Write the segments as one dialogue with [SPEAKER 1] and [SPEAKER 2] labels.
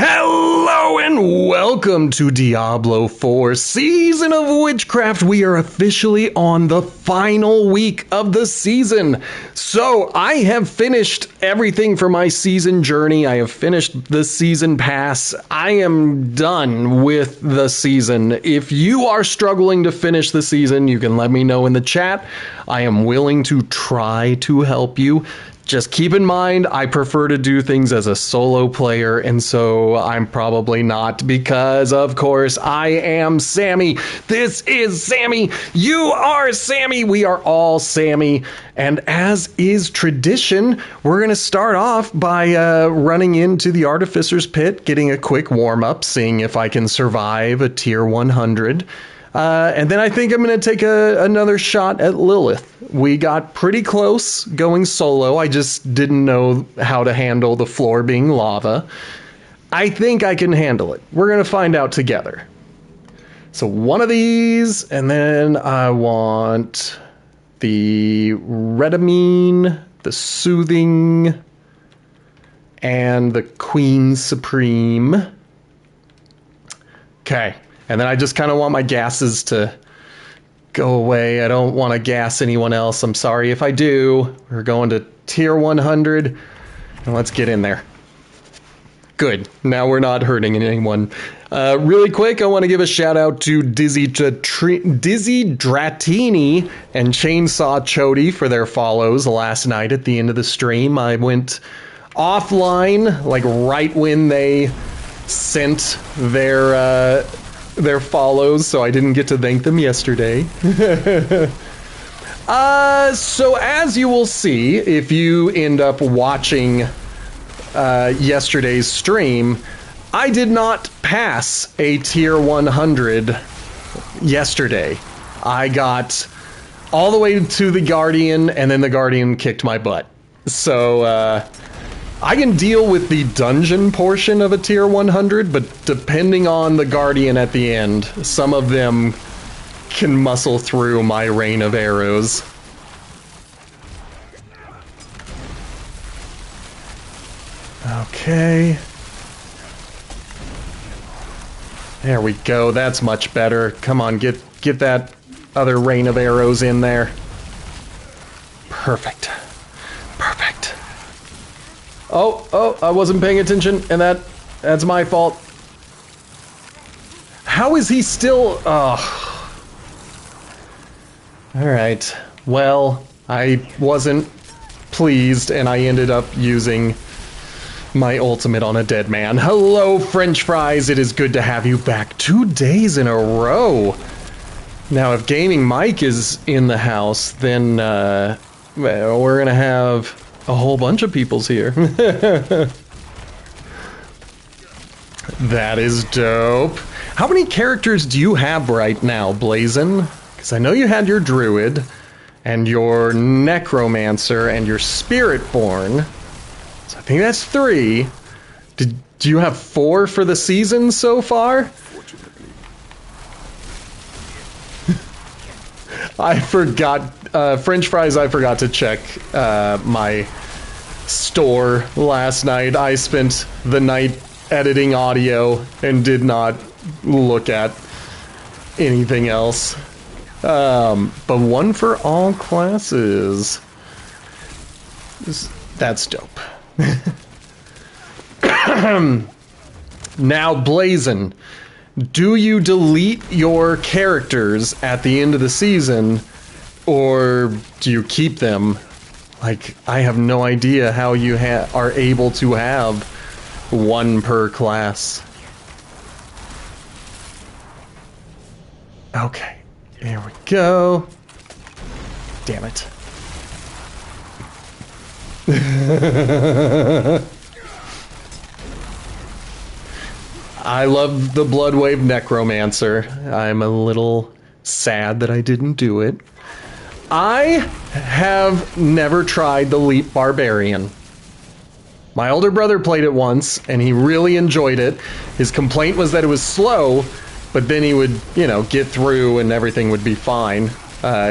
[SPEAKER 1] Hello and welcome to Diablo 4 Season of Witchcraft. We are officially on the final week of the season. So I have finished everything for my season journey. I have finished the season pass. I am done with the season. If you are struggling to finish the season, you can let me know in the chat. I am willing to try to help you. Just keep in mind, I prefer to do things as a solo player, and so I'm probably not because, of course, I am Sammy. This is Sammy. You are Sammy. We are all Sammy. And as is tradition, we're going to start off by running into the Artificer's Pit, getting a quick warm-up, seeing if I can survive a tier 100. And then I think I'm going to take another shot at Lilith. We got pretty close going solo. I just didn't know how to handle the floor being lava. I think I can handle it. We're going to find out together. So one of these, and then I want the Redamine, the Soothing, and the Queen Supreme. Okay. And then I just kind of want my gases to go away. I don't want to gas anyone else. I'm sorry if I do. We're going to tier 100. And let's get in there. Good. Now we're not hurting anyone. Really quick, I want to give a shout out to Dizzy Dratini and Chainsaw Chody for their follows last night at the end of the stream. I went offline, like right when they sent their follows, so I didn't get to thank them yesterday. So as you will see, if you end up watching yesterday's stream, I did not pass a tier 100 yesterday. I got all the way to the Guardian, and then the Guardian kicked my butt. So, I can deal with the dungeon portion of a tier 100, but depending on the Guardian at the end, some of them can muscle through my rain of arrows. Okay. There we go, that's much better. Come on, get that other rain of arrows in there. Perfect. Perfect. Oh, I wasn't paying attention, and that's my fault. How is he still... Oh. Alright. Well, I wasn't pleased, and I ended up using my ultimate on a dead man. Hello, French fries. It is good to have you back 2 days in a row. Now, if Gaming Mike is in the house, then we're gonna have a whole bunch of people's here. That is dope. How many characters do you have right now, Blazin? Because I know you had your Druid, and your Necromancer, and your Spiritborn. So I think that's 3. Do you have 4 for the season so far? I forgot, French fries, I forgot to check my store last night. I spent the night editing audio and did not look at anything else. But 1 for all classes. That's dope. Now, Blazin, do you delete your characters at the end of the season, or do you keep them? Like, I have no idea how you are able to have 1 per class. Okay, there we go. Damn it. I love the Bloodwave Necromancer. I'm a little sad that I didn't do it. I have never tried the Leap Barbarian. My older brother played it once, and he really enjoyed it. His complaint was that it was slow, but then he would, get through and everything would be fine.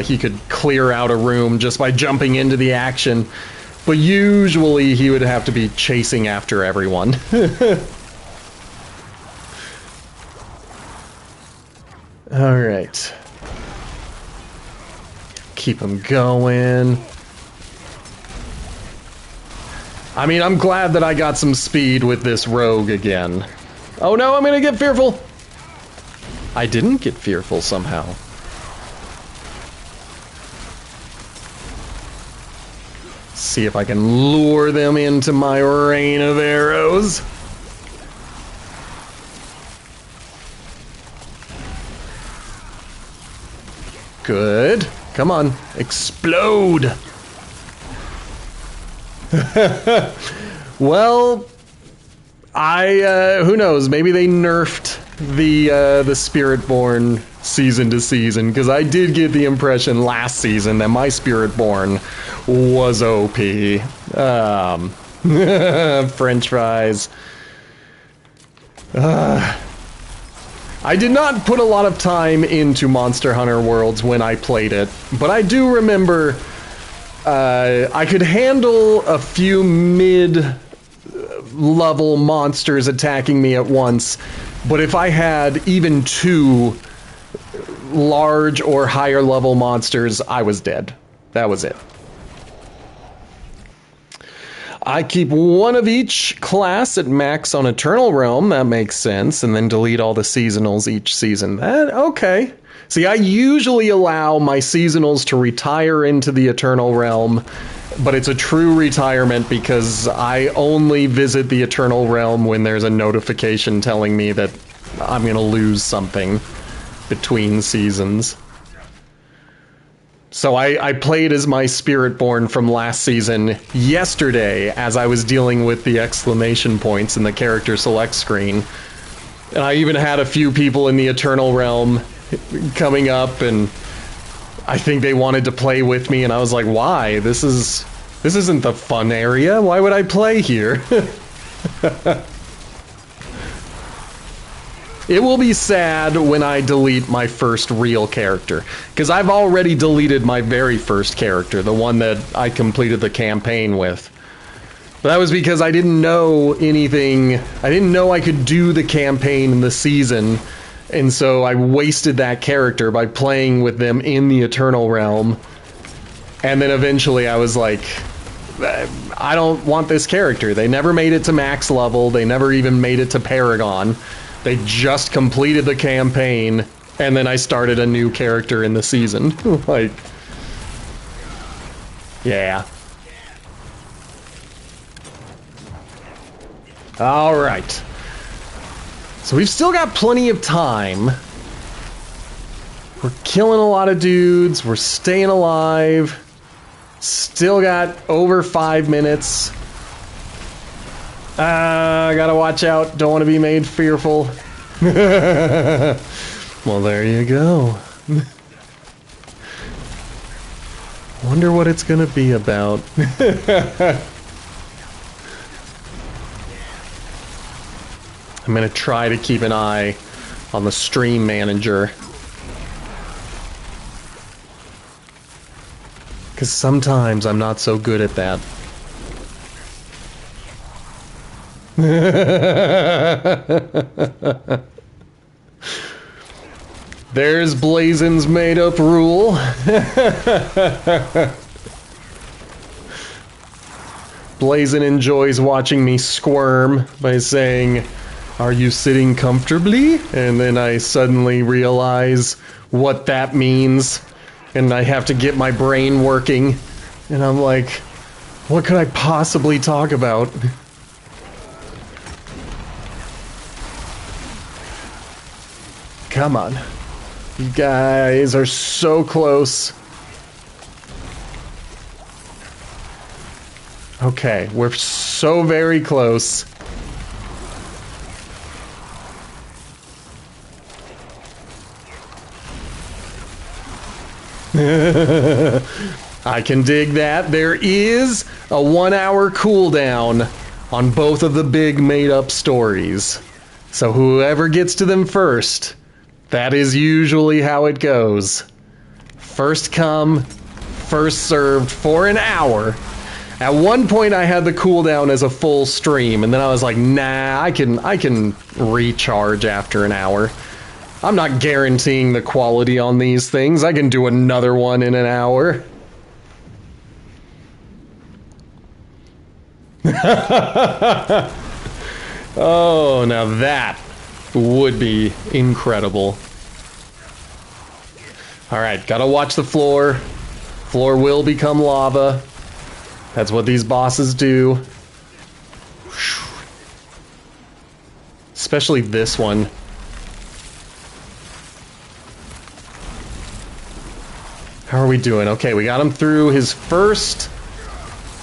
[SPEAKER 1] He could clear out a room just by jumping into the action. But usually he would have to be chasing after everyone. Alright. Keep them going. I mean, I'm glad that I got some speed with this rogue again. Oh no, I'm gonna get fearful! I didn't get fearful somehow. See if I can lure them into my rain of arrows. Good. Come on, explode! Well, who knows? Maybe they nerfed the Spiritborn season to season, because I did get the impression last season that my Spiritborn was OP. French fries. I did not put a lot of time into Monster Hunter Worlds when I played it, but I do remember I could handle a few mid-level monsters attacking me at once, but if I had even 2 large or higher level monsters, I was dead. That was it. I keep 1 of each class at max on Eternal Realm, that makes sense, and then delete all the seasonals each season. Okay. See, I usually allow my seasonals to retire into the Eternal Realm, but it's a true retirement because I only visit the Eternal Realm when there's a notification telling me that I'm going to lose something between seasons. So I played as my Spiritborn from last season yesterday as I was dealing with the exclamation points in the character select screen. And I even had a few people in the Eternal Realm coming up, and I think they wanted to play with me, and I was like, why? This isn't the fun area. Why would I play here? It will be sad when I delete my first real character, because I've already deleted my very first character, the one that I completed the campaign with. But that was because I didn't know anything. I didn't know I could do the campaign in the season, and so I wasted that character by playing with them in the Eternal Realm. And then eventually I was like, I don't want this character. They never made it to max level. They never even made it to Paragon. They just completed the campaign, and then I started a new character in the season. Like, yeah. All right. So we've still got plenty of time. We're killing a lot of dudes. We're staying alive. Still got over 5 minutes. I gotta watch out. Don't want to be made fearful. Well, there you go. Wonder what it's gonna be about. I'm gonna try to keep an eye on the stream manager, because sometimes I'm not so good at that. There's Blazen's made-up rule. Blazin enjoys watching me squirm by saying, "Are you sitting comfortably?" And then I suddenly realize what that means, and I have to get my brain working, and I'm like, what could I possibly talk about? Come on. You guys are so close. Okay, we're so very close. I can dig that. There is a 1-hour cooldown on both of the big made-up stories. So whoever gets to them first, that is usually how it goes. First come, first served for an hour. At one point I had the cooldown as a full stream, and then I was like, nah, I can recharge after an hour. I'm not guaranteeing the quality on these things. I can do another one in an hour. Oh, now that would be incredible. Alright, gotta watch the floor. Floor will become lava. That's what these bosses do. Especially this one. How are we doing? Okay, we got him through his first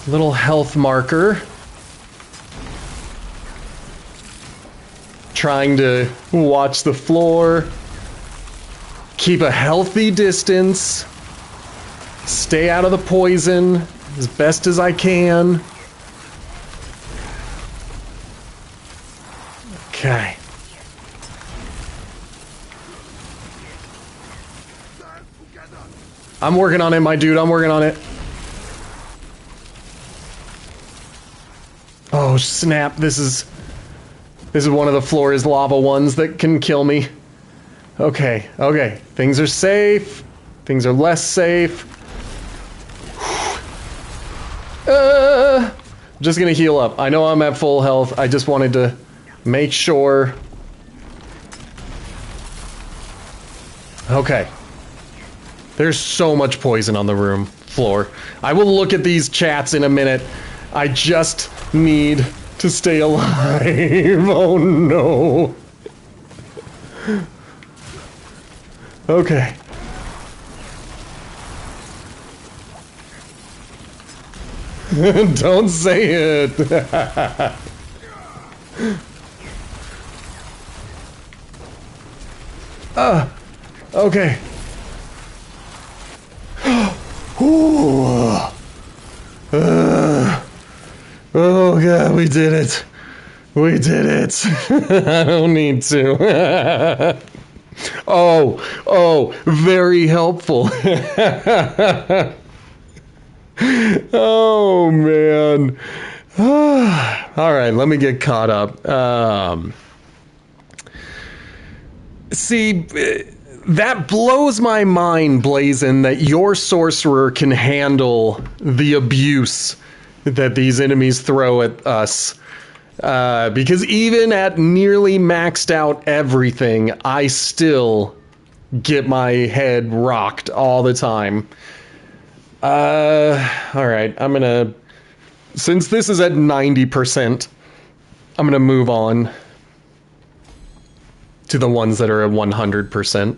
[SPEAKER 1] little health marker. Trying to watch the floor. Keep a healthy distance. Stay out of the poison as best as I can. Okay. I'm working on it, my dude. I'm working on it. Oh, snap. This is one of the floor is lava ones that can kill me. Okay, okay. Things are safe. Things are less safe. I'm just gonna heal up. I know I'm at full health. I just wanted to make sure. Okay. There's so much poison on the room floor. I will look at these chats in a minute. I just need to stay alive. Oh no. Okay. Don't say it. Okay. Oh god, we did it. We did it. I don't need to. Oh, very helpful. Oh man. All right, let me get caught up. See, that blows my mind, Blazin, that your sorcerer can handle the abuse that these enemies throw at us. Because even at nearly maxed out everything, I still get my head rocked all the time. Alright, I'm gonna... Since this is at 90%, I'm gonna move on to the ones that are at 100%.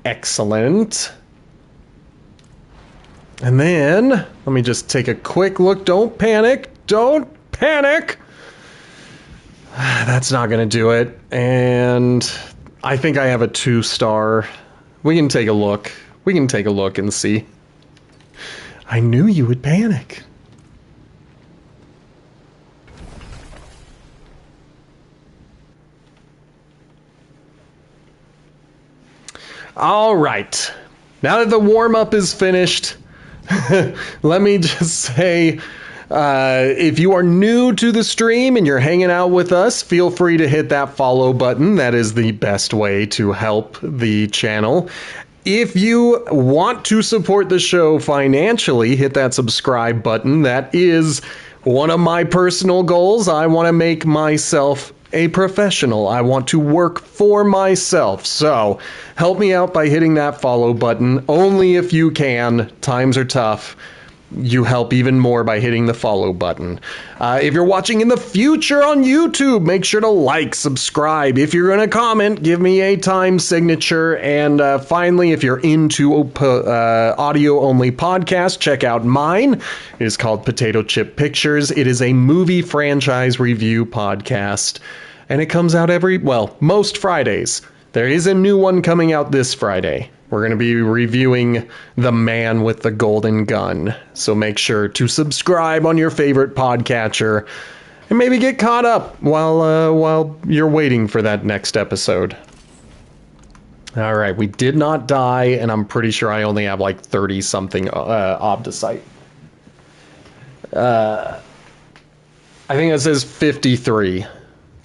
[SPEAKER 1] Excellent. And then, let me just take a quick look. Don't panic. Don't panic. That's not going to do it. And I think I have a 2-star. We can take a look. We can take a look and see. I knew you would panic. All right. Now that the warm-up is finished, let me just say, if you are new to the stream and you're hanging out with us, feel free to hit that follow button. That is the best way to help the channel. If you want to support the show financially, hit that subscribe button. That is one of my personal goals. I want to make myself a professional. I want to work for myself. So help me out by hitting that follow button. Only if you can. Times are tough. You help even more by hitting the follow button. If you're watching in the future on YouTube, make sure to like, subscribe. If you're going to comment, give me a time signature. And finally, if you're into audio-only podcasts, check out mine. It is called Potato Chip Pictures. It is a movie franchise review podcast. And it comes out most Fridays. There is a new one coming out this Friday. We're going to be reviewing The Man with the Golden Gun. So make sure to subscribe on your favorite podcatcher and maybe get caught up while you're waiting for that next episode. All right, we did not die, and I'm pretty sure I only have like 30-something obdicite. I I think it says 53.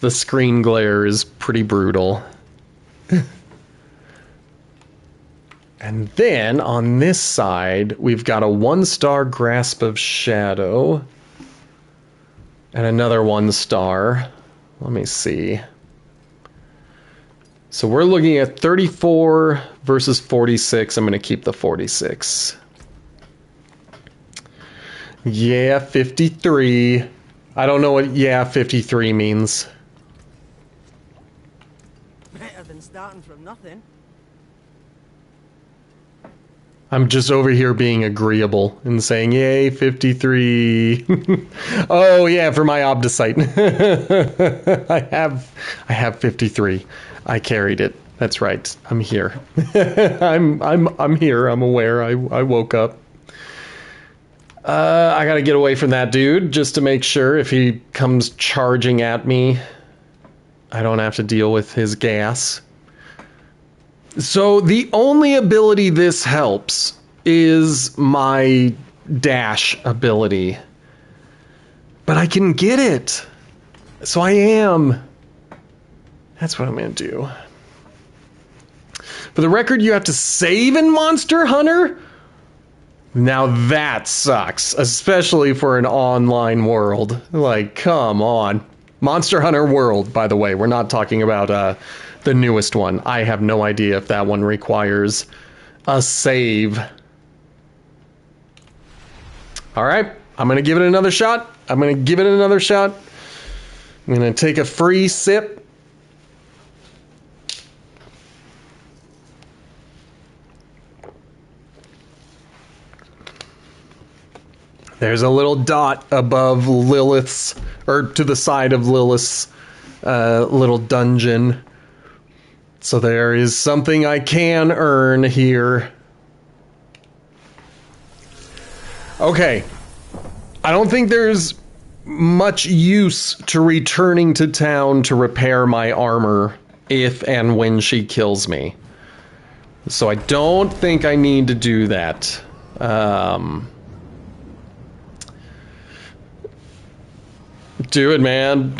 [SPEAKER 1] The screen glare is pretty brutal. And then on this side, we've got a 1-star Grasp of Shadow. And another 1-star. Let me see. So we're looking at 34 versus 46. I'm going to keep the 46. Yeah, 53. I don't know what yeah 53 means.
[SPEAKER 2] Better than starting from nothing.
[SPEAKER 1] I'm just over here being agreeable and saying, yay, 53. Oh, yeah, for my Obdicite. I have 53. I carried it. That's right. I'm here. I'm here. I'm aware. I woke up. I gotta get away from that dude just to make sure if he comes charging at me, I don't have to deal with his gas. So the only ability this helps is my dash ability. But I can get it. So I am. That's what I'm going to do. For the record, you have to save in Monster Hunter? Now that sucks, especially for an online world. Like, come on. Monster Hunter World, by the way. We're not talking about the newest one. I have no idea if that one requires a save. All right, I'm going to give it another shot. I'm going to take a free sip. There's a little dot above Lilith's, or to the side of Lilith's little dungeon. So there is something I can earn here. Okay. I don't think there's much use to returning to town to repair my armor if and when she kills me. So I don't think I need to do that. Do it, man.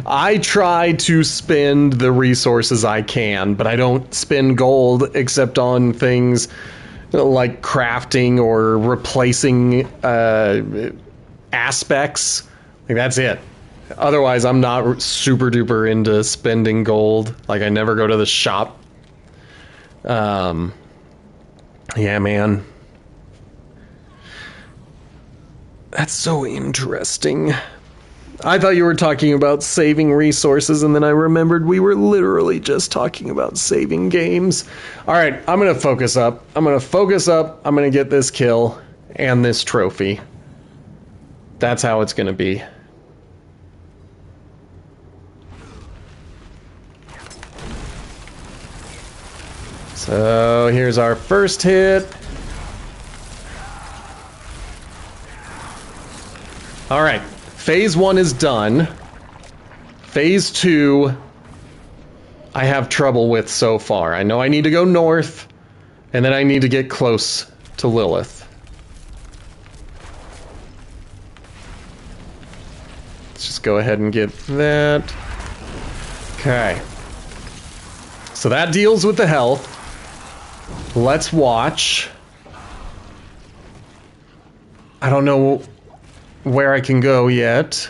[SPEAKER 1] I try to spend the resources I can, but I don't spend gold except on things like crafting or replacing aspects. Like, that's it. Otherwise, I'm not super duper into spending gold. Like, I never go to the shop. Yeah, man. That's so interesting. I thought you were talking about saving resources, and then I remembered we were literally just talking about saving games. Alright, I'm gonna focus up. I'm gonna get this kill and this trophy. That's how it's gonna be. So here's our first hit. Alright, phase 1 is done. Phase 2, I have trouble with so far. I know I need to go north, and then I need to get close to Lilith. Let's just go ahead and get that. Okay. So that deals with the health. Let's watch. I don't know where I can go yet.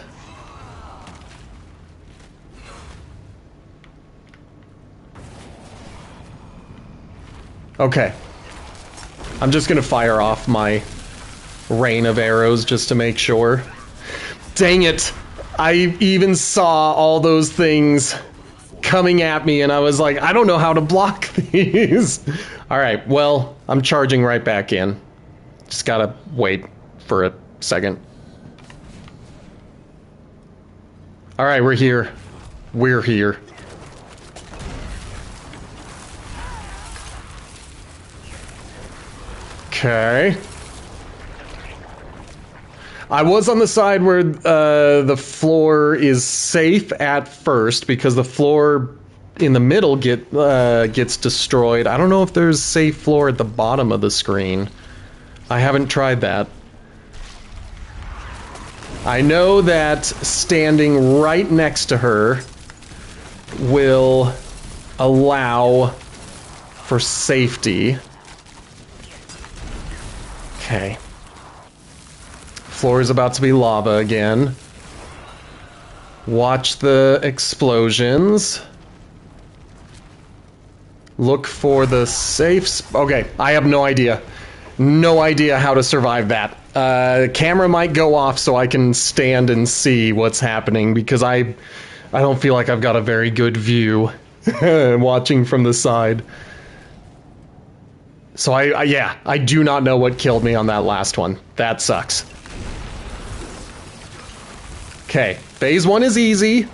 [SPEAKER 1] Okay. I'm just gonna fire off my rain of arrows just to make sure. Dang it! I even saw all those things coming at me and I was like, I don't know how to block these. Alright, well, I'm charging right back in. Just gotta wait for a second. Alright, we're here. We're here. Okay. I was on the side where the floor is safe at first because the floor in the middle gets destroyed. I don't know if there's safe floor at the bottom of the screen. I haven't tried that. I know that standing right next to her will allow for safety. Okay. Floor is about to be lava again. Watch the explosions. Look for the safe... Okay, I have no idea. No idea how to survive that. Camera might go off so I can stand and see what's happening, because I don't feel like I've got a very good view watching from the side. So I do not know what killed me on that last one. That sucks. Okay, phase 1 is easy.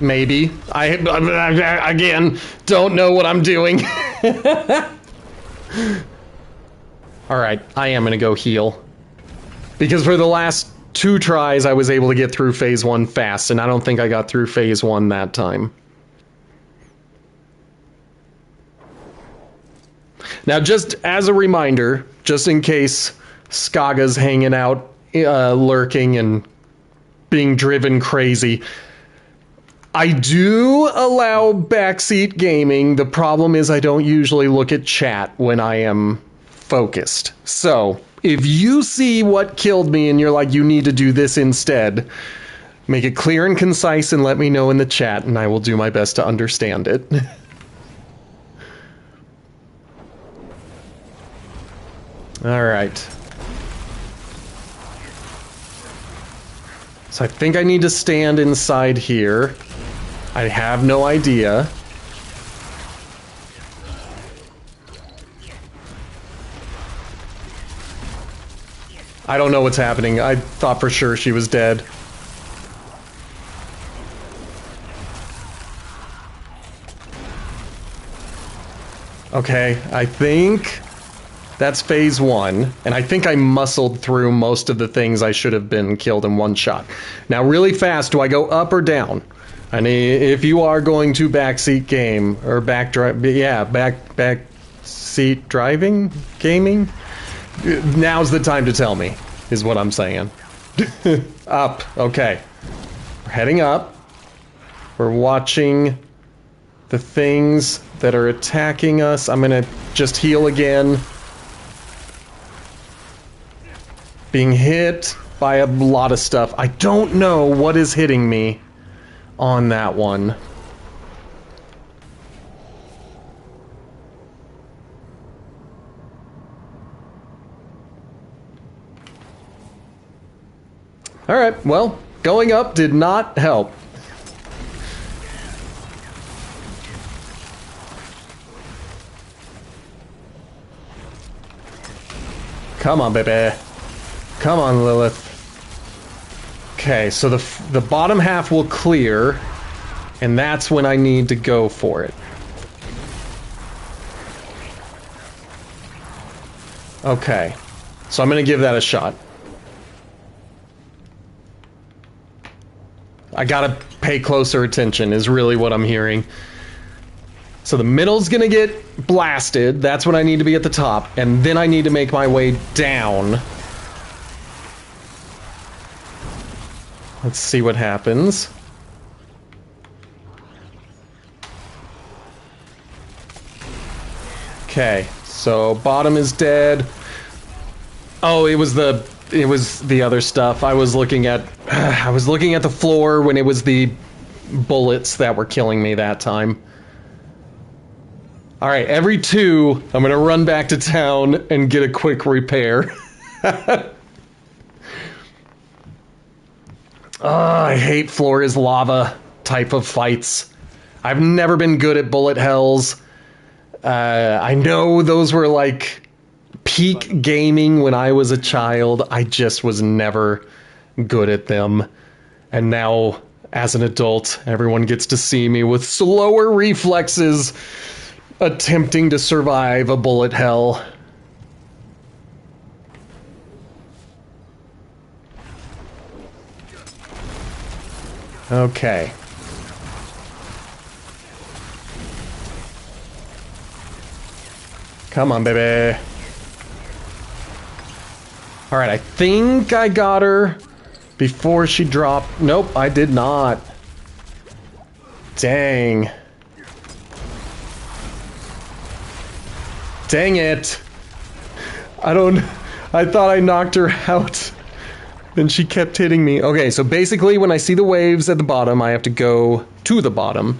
[SPEAKER 1] Maybe. I again, don't know what I'm doing. Alright, I am gonna go heal. Because for the last 2 tries, I was able to get through phase 1 fast, and I don't think I got through phase 1 that time. Now, just as a reminder, just in case Skaga's hanging out, lurking, and being driven crazy, I do allow backseat gaming. The problem is I don't usually look at chat when I am focused. So, if you see what killed me and you're like, you need to do this instead, make it clear and concise and let me know in the chat, and I will do my best to understand it. Alright. So I think I need to stand inside here. I have no idea. I don't know what's happening. I thought for sure she was dead. Okay, I think that's phase 1, and I think I muscled through most of the things I should have been killed in one shot. Now, really fast, do I go up or down? And if you are going to backseat game, or back seat driving? Gaming? Now's the time to tell me, is what I'm saying. Up, okay. We're heading up. We're watching the things that are attacking us. I'm gonna just heal again. Being hit by a lot of stuff. I don't know what is hitting me on that one. Alright, well, going up did not help. Come on, baby. Come on, Lilith. Okay, so the bottom half will clear, and that's when I need to go for it. Okay, so I'm gonna give that a shot. I gotta pay closer attention, is really what I'm hearing. So the middle's gonna get blasted, that's when I need to be at the top, and then I need to make my way down. Let's see what happens. Okay, so bottom is dead. Oh, it was the other stuff. I was looking at the floor when it was the bullets that were killing me that time. All right, every 2, I'm gonna run back to town and get a quick repair. I hate floor is lava type of fights. I've never been good at bullet hells. I know those were like peak gaming when I was a child. I just was never good at them. And now, as an adult, everyone gets to see me with slower reflexes attempting to survive a bullet hell. Okay. Come on, baby. Alright, I think I got her before she dropped. Nope, I did not. Dang. Dang it. I thought I knocked her out. Then she kept hitting me. Okay, so basically when I see the waves at the bottom, I have to go to the bottom.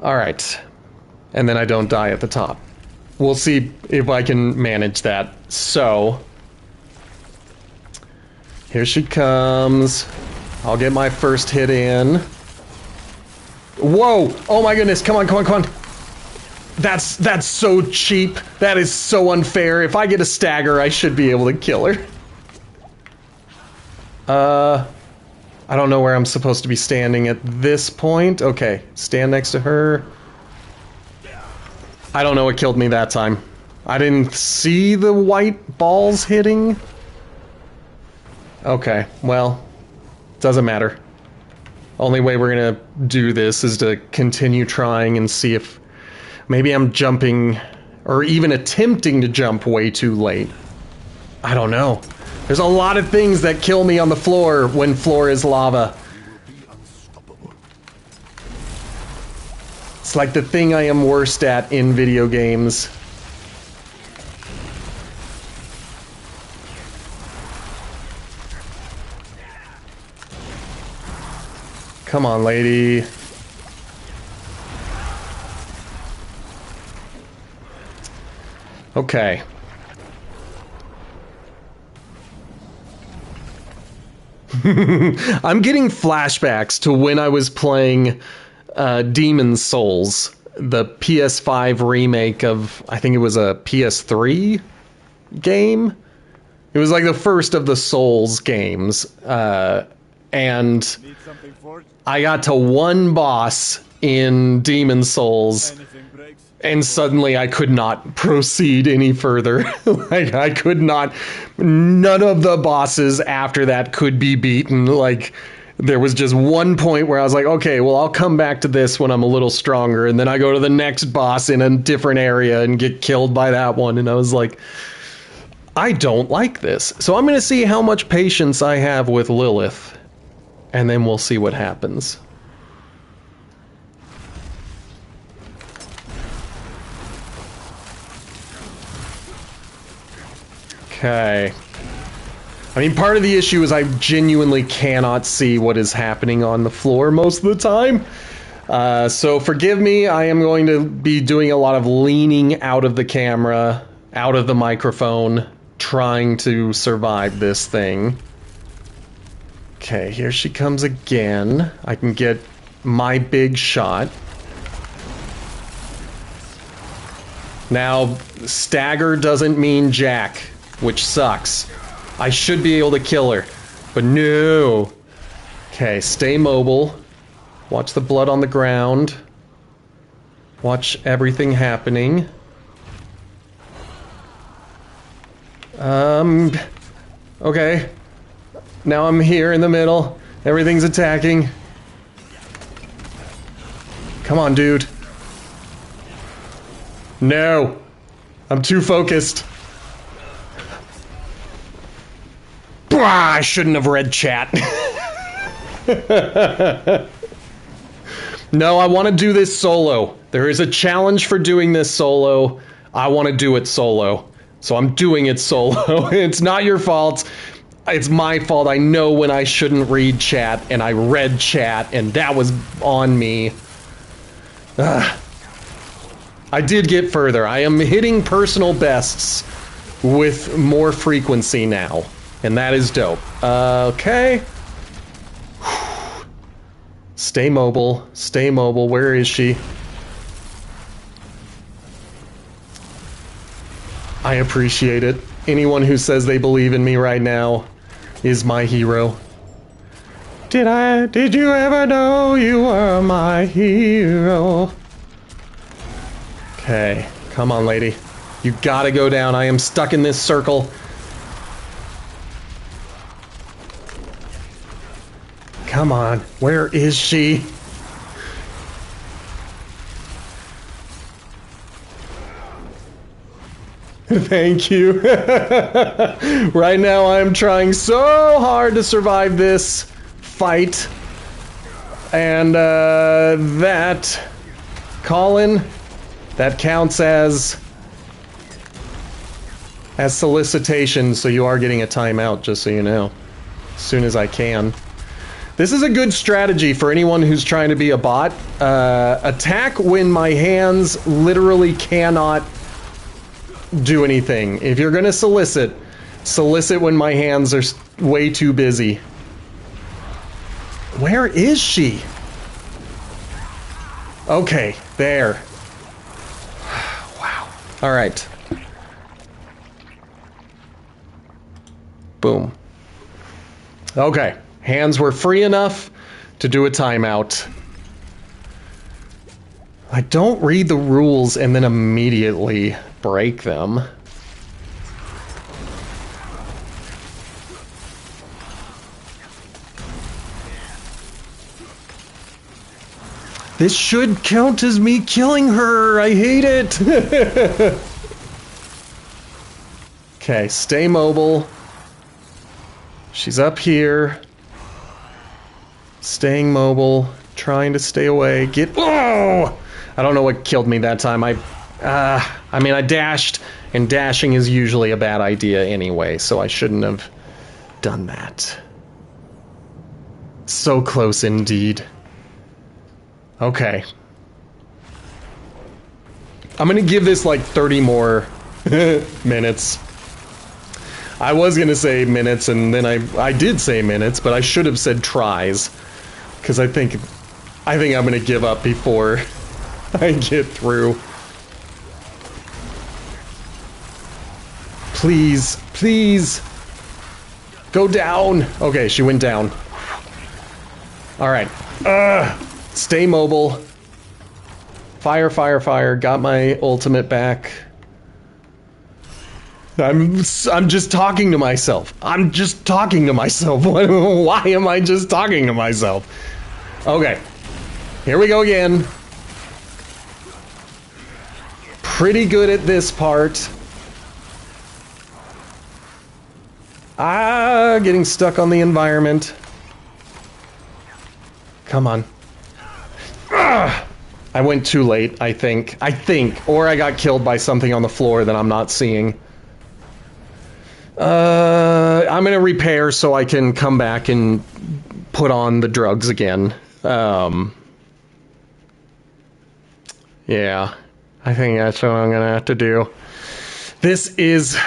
[SPEAKER 1] Alright. And then I don't die at the top. We'll see if I can manage that. So, here she comes. I'll get my first hit in. Whoa! Oh my goodness, come on, come on, come on. That's so cheap. That is so unfair. If I get a stagger, I should be able to kill her. I don't know where I'm supposed to be standing at this point. Okay, stand next to her. I don't know what killed me that time. I didn't see the white balls hitting. Okay, well, doesn't matter. Only way we're gonna do this is to continue trying and see if maybe I'm jumping or even attempting to jump way too late. I don't know. There's a lot of things that kill me on the floor when floor is lava. It's like the thing I am worst at in video games. Come on, lady. Okay. I'm getting flashbacks to when I was playing Demon's Souls, the PS5 remake of, I think it was a PS3 game. It was like the first of the Souls games, and I got to one boss in Demon's Souls, and suddenly I could not proceed any further. Like, I could not, none of the bosses after that could be beaten. Like, there was just one point where I was like, okay, well, I'll come back to this when I'm a little stronger, and then I go to the next boss in a different area and get killed by that one, and I was like, I don't like this. So I'm gonna see how much patience I have with Lilith, and then we'll see what happens. Okay. I mean, part of the issue is I genuinely cannot see what is happening on the floor most of the time. So forgive me, I am going to be doing a lot of leaning out of the camera, out of the microphone, trying to survive this thing. Okay, here she comes again. I can get my big shot. Now, stagger doesn't mean jack, which sucks. I should be able to kill her, but no. Okay, stay mobile. Watch the blood on the ground. Watch everything happening. Okay. Now I'm here in the middle. Everything's attacking. Come on, dude. No. I'm too focused. I shouldn't have read chat. No, I want to do this solo. There is a challenge for doing this solo. I want to do it solo. So I'm doing it solo. It's not your fault. It's my fault. I know when I shouldn't read chat, and I read chat, and that was on me. Ugh. I did get further. I am hitting personal bests with more frequency now. And that is dope. Okay. Stay mobile. Stay mobile. Where is she? I appreciate it. Anyone who says they believe in me right now is my hero. Did you ever know you were my hero? Okay. Come on, lady. You gotta go down. I am stuck in this circle. Come on, where is she? Thank you. Right now I'm trying so hard to survive this fight. And that, Colin, that counts as solicitation, so you are getting a timeout, just so you know. As soon as I can. This is a good strategy for anyone who's trying to be a bot. Attack when my hands literally cannot do anything. If you're gonna solicit when my hands are way too busy. Where is she? Okay, there. Wow. All right. Boom. Okay, hands were free enough to do a timeout. I don't read the rules and then immediately break them. This should count as me killing her. I hate it. Okay, stay mobile. She's up here. Staying mobile. Trying to stay away. Oh! I don't know what killed me that time. I mean, I dashed, and dashing is usually a bad idea anyway, so I shouldn't have done that. So close indeed. Okay. I'm gonna give this like 30 more minutes. I was gonna say minutes, and then I did say minutes, but I should have said tries, because I think I'm gonna give up before I get through. Please, please, go down. Okay, she went down. All right. Stay mobile. Fire, fire, fire. Got my ultimate back. I'm just talking to myself. I'm just talking to myself. Why am I just talking to myself? Okay. Here we go again. Pretty good at this part. Getting stuck on the environment. Come on. I went too late, I think. Or I got killed by something on the floor that I'm not seeing. I'm gonna repair so I can come back and put on the drugs again. Yeah, I think that's what I'm gonna have to do. This is...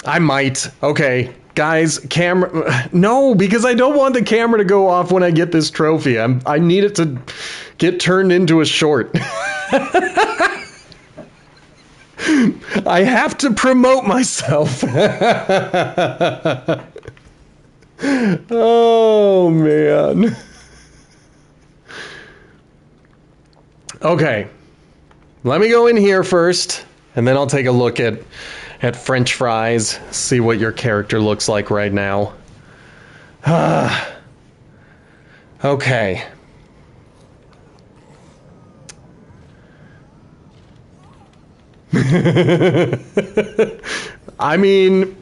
[SPEAKER 1] I might. Okay, guys, camera... No, because I don't want the camera to go off when I get this trophy. I need it to get turned into a short. I have to promote myself. Oh, man. Okay. Let me go in here first, and then I'll take a look at French fries, see what your character looks like right now. Okay. I mean,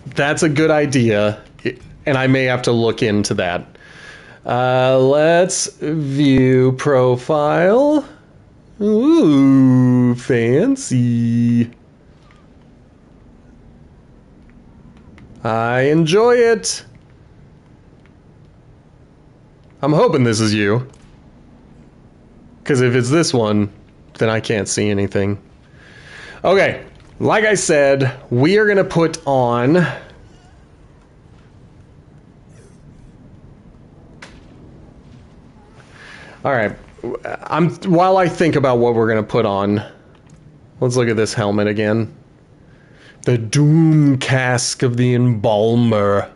[SPEAKER 1] that's a good idea, and I may have to look into that. Let's view profile. Ooh, fancy. I enjoy it. I'm hoping this is you. Because if it's this one, then I can't see anything. Okay, like I said, we are going to put on... Alright, while I think about what we're going to put on, let's look at this helmet again. The Doom Cask of the Embalmer.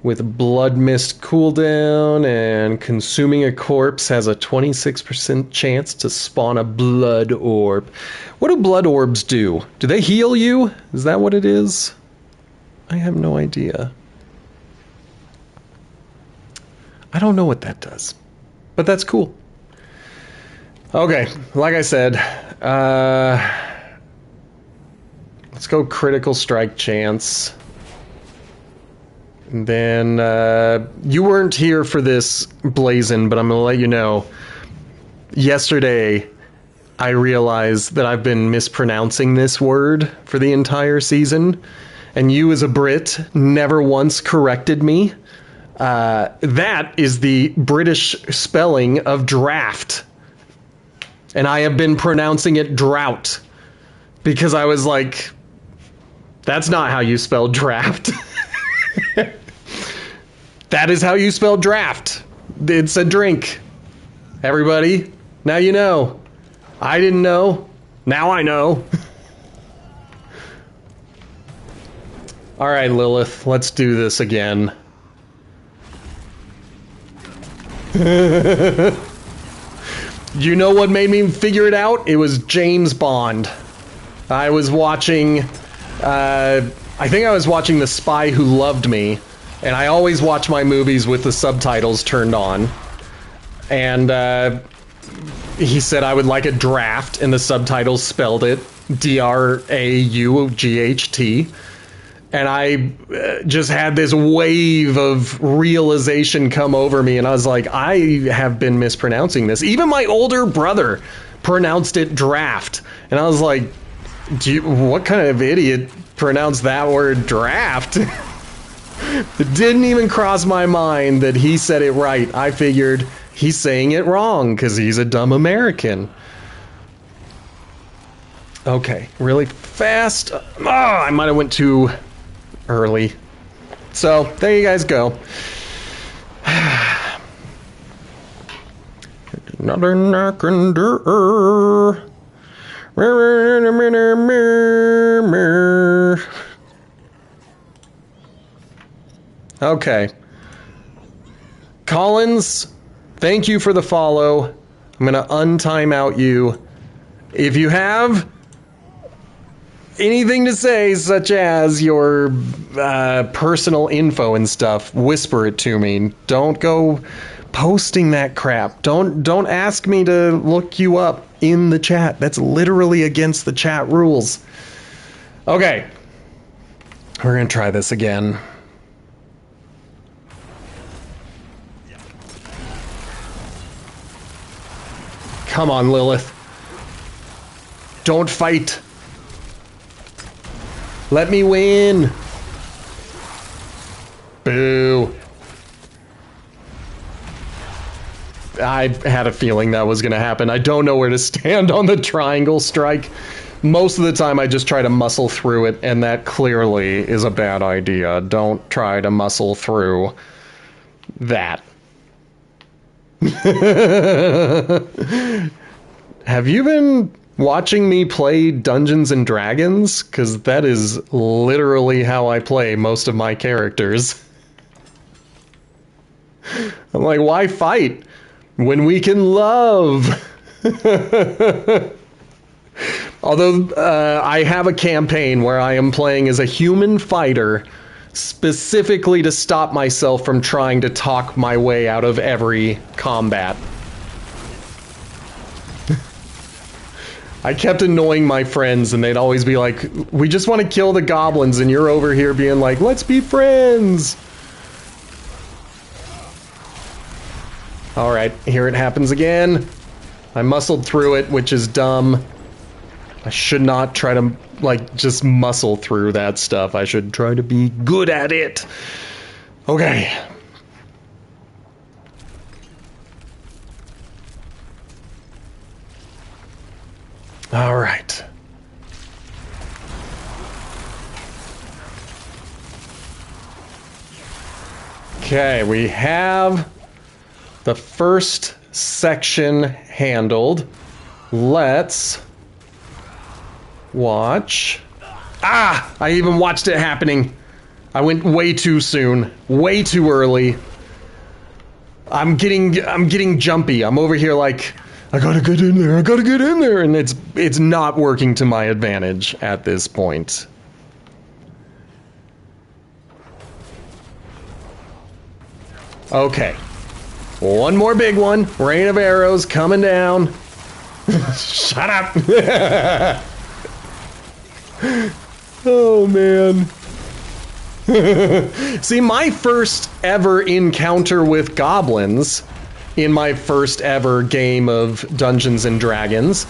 [SPEAKER 1] With Blood Mist cooldown and consuming a corpse has a 26% chance to spawn a blood orb. What do blood orbs do? Do they heal you? Is that what it is? I have no idea. I don't know what that does. But that's cool. Okay, like I said, let's go critical strike chance. And then, you weren't here for this, Blazin, but I'm gonna let you know. Yesterday, I realized that I've been mispronouncing this word for the entire season, and you as a Brit never once corrected me. That is the British spelling of draft. And I have been pronouncing it drought. Because I was like, that's not how you spell draft. That is how you spell draft. It's a drink. Everybody, now you know. I didn't know. Now I know. Alright, Lilith, let's do this again. You know what made me figure it out? It was James Bond. I was watching, I think I was watching The Spy Who Loved Me, and I always watch my movies with the subtitles turned on. And he said I would like a draft, and the subtitles spelled it D-R-A-U-G-H-T. And I just had this wave of realization come over me, and I was like, I have been mispronouncing this. Even my older brother pronounced it draft. And I was like, what kind of idiot pronounced that word draft? It didn't even cross my mind that he said it right. I figured he's saying it wrong because he's a dumb American. Okay, really fast. Oh, I might have went too early. So, there you guys go. Nothing I can do. Okay. Collins, thank you for the follow. I'm going to untime out you. If you have anything to say, such as your personal info and stuff, whisper it to me. Don't go posting that crap. Don't ask me to look you up in the chat. That's literally against the chat rules. Okay. We're gonna try this again. Come on, Lilith. Don't fight. Let me win. Boo. I had a feeling that was going to happen. I don't know where to stand on the triangle strike. Most of the time I just try to muscle through it, and that clearly is a bad idea. Don't try to muscle through that. Have you been watching me play Dungeons and Dragons? Because that is literally how I play most of my characters. I'm like, why fight when we can love? Although I have a campaign where I am playing as a human fighter specifically to stop myself from trying to talk my way out of every combat. I kept annoying my friends, and they'd always be like, we just want to kill the goblins, and you're over here being like, let's be friends. Alright, here it happens again. I muscled through it, which is dumb. I should not try to, like, just muscle through that stuff. I should try to be good at it. Okay. All right. Okay, we have the first section handled. Let's watch. Ah! I even watched it happening. I went way too soon. Way too early. I'm getting jumpy. I'm over here like, I gotta get in there, I gotta get in there, and it's not working to my advantage at this point. Okay. One more big one. Rain of arrows coming down. Shut up! Oh, man. See, my first ever encounter with goblins in my first ever game of Dungeons and Dragons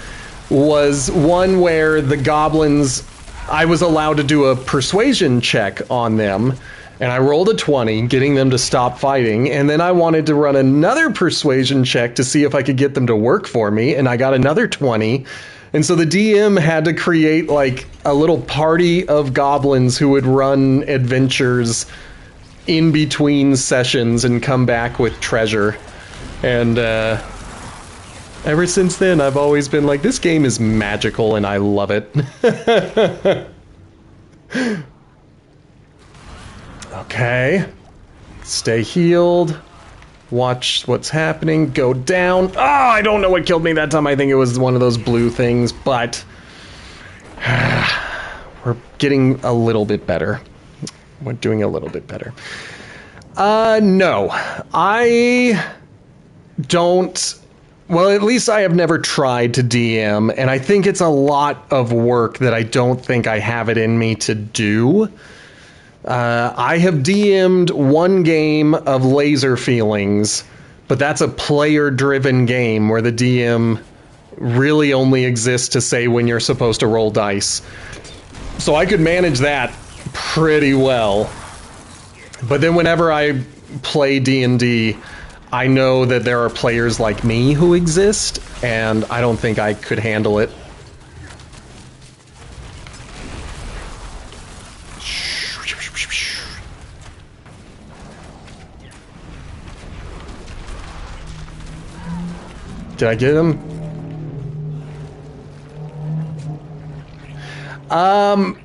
[SPEAKER 1] was one where the goblins, I was allowed to do a persuasion check on them, and I rolled a 20, getting them to stop fighting, and then I wanted to run another persuasion check to see if I could get them to work for me, and I got another 20. And so the DM had to create like a little party of goblins who would run adventures in between sessions and come back with treasure. And ever since then, I've always been like, this game is magical and I love it. Okay. Stay healed. Watch what's happening. Go down. Oh, I don't know what killed me that time. I think it was one of those blue things, but we're getting a little bit better. We're doing a little bit better. No. I don't... Well, at least I have never tried to DM, and I think it's a lot of work that I don't think I have it in me to do. I have DM'd one game of Laser Feelings, but that's a player-driven game where the DM really only exists to say when you're supposed to roll dice. So I could manage that pretty well. But then whenever I play D&D, I know that there are players like me who exist, and I don't think I could handle it. Did I get him? I'm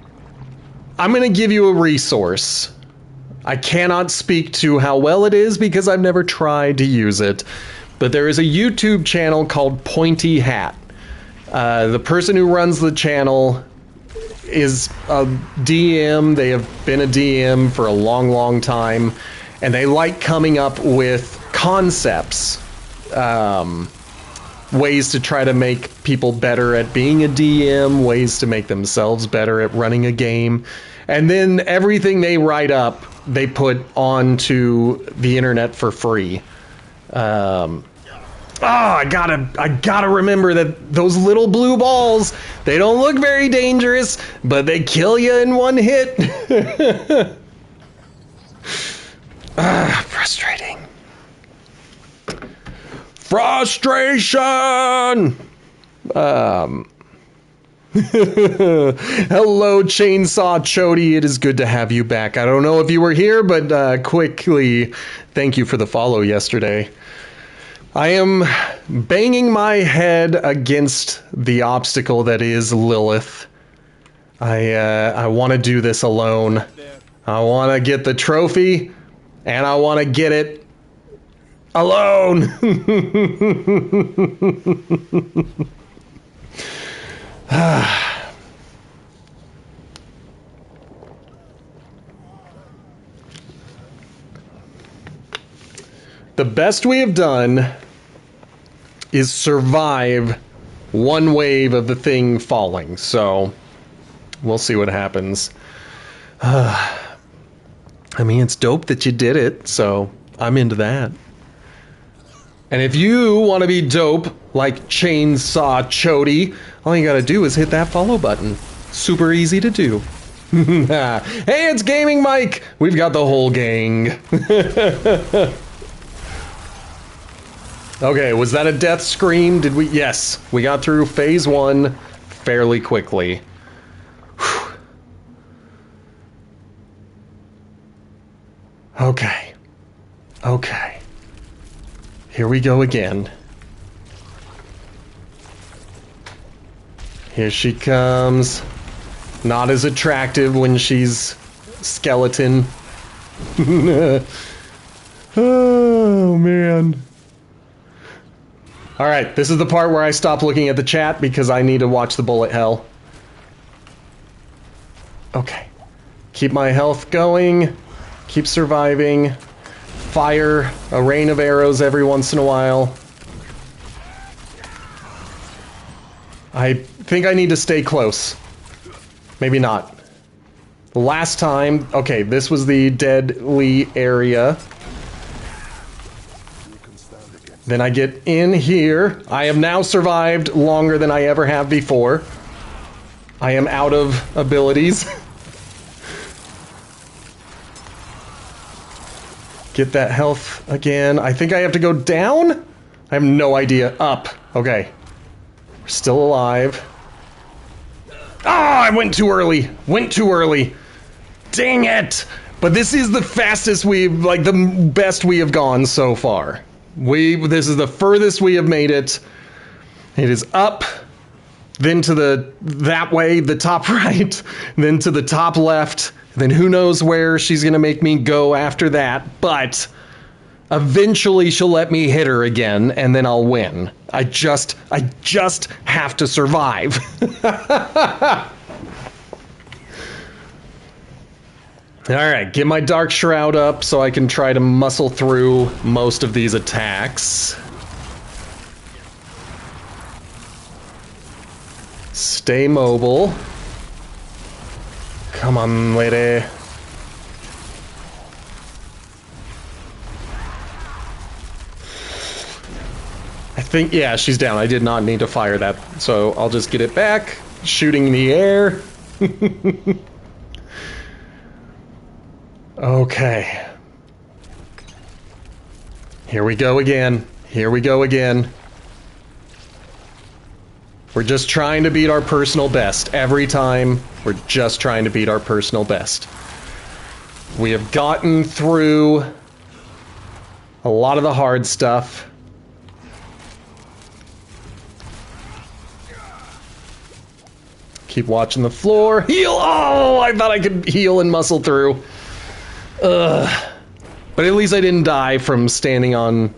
[SPEAKER 1] gonna give you a resource. I cannot speak to how well it is because I've never tried to use it, but there is a YouTube channel called Pointy Hat. The person who runs the channel is a DM. They have been a DM for a long, long time, and they like coming up with concepts. Ways to try to make people better at being a DM, ways to make themselves better at running a game. And then everything they write up, they put onto the internet for free. I gotta remember that those little blue balls, they don't look very dangerous, but they kill you in one hit. Frustrating. Frustration! Hello, Chainsaw Chody. It is good to have you back. I don't know if you were here, but quickly, thank you for the follow yesterday. I am banging my head against the obstacle that is Lilith. I want to do this alone. I want to get the trophy, and I want to get it alone. The best we have done is survive one wave of the thing falling, so we'll see what happens. I mean, it's dope that you did it, so I'm into that. And if you want to be dope like Chainsaw Chody, all you gotta do is hit that follow button. Super easy to do. Hey, it's Gaming Mike! We've got the whole gang. Okay, was that a death scream? Did we? Yes, we got through phase 1 fairly quickly. Whew. Okay. Okay. Here we go again. Here she comes. Not as attractive when she's skeleton. Oh, man. Alright, this is the part where I stop looking at the chat because I need to watch the bullet hell. Okay. Keep my health going. Keep surviving. Fire a rain of arrows every once in a while. I think I need to stay close. Maybe not. The last time... Okay, this was the deadly area. Then I get in here. I have now survived longer than I ever have before. I am out of abilities. Get that health again. I think I have to go down? I have no idea. Up. Okay. We're still alive. Ah, I went too early. Went too early. Dang it! But this is the fastest we've, like, the best we have gone so far. This is the furthest we have made it. It is up, then to that way, the top right, then to the top left, then who knows where she's gonna make me go after that, but eventually she'll let me hit her again, and then I'll win. I just have to survive. Alright, get my Dark Shroud up so I can try to muscle through most of these attacks. Stay mobile. Come on, lady. I think, yeah, she's down. I did not need to fire that, so I'll just get it back. Shooting in the air. Okay. Here we go again. Here we go again. We're just trying to beat our personal best. Every time, we're just trying to beat our personal best. We have gotten through a lot of the hard stuff. Keep watching the floor. Heal! Oh, I thought I could heal and muscle through. Ugh. But at least I didn't die from standing on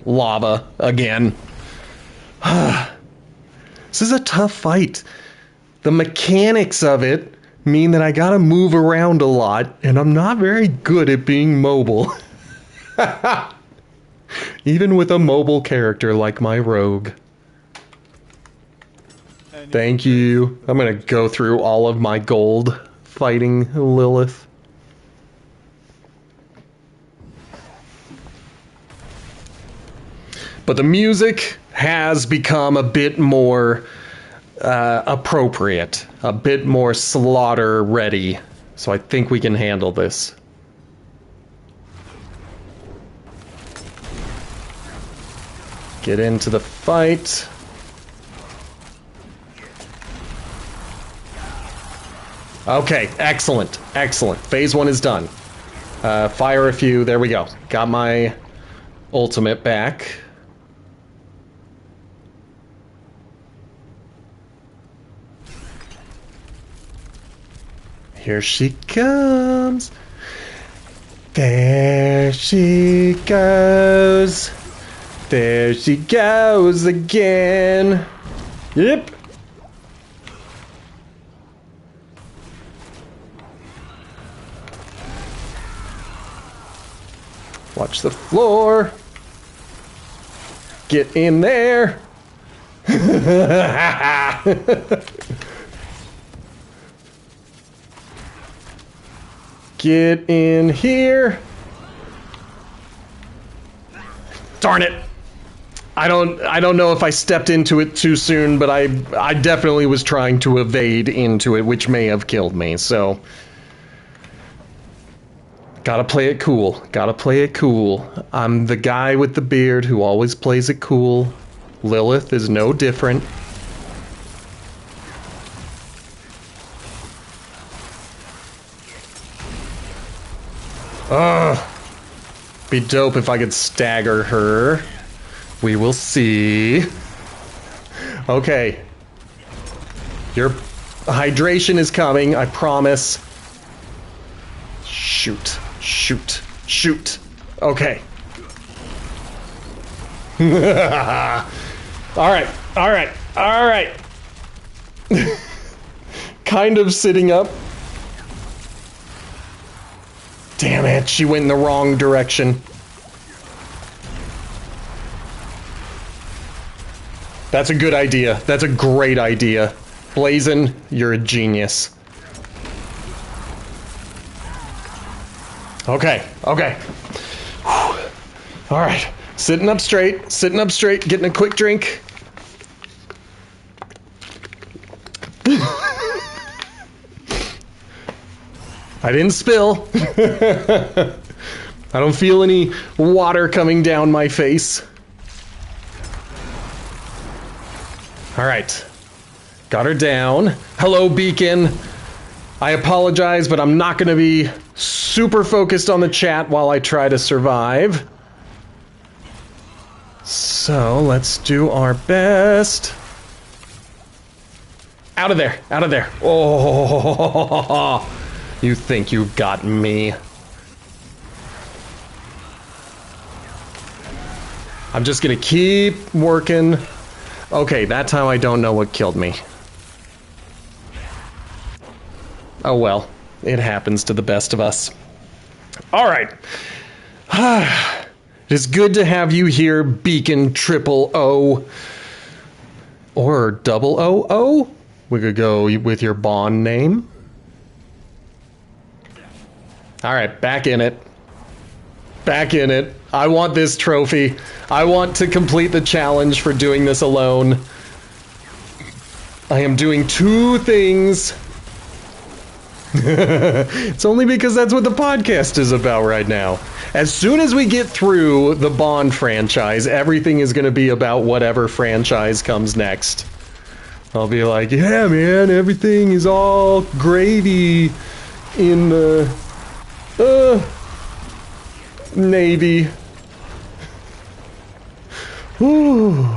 [SPEAKER 1] lava again. This is a tough fight. The mechanics of it mean that I gotta move around a lot, and I'm not very good at being mobile. Even with a mobile character like my rogue. Thank you. I'm gonna go through all of my gold fighting Lilith. But the music has become a bit more appropriate, a bit more slaughter ready. So I think we can handle this. Get into the fight. Okay, excellent, excellent. Phase 1 is done. Fire a few, there we go. Got my ultimate back. Here she comes. There she goes. There she goes again. Yep. Watch the floor. Get in there. Get in here. Darn it. I don't know if I stepped into it too soon, but I definitely was trying to evade into it, which may have killed me, so gotta play it cool. Gotta play it cool. I'm the guy with the beard who always plays it cool. Lilith is no different. Ugh. Be dope if I could stagger her. We will see. Okay. Your hydration is coming, I promise. Shoot. Shoot. Shoot. Okay. Alright. Alright. Alright. Kind of sitting up. Damn it, she went in the wrong direction. That's a good idea. That's a great idea. Blazin, you're a genius. Okay, okay. Whew. All right, sitting up straight, getting a quick drink. I didn't spill. I don't feel any water coming down my face. All right, got her down. Hello, Beacon. I apologize, but I'm not going to be super focused on the chat while I try to survive. So let's do our best. Out of there, out of there. Oh, you think you've got me. I'm just gonna keep working. Okay, that time I don't know what killed me. Oh well, it happens to the best of us. All right. It is good to have you here, Beacon Triple O. Or Double OO? We could go with your Bond name. All right, back in it. Back in it. I want this trophy. I want to complete the challenge for doing this alone. I am doing 2 things. It's only because that's what the podcast is about right now. As soon as we get through the Bond franchise, everything is going to be about whatever franchise comes next. I'll be like, yeah, man, everything is all gravy in the Navy. Ooh.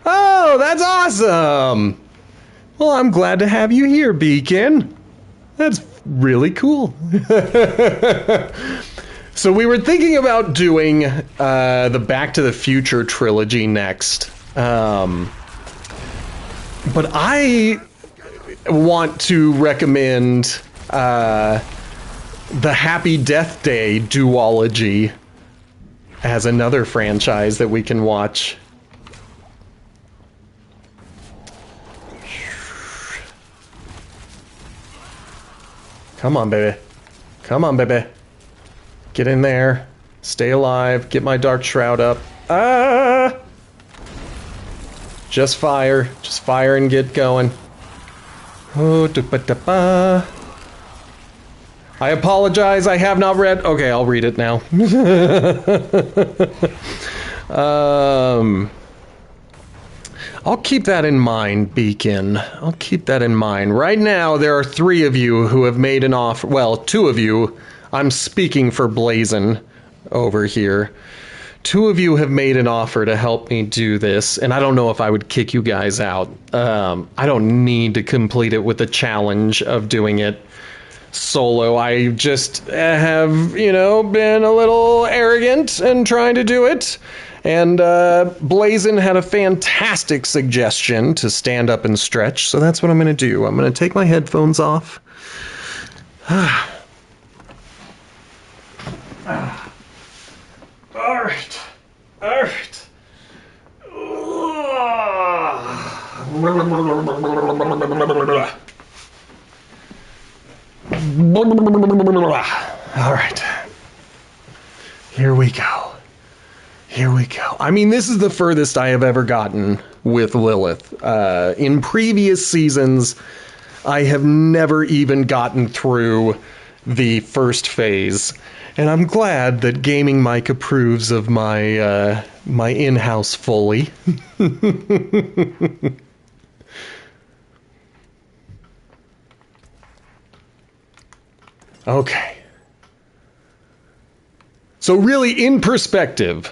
[SPEAKER 1] Oh, that's awesome! Well, I'm glad to have you here, Beacon. That's really cool. So we were thinking about doing the Back to the Future trilogy next. But I want to recommend the Happy Death Day duology as another franchise that we can watch. Come on, baby. Come on, baby. Get in there. Stay alive. Get my Dark Shroud up. Ah! Just fire. Just fire and get going. Oh, da-ba-da-ba. I apologize. I have not read. Okay, I'll read it now. I'll keep that in mind, Beacon. I'll keep that in mind. Right now, there are 3 of you who have made an offer. Well, 2 of you. I'm speaking for Blazin over here. 2 of you have made an offer to help me do this, and I don't know if I would kick you guys out. I don't need to complete it with the challenge of doing it solo. I just have, you know, been a little arrogant and trying to do it. And Blazin had a fantastic suggestion to stand up and stretch, so that's what I'm going to do. I'm going to take my headphones off. All right. All right. All right. Here we go. Here we go. I mean, this is the furthest I have ever gotten with Lilith. In previous seasons, I have never even gotten through the first phase. And I'm glad that Gaming Mike approves of my my in-house Foley. Okay. So really, in perspective,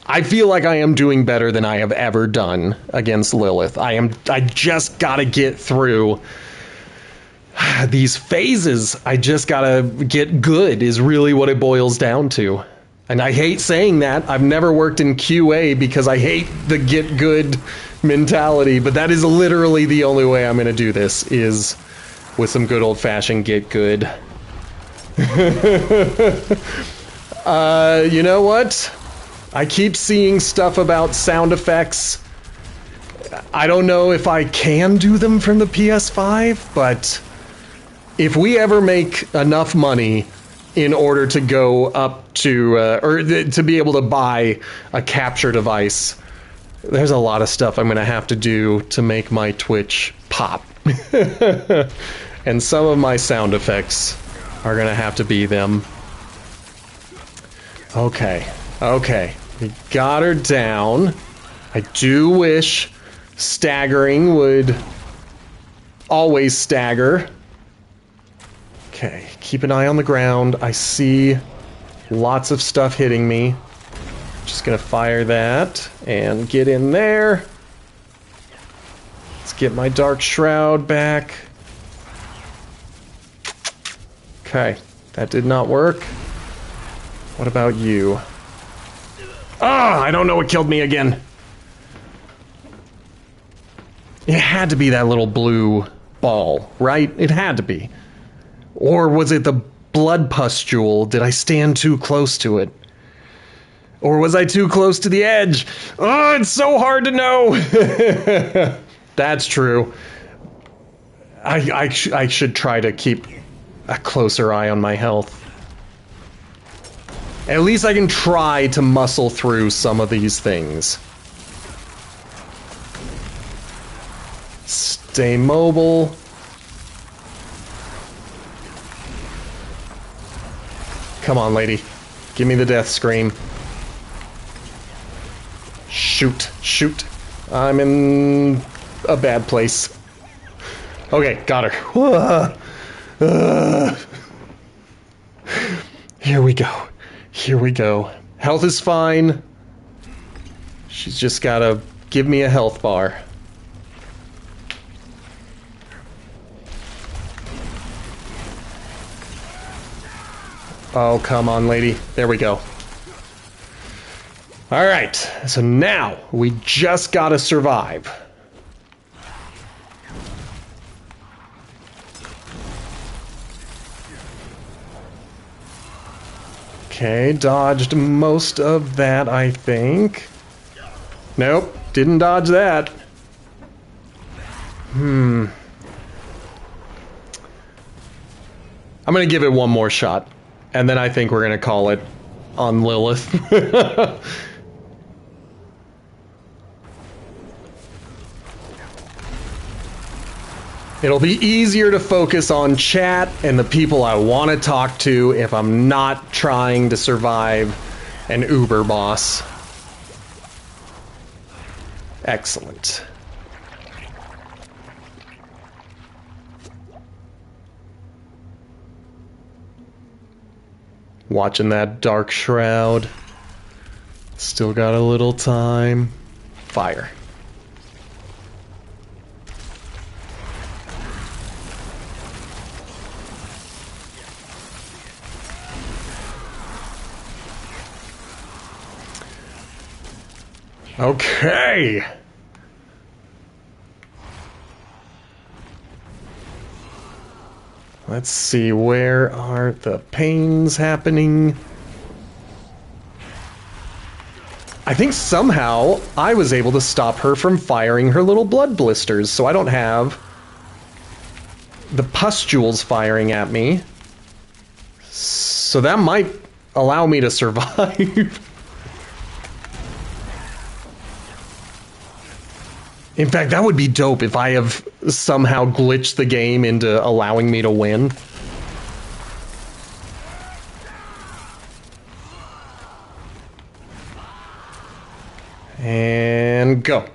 [SPEAKER 1] I feel like I am doing better than I have ever done against Lilith. I just gotta get through these phases. I just gotta get good is really what it boils down to. And I hate saying that. I've never worked in QA because I hate the get good mentality, but that is literally the only way I'm gonna do this, is with some good old-fashioned get good. You know what? I keep seeing stuff about sound effects I don't know if I can do them from the PS5, but if we ever make enough money in order to go up to, to be able to buy a capture device, there's a lot of stuff I'm going to have to do to make my Twitch pop. And some of my sound effects are going to have to be them. Okay, okay. We got her down. I do wish staggering would always stagger. Okay, keep an eye on the ground. I see lots of stuff hitting me. Just gonna fire that and get in there. Let's get my Dark Shroud back. Okay, that did not work. What about you? Ah, I don't know what killed me again. It had to be that little blue ball, right? It had to be. Or was it the blood pustule? Did I stand too close to it? Or was I too close to the edge? Oh, it's so hard to know. That's true. I should try to keep a closer eye on my health. At least I can try to muscle through some of these things. Stay mobile. Come on, lady. Give me the death scream. Shoot, shoot. I'm in a bad place. Okay, got her. Here we go. Here we go. Health is fine. She's just gotta give me a health bar. Oh, come on, lady. There we go. Alright, so now we just gotta survive. Okay, dodged most of that, I think. Nope, didn't dodge that. I'm gonna give it one more shot, and then I think we're gonna call it on Lilith. It'll be easier to focus on chat and the people I want to talk to if I'm not trying to survive an Uber boss. Excellent. Watching that Dark Shroud. Still got a little time. Fire. Okay. Let's see, where are the pains happening? I think somehow I was able to stop her from firing her little blood blisters, so I don't have the pustules firing at me. So that might allow me to survive. In fact, that would be dope if I have somehow glitched the game into allowing me to win. And go.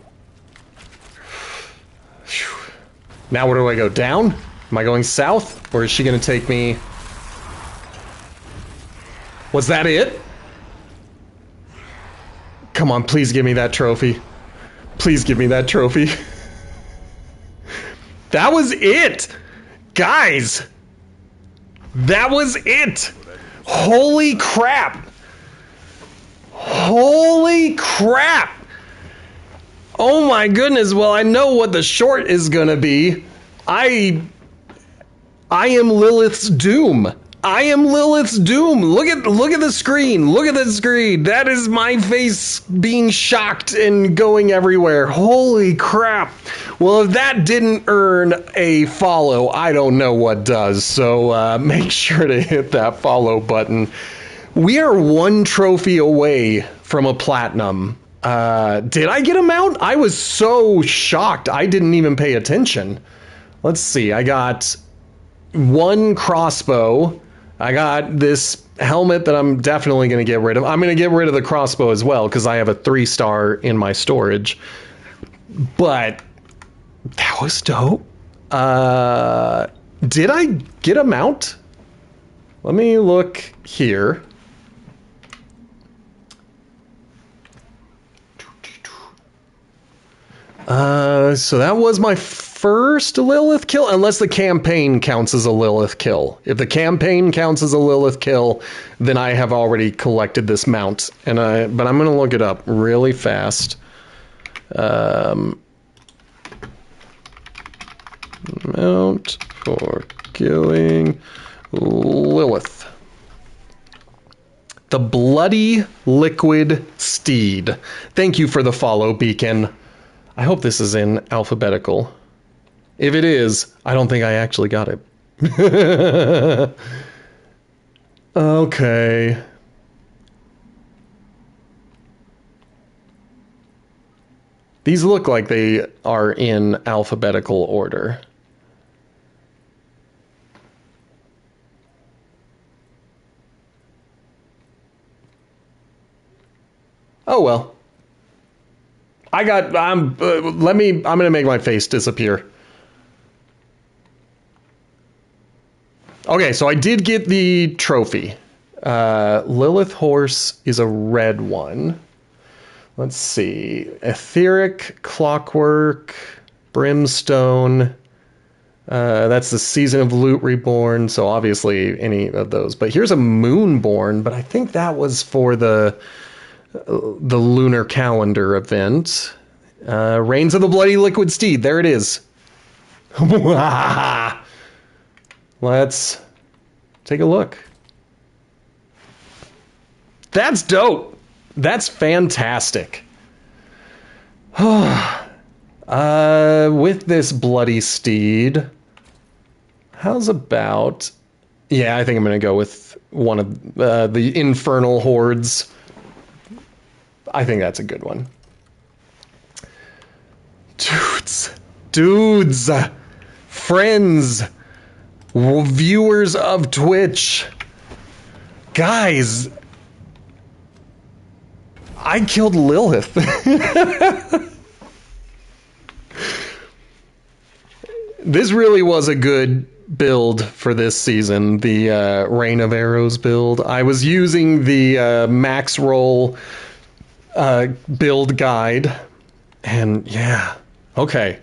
[SPEAKER 1] Now where do I go? Down? Am I going south? Or is she going to take me... Was that it? Come on, please give me that trophy. Please give me that trophy. That was it! Guys! That was it! Holy crap! Holy crap! Oh my goodness, well I know what the short is gonna be. I am Lilith's doom. I am Lilith's doom. Look at the screen. Look at the screen. That is my face being shocked and going everywhere. Holy crap. Well, if that didn't earn a follow, I don't know what does. So make sure to hit that follow button. We are one trophy away from a platinum. Did I get a mount? I was so shocked. I didn't even pay attention. Let's see. I got one crossbow. I got this helmet that I'm definitely going to get rid of. I'm going to get rid of the crossbow as well because I have a 3-star in my storage. But that was dope. Did I get a mount? Let me look here. So that was my first Lilith kill, unless the campaign counts as a Lilith kill. If the campaign counts as a Lilith kill, then I have already collected this mount. But I'm going to look it up really fast. Mount for killing Lilith. The Bloody Liquid Steed. Thank you for the follow, Beacon. I hope this is in alphabetical. If it is, I don't think I actually got it. Okay. These look like they are in alphabetical order. Oh well. I'm gonna make my face disappear. Okay, so I did get the trophy. Lilith horse is a red one. Let's see. Etheric, Clockwork, Brimstone. That's the Season of Loot Reborn, so obviously any of those. But here's a Moonborn, but I think that was for the lunar calendar event. Reigns of the Bloody Liquid Steed. There it is. Let's take a look. That's dope. That's fantastic. With this Bloody Steed, how's about... Yeah, I think I'm going to go with one of the Infernal Hordes. I think that's a good one. Dudes, friends, viewers of Twitch, guys, I killed Lilith. This really was a good build for this season, the Rain of Arrows build. I was using the max roll build guide, and yeah, okay,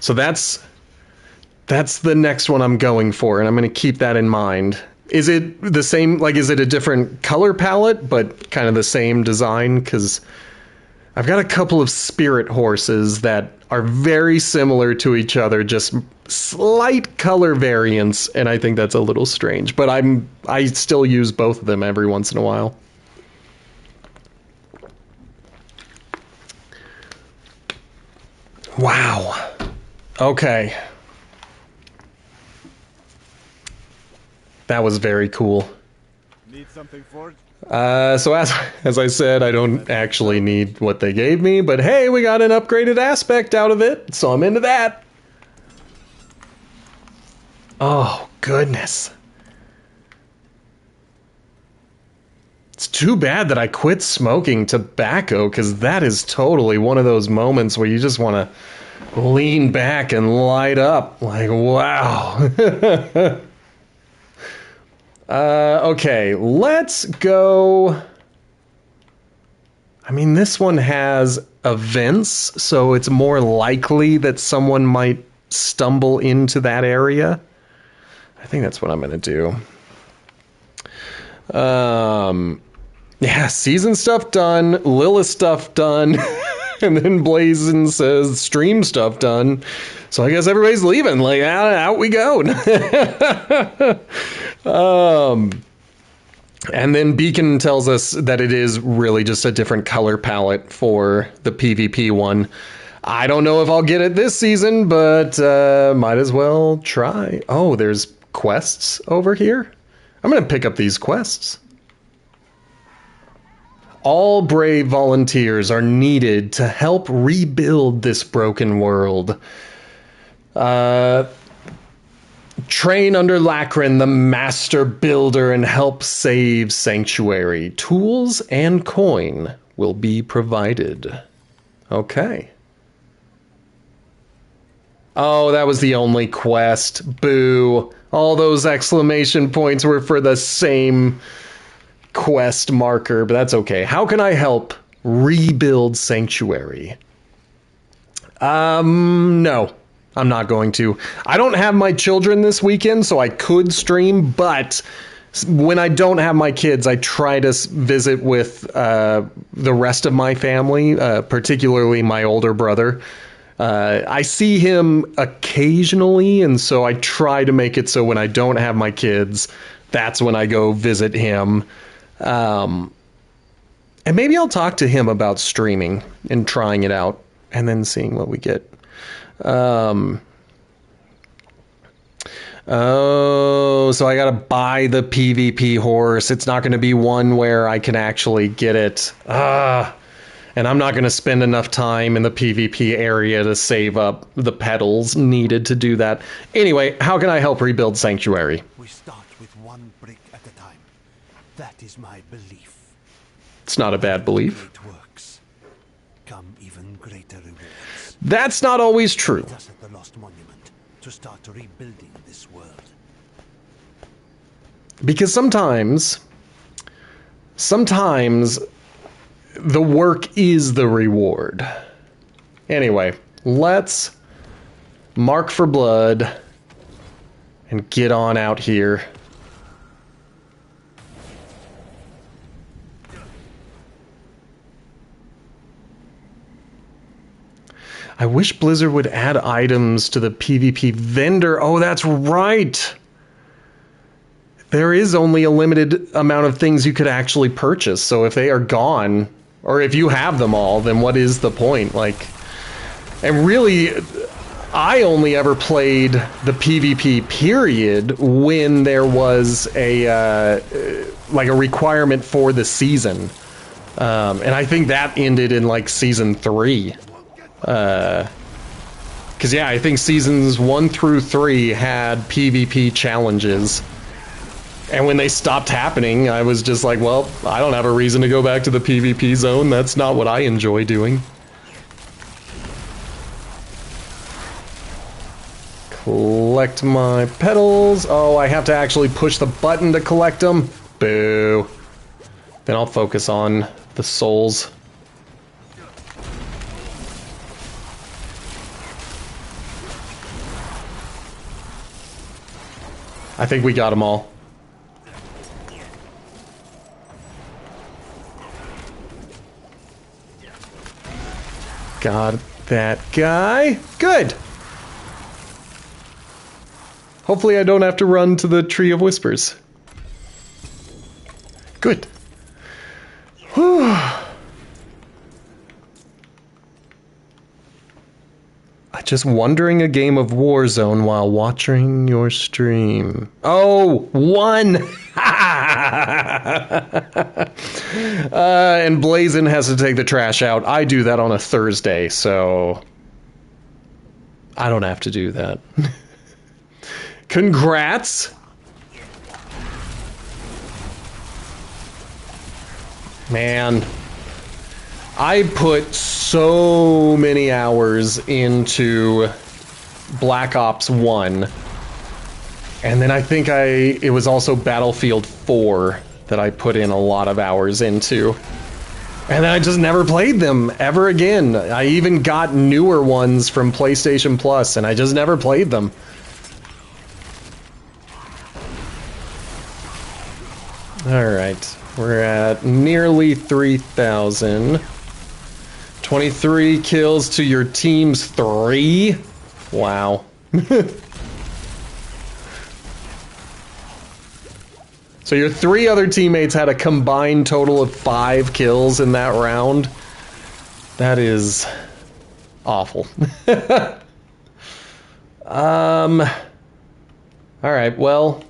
[SPEAKER 1] so that's the next one I'm going for, and I'm going to keep that in mind. Is it the same, like, is it a different color palette but kind of the same design? Because I've got a couple of spirit horses that are very similar to each other, just slight color variants, and I think that's a little strange, but I still use both of them every once in a while. Wow. Okay. That was very cool.
[SPEAKER 3] Need something for it?
[SPEAKER 1] So as I said, I don't actually need what they gave me, but hey, we got an upgraded aspect out of it, so I'm into that. Oh, goodness. It's too bad that I quit smoking tobacco, because that is totally one of those moments where you just want to lean back and light up. Like, wow. Okay, let's go. I mean, this one has events, so it's more likely that someone might stumble into that area. I think that's what I'm going to do. Yeah, season stuff done, Lilith stuff done, and then Blazin says stream stuff done. So I guess everybody's leaving. Like, out we go. And then Beacon tells us that it is really just a different color palette for the PvP one. I don't know if I'll get it this season, but might as well try. Oh, there's quests over here? I'm going to pick up these quests. All brave volunteers are needed to help rebuild this broken world. Train under Lachran, the master builder, and help save Sanctuary. Tools and coin will be provided. Okay. Oh, that was the only quest. Boo. All those exclamation points were for the same quest marker, but that's okay. How can I help rebuild Sanctuary? No. I'm not going to. I don't have my children this weekend, so I could stream, but when I don't have my kids, I try to visit with the rest of my family, particularly my older brother. I see him occasionally, and so I try to make it so when I don't have my kids, that's when I go visit him. And maybe I'll talk to him about streaming and trying it out and then seeing what we get. Oh, so I gotta buy the PvP horse. It's not gonna be one where I can actually get it. And I'm not gonna spend enough time in the PvP area to save up the petals needed to do that. Anyway, how can I help rebuild Sanctuary?
[SPEAKER 4] We start with one brick at a time. That is my belief.
[SPEAKER 1] It's not a bad belief.
[SPEAKER 4] Great works come even greater rewards.
[SPEAKER 1] That's not always true.
[SPEAKER 4] Meet us at the Lost Monument to start rebuilding this world.
[SPEAKER 1] Because sometimes the work is the reward. Anyway, let's mark for blood and get on out here. I wish Blizzard would add items to the PvP vendor. Oh, that's right. There is only a limited amount of things you could actually purchase. So if they are gone, or if you have them all, then what is the point? Like, and really, I only ever played the PvP period when there was a like a requirement for the season. And I think that ended in like season 3. Because yeah, I think seasons 1 through 3 had PvP challenges. And when they stopped happening, I was just like, well, I don't have a reason to go back to the PvP zone. That's not what I enjoy doing. Collect my petals. Oh, I have to actually push the button to collect them. Boo. Then I'll focus on the souls. I think we got them all. Got that guy. Good. Hopefully I don't have to run to the Tree of Whispers. Good. Whew. Just wandering a game of Warzone while watching your stream. Oh, 1! And Blazin has to take the trash out. I do that on a Thursday, so I don't have to do that. Congrats! Man, I put so many hours into Black Ops 1, and then I think it was also Battlefield 4 that I put in a lot of hours into. And then I just never played them ever again. I even got newer ones from PlayStation Plus, and I just never played them. Alright, we're at nearly 3,000. 23 kills to your team's 3? Wow. So your 3 other teammates had a combined total of 5 kills in that round. That is awful. Alright, well,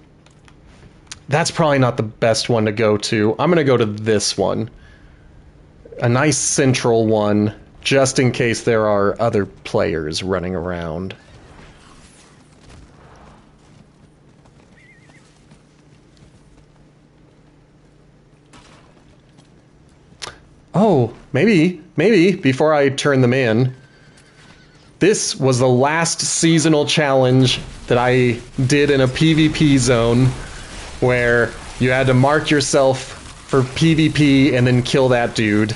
[SPEAKER 1] that's probably not the best one to go to. I'm gonna go to this one. A nice central one, just in case there are other players running around. Oh, maybe, before I turn them in, this was the last seasonal challenge that I did in a PvP zone where you had to mark yourself for PvP and then kill that dude.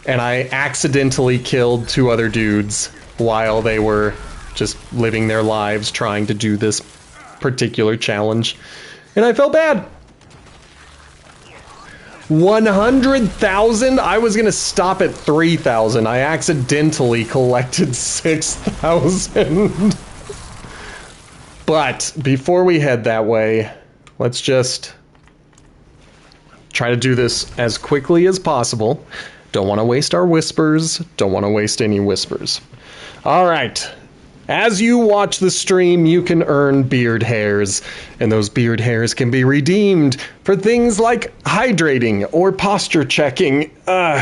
[SPEAKER 1] And I accidentally killed 2 other dudes while they were just living their lives trying to do this particular challenge. And I felt bad. 100,000? I was gonna stop at 3,000. I accidentally collected 6,000. But before we head that way, let's just try to do this as quickly as possible. Don't want to waste our whispers. Don't want to waste any whispers. All right. As you watch the stream, you can earn beard hairs, and those beard hairs can be redeemed for things like hydrating or posture checking,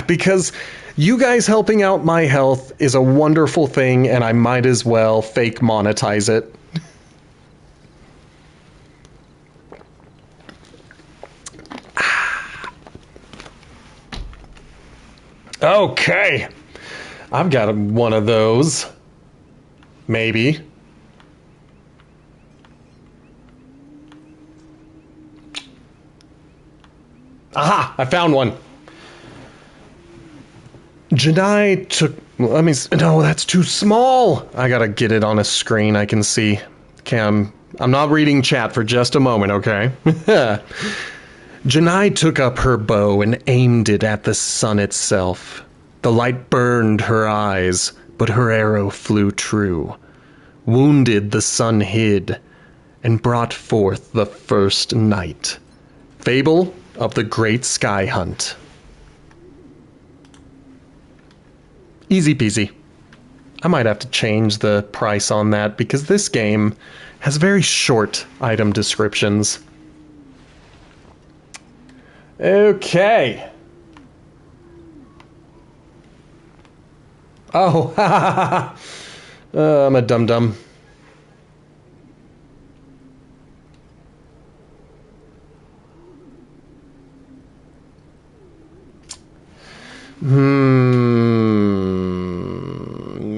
[SPEAKER 1] because you guys helping out my health is a wonderful thing, and I might as well fake monetize it. Okay. I've got one of those. Maybe. Aha! I found one. Janai took... Let me... No, that's too small. I gotta get it on a screen I can see. Okay, I'm not reading chat for just a moment, okay? Janai took up her bow and aimed it at the sun itself. The light burned her eyes, but her arrow flew true, wounded the sun hid, and brought forth the first night. Fable of the Great Sky Hunt. Easy peasy. I might have to change the price on that because this game has very short item descriptions. Okay. Oh, I'm a dum-dum.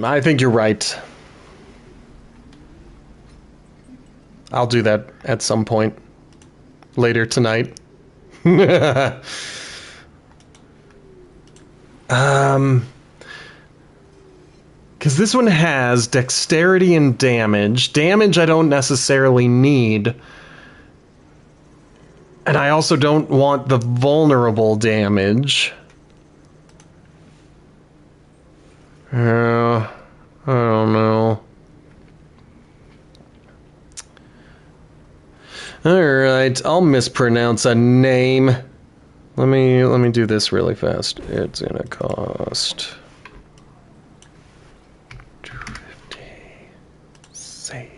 [SPEAKER 1] I think you're right. I'll do that at some point later tonight. Because this one has dexterity and damage. Damage I don't necessarily need. And I also don't want the vulnerable damage. I don't know. Alright, I'll mispronounce a name. Let me do this really fast. It's gonna cost... Save.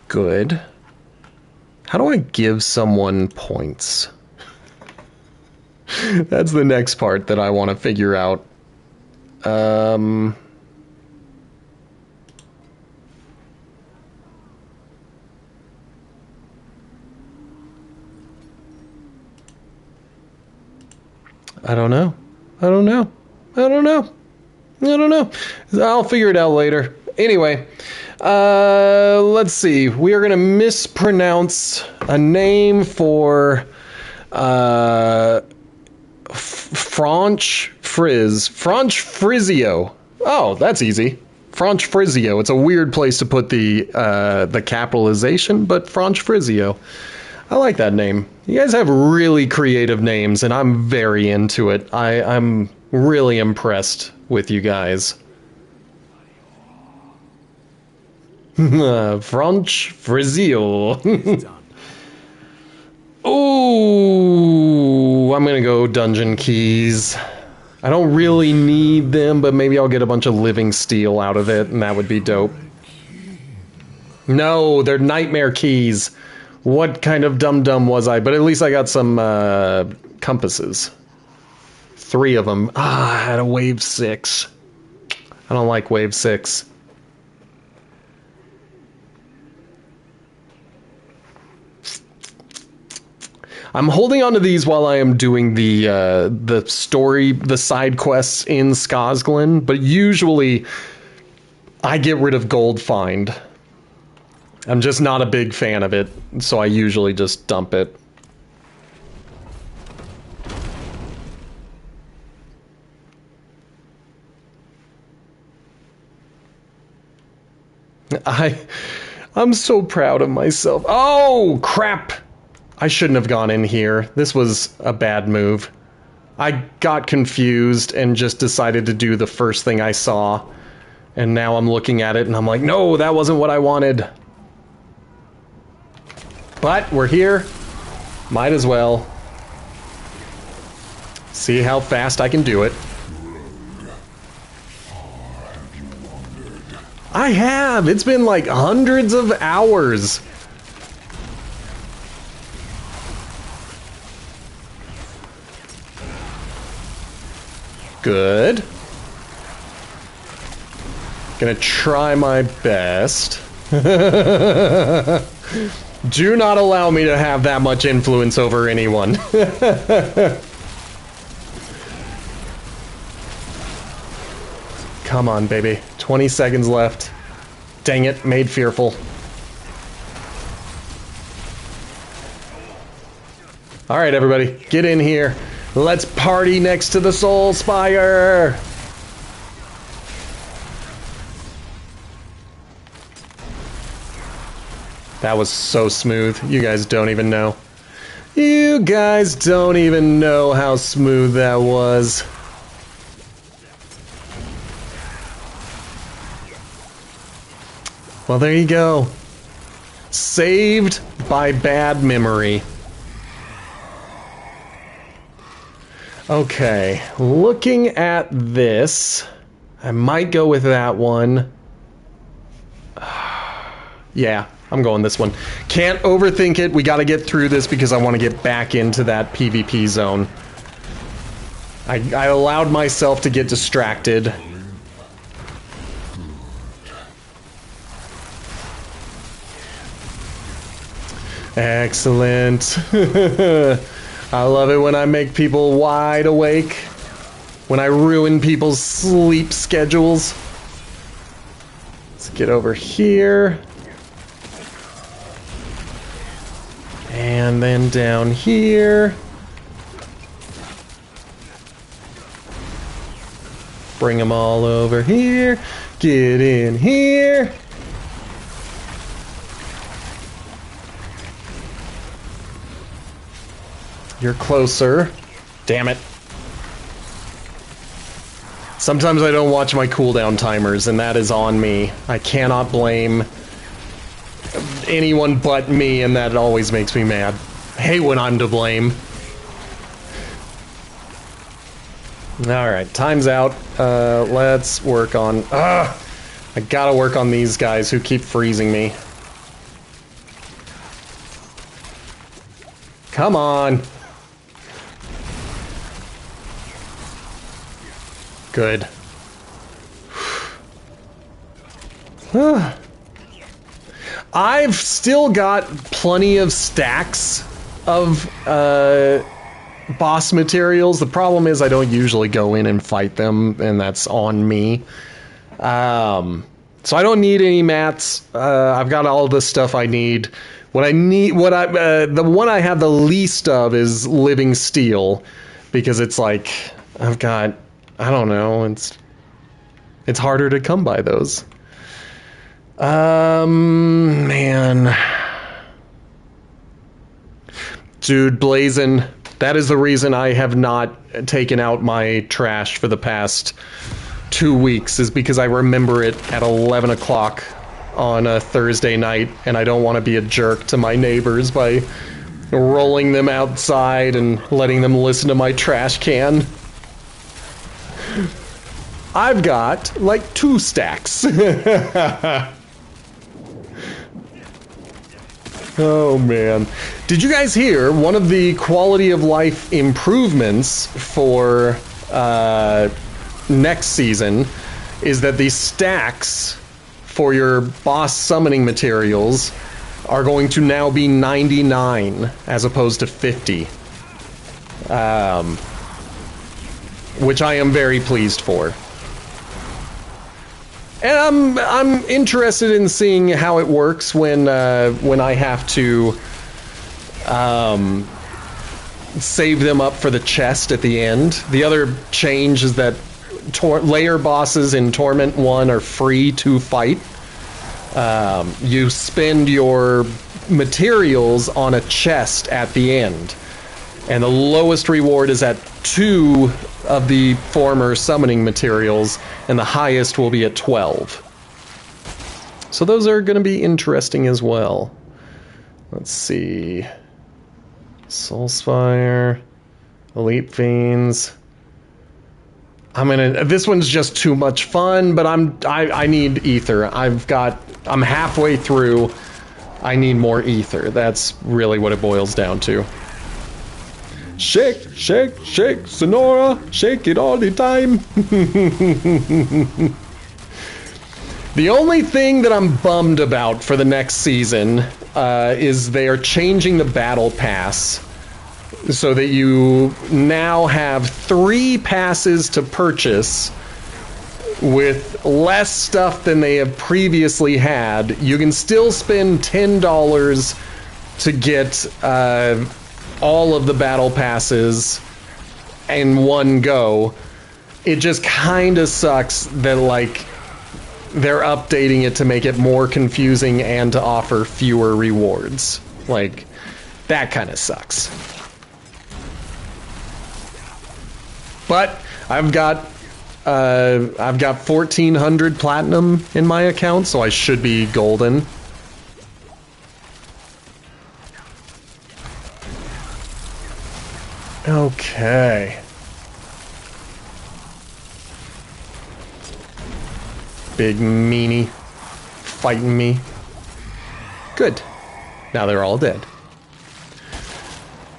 [SPEAKER 1] Good. How do I give someone points? That's the next part that I want to figure out. I don't know. I'll figure it out later. Anyway, let's see. We are going to mispronounce a name for Franch Frizio. Oh, that's easy. Franch Frizio. It's a weird place to put the capitalization, but Franch Frizio. I like that name. You guys have really creative names, and I'm very into it. I'm really impressed with you guys. Franch Frizio. Oh, I'm gonna go dungeon keys. I don't really need them, but maybe I'll get a bunch of living steel out of it, and that would be dope. No, they're nightmare keys. What kind of dum-dum was I? But at least I got some compasses. 3 of them. Ah, I had a wave 6. I don't like wave 6. I'm holding on to these while I am doing the story, the side quests in Skosglen, but usually I get rid of Gold Find. I'm just not a big fan of it, so I usually just dump it. I'm so proud of myself. Oh, crap! I shouldn't have gone in here. This was a bad move. I got confused and just decided to do the first thing I saw. And now I'm looking at it and I'm like, no, that wasn't what I wanted. But we're here. Might as well. See how fast I can do it. I have! It's been like hundreds of hours. Good. Gonna try my best. Do not allow me to have that much influence over anyone. Come on, baby. 20 seconds left. Dang it, made fearful. Alright, everybody, get in here. Let's party next to the Soul Spire! That was so smooth. You guys don't even know. You guys don't even know how smooth that was. Well, there you go. Saved by bad memory. Okay, looking at this, I might go with that one. Yeah, I'm going this one. Can't overthink it. We got to get through this because I want to get back into that PvP zone. I allowed myself to get distracted. Excellent. I love it when I make people wide awake. When I ruin people's sleep schedules. Let's get over here. And then down here. Bring them all over here. Get in here. You're closer. Damn it. Sometimes I don't watch my cooldown timers, and that is on me. I cannot blame anyone but me, and that always makes me mad. I hate when I'm to blame. Alright, time's out. Let's work on... I gotta work on these guys who keep freezing me. Come on. Good. I've still got plenty of stacks of boss materials. The problem is I don't usually go in and fight them, and that's on me. So I don't need any mats. I've got all the stuff I need. What I need, the one I have the least of is living steel, because it's like I've got, I don't know, it's harder to come by those. Man. Dude, Blazin', that is the reason I have not taken out my trash for the past 2 weeks, is because I remember it at 11 o'clock on a Thursday night, and I don't want to be a jerk to my neighbors by rolling them outside and letting them listen to my trash can. I've got like 2 stacks. Oh man. Did you guys hear one of the quality of life improvements for next season is that the stacks for your boss summoning materials are going to now be 99 as opposed to 50. Which I am very pleased for. And I'm interested in seeing how it works when I have to save them up for the chest at the end. The other change is that layer bosses in Torment 1 are free to fight. You spend your materials on a chest at the end. And the lowest reward is at 2 of the former summoning materials, and the highest will be at 12. So those are going to be interesting as well. Let's see. Soulspire, Elite Fiends. This one's just too much fun, but I need ether. I'm halfway through. I need more ether. That's really what it boils down to. Shake, shake, shake, Sonora, shake it all the time. The only thing that I'm bummed about for the next season is they are changing the battle pass so that you now have 3 passes to purchase with less stuff than they have previously had. You can still spend $10 to get all of the battle passes in one go. It just kind of sucks that, like, they're updating it to make it more confusing and to offer fewer rewards. Like, that kind of sucks. But I've got 1,400 platinum in my account, so I should be golden. Okay. Big meanie fighting me. Good. Now they're all dead.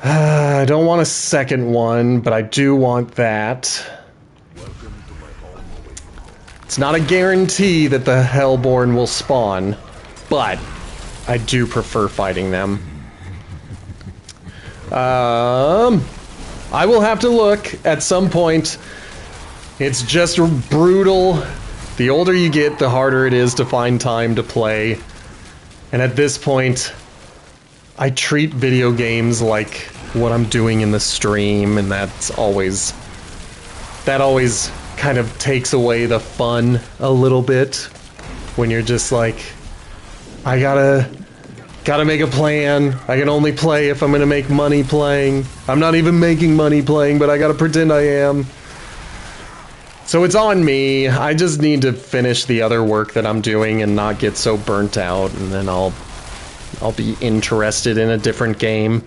[SPEAKER 1] I don't want a second one, but I do want that. It's not a guarantee that the Hellborn will spawn, but I do prefer fighting them. I will have to look at some point. It's just brutal. The older you get, the harder it is to find time to play. And at this point, I treat video games like what I'm doing in the stream, and that always kind of takes away the fun a little bit. When you're just like, I gotta make a plan. I can only play if I'm gonna make money playing. I'm not even making money playing, but I gotta pretend I am. So it's on me. I just need to finish the other work that I'm doing and not get so burnt out, and then I'll be interested in a different game.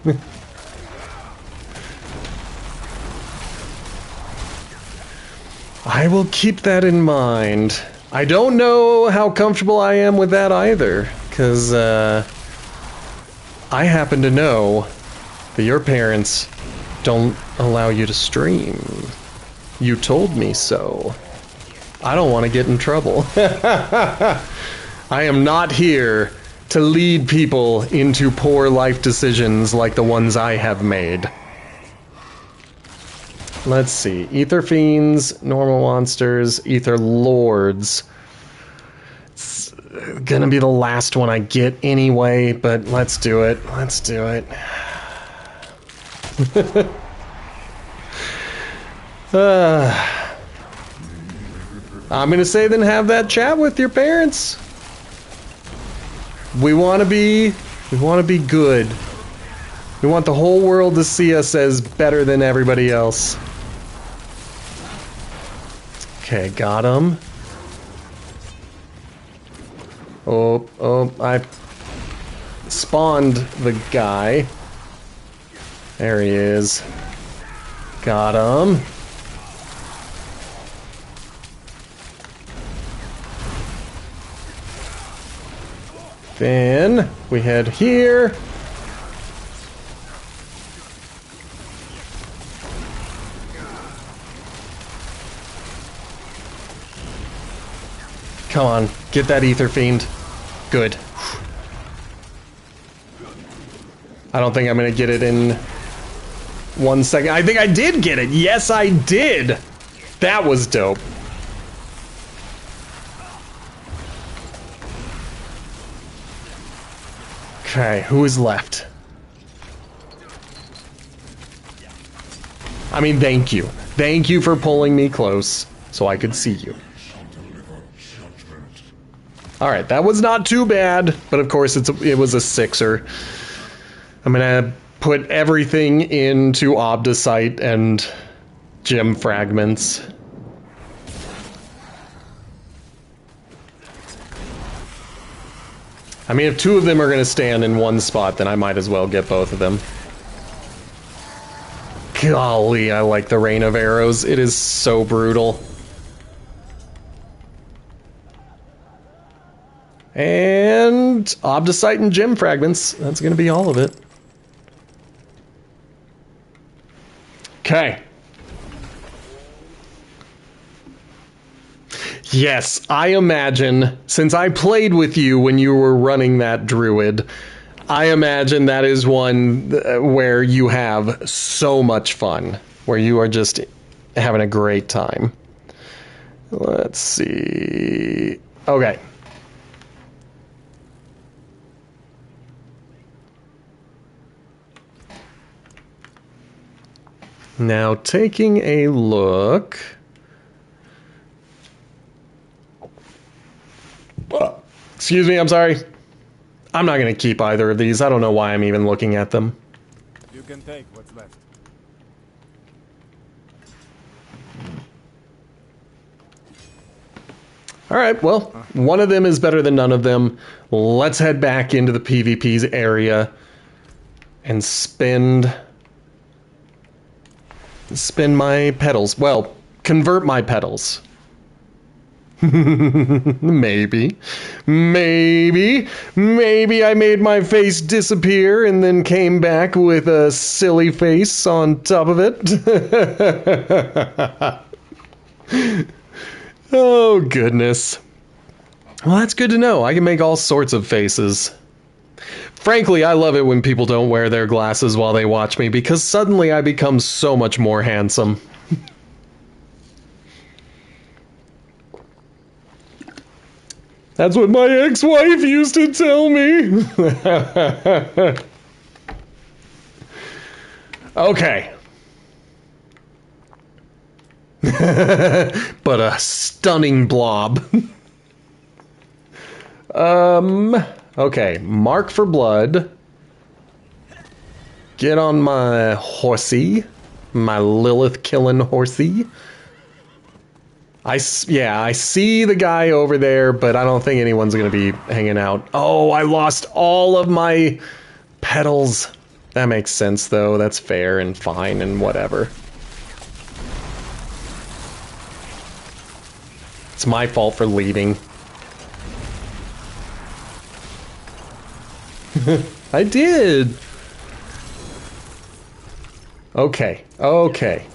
[SPEAKER 1] I will keep that in mind. I don't know how comfortable I am with that either, because I happen to know that your parents don't allow you to stream. You told me so. I don't want to get in trouble. I am not here to lead people into poor life decisions like the ones I have made. Let's see. Ether Fiends, Normal Monsters, Ether Lords. It's gonna be the last one I get anyway, but let's do it. Let's do it. I'm gonna say then have that chat with your parents. We want to be good. We want the whole world to see us as better than everybody else. Okay, got him. Oh, I spawned the guy. There he is. Got him. Then we head here. Come on, get that ether fiend. Good. I don't think I'm gonna get it in 1 second. I think I did get it. Yes, I did. That was dope. Okay, who is left? I mean, thank you. Thank you for pulling me close so I could see you. Alright, that was not too bad, but of course it was a 6er. I'm gonna put everything into Obdicite and gem fragments. I mean, if 2 of them are gonna stand in one spot, then I might as well get both of them. Golly, I like the Rain of Arrows. It is so brutal. And Obdicite and gem fragments. That's gonna be all of it. Okay. Yes, I imagine, since I played with you when you were running that druid, I imagine that is one where you have so much fun, where you are just having a great time. Let's see. Okay. Now, taking a look. Excuse me, I'm sorry. I'm not going to keep either of these. I don't know why I'm even looking at them.
[SPEAKER 3] You can take what's left.
[SPEAKER 1] Alright, well, one of them is better than none of them. Let's head back into the PvP's area and spend my petals. Well, convert my petals. Maybe I made my face disappear and then came back with a silly face on top of it. Oh, goodness. Well, that's good to know. I can make all sorts of faces. Frankly, I love it when people don't wear their glasses while they watch me, because suddenly I become so much more handsome. That's what my ex-wife used to tell me. Okay. But a stunning blob. Okay, mark for blood. Get on my horsey. My Lilith killing horsey. I see the guy over there, but I don't think anyone's going to be hanging out. Oh, I lost all of my petals. That makes sense, though. That's fair and fine and whatever. It's my fault for leaving. I did. Okay, okay.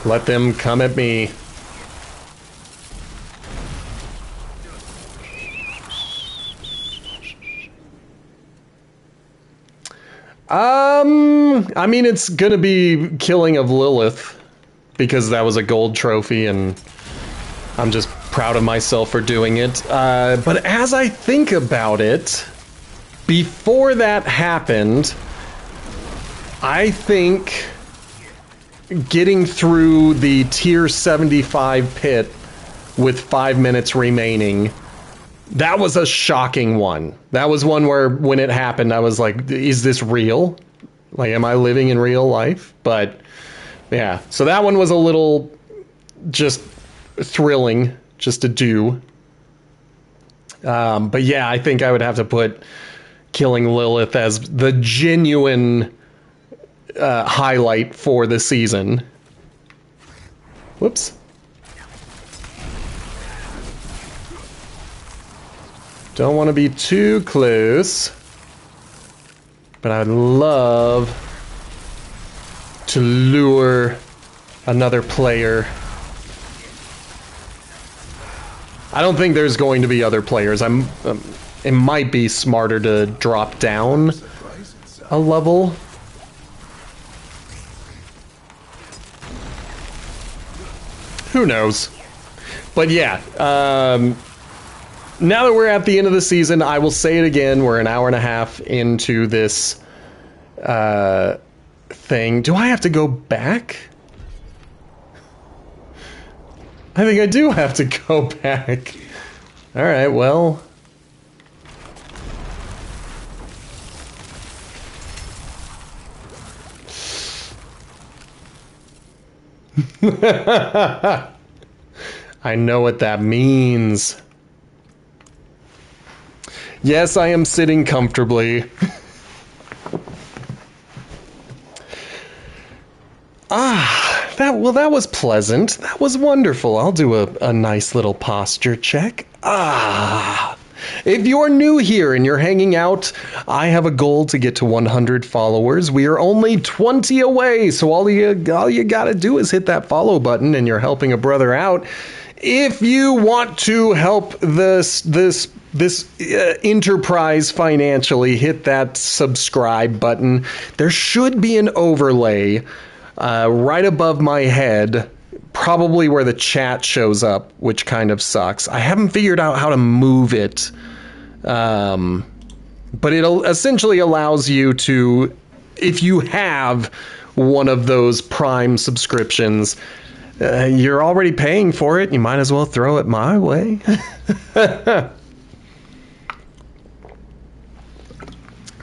[SPEAKER 1] Let them come at me. I mean, it's gonna be killing of Lilith, because that was a gold trophy, and I'm just proud of myself for doing it. But as I think about it, before that happened, I think getting through the tier 75 pit with 5 minutes remaining, that was a shocking one. That was one where when it happened, I was like, is this real? Like, am I living in real life? But yeah, so that one was a little just thrilling just to do. But yeah, I think I would have to put killing Lilith as the genuine highlight for the season. Whoops. Don't want to be too close, but I'd love to lure another player. I don't think there's going to be other players. It might be smarter to drop down a level. Who knows? But yeah, now that we're at the end of the season, I will say it again. We're an hour and a half into this thing. Do I have to go back? I think I do have to go back. All right, well. I know what that means. Yes, I am sitting comfortably. That was pleasant. That was wonderful. I'll do a nice little posture check. If you're new here and you're hanging out, I have a goal to get to 100 followers. We are only 20 away, so all you gotta do is hit that follow button and you're helping a brother out. If you want to help this enterprise financially, hit that subscribe button. There should be an overlay right above my head, probably where the chat shows up, which kind of sucks. I haven't figured out how to move it, but it essentially allows you to, if you have one of those Prime subscriptions, you're already paying for it. You might as well throw it my way.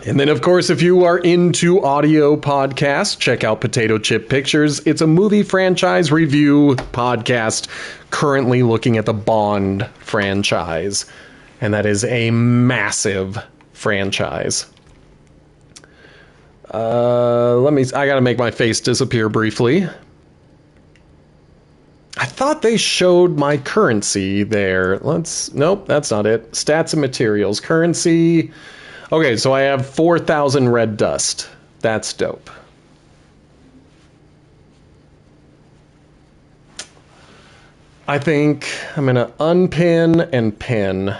[SPEAKER 1] And then, of course, if you are into audio podcasts, check out Potato Chip Pictures. It's a movie franchise review podcast currently looking at the Bond franchise. And that is a massive franchise. I gotta make my face disappear briefly. I thought they showed my currency there. Nope, that's not it. Stats and materials. Currency. Okay, so I have 4,000 red dust. That's dope. I think I'm going to unpin and pin.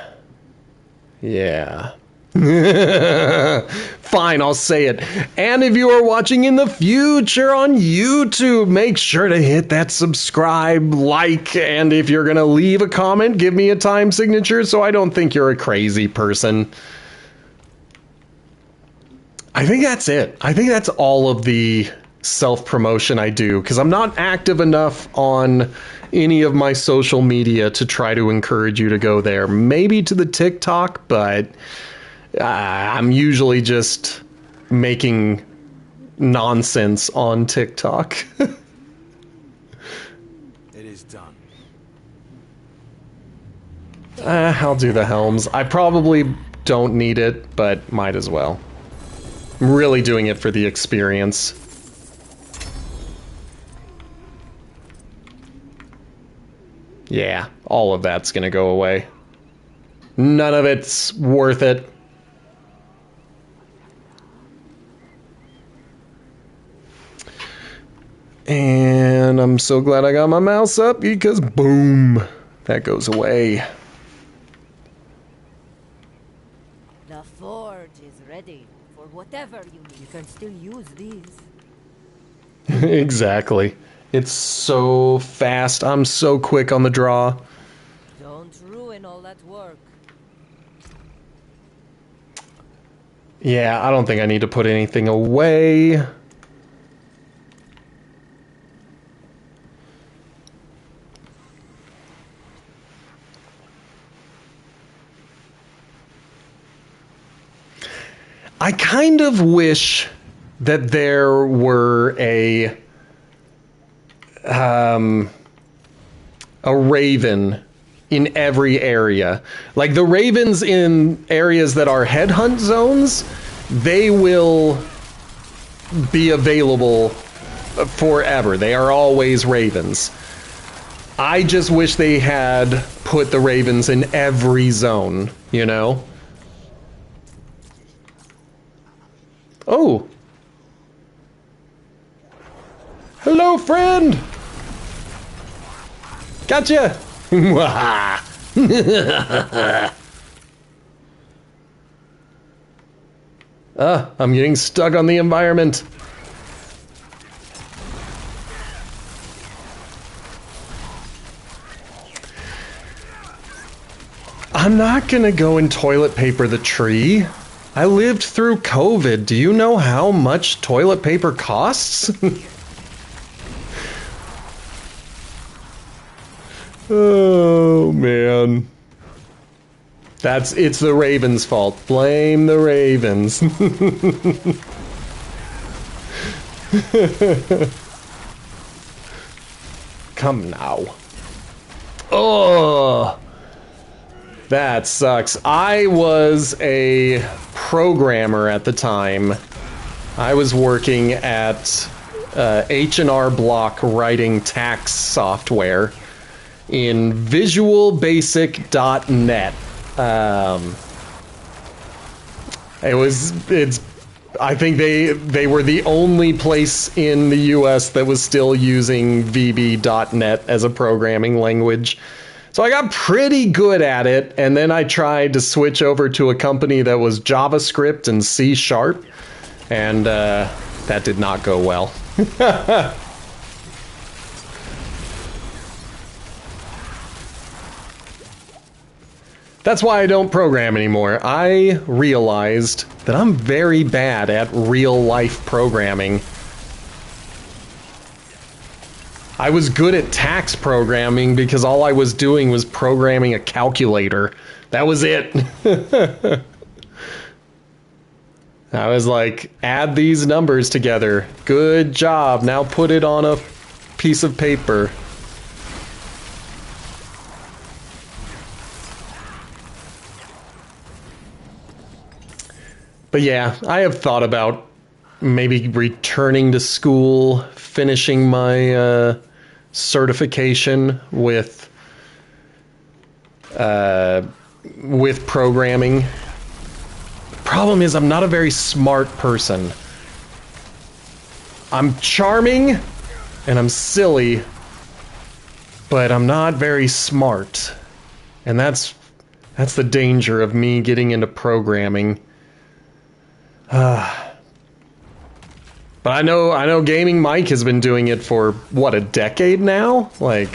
[SPEAKER 1] Yeah. Fine, I'll say it. And if you are watching in the future on YouTube, make sure to hit that subscribe, like, and if you're going to leave a comment, give me a time signature so I don't think you're a crazy person. I think that's it. I think that's all of the self-promotion I do, because I'm not active enough on any of my social media to try to encourage you to go there. Maybe to the TikTok, but I'm usually just making nonsense on TikTok.
[SPEAKER 3] It is done.
[SPEAKER 1] I'll do the helms. I probably don't need it, but might as well. I'm really doing it for the experience. Yeah, all of that's gonna go away. None of it's worth it. And I'm so glad I got my mouse up because boom, that goes away.
[SPEAKER 5] The forge is ready for whatever you need.
[SPEAKER 2] You can still use these.
[SPEAKER 1] Exactly. It's so fast. I'm so quick on the draw.
[SPEAKER 5] Don't ruin all that work.
[SPEAKER 1] Yeah, I don't think I need to put anything away. I kind of wish that there were a a raven in every area. Like the ravens in areas that are headhunt zones, they will be available forever. They are always ravens. I just wish they had put the ravens in every zone, you know? Oh. Hello, friend! Gotcha! I'm getting stuck on the environment. I'm not gonna go and toilet paper the tree. I lived through COVID. Do you know how much toilet paper costs? Oh, man. It's the Ravens' fault. Blame the Ravens. Come now. Oh, that sucks. I was a programmer at the time. I was working at H&R Block writing tax software in visualbasic.net. I think they were the only place in the US that was still using VB.net as a programming language. So I got pretty good at it, and then I tried to switch over to a company that was JavaScript and C#, and that did not go well. That's why I don't program anymore. I realized that I'm very bad at real-life programming. I was good at tax programming because all I was doing was programming a calculator. That was it. I was like, add these numbers together. Good job. Now put it on a piece of paper. But yeah, I have thought about maybe returning to school, finishing my certification with programming. The problem is I'm not a very smart person. I'm charming and I'm silly, but I'm not very smart. And that's the danger of me getting into programming. But I know Gaming Mike has been doing it for, what, a decade now? Like,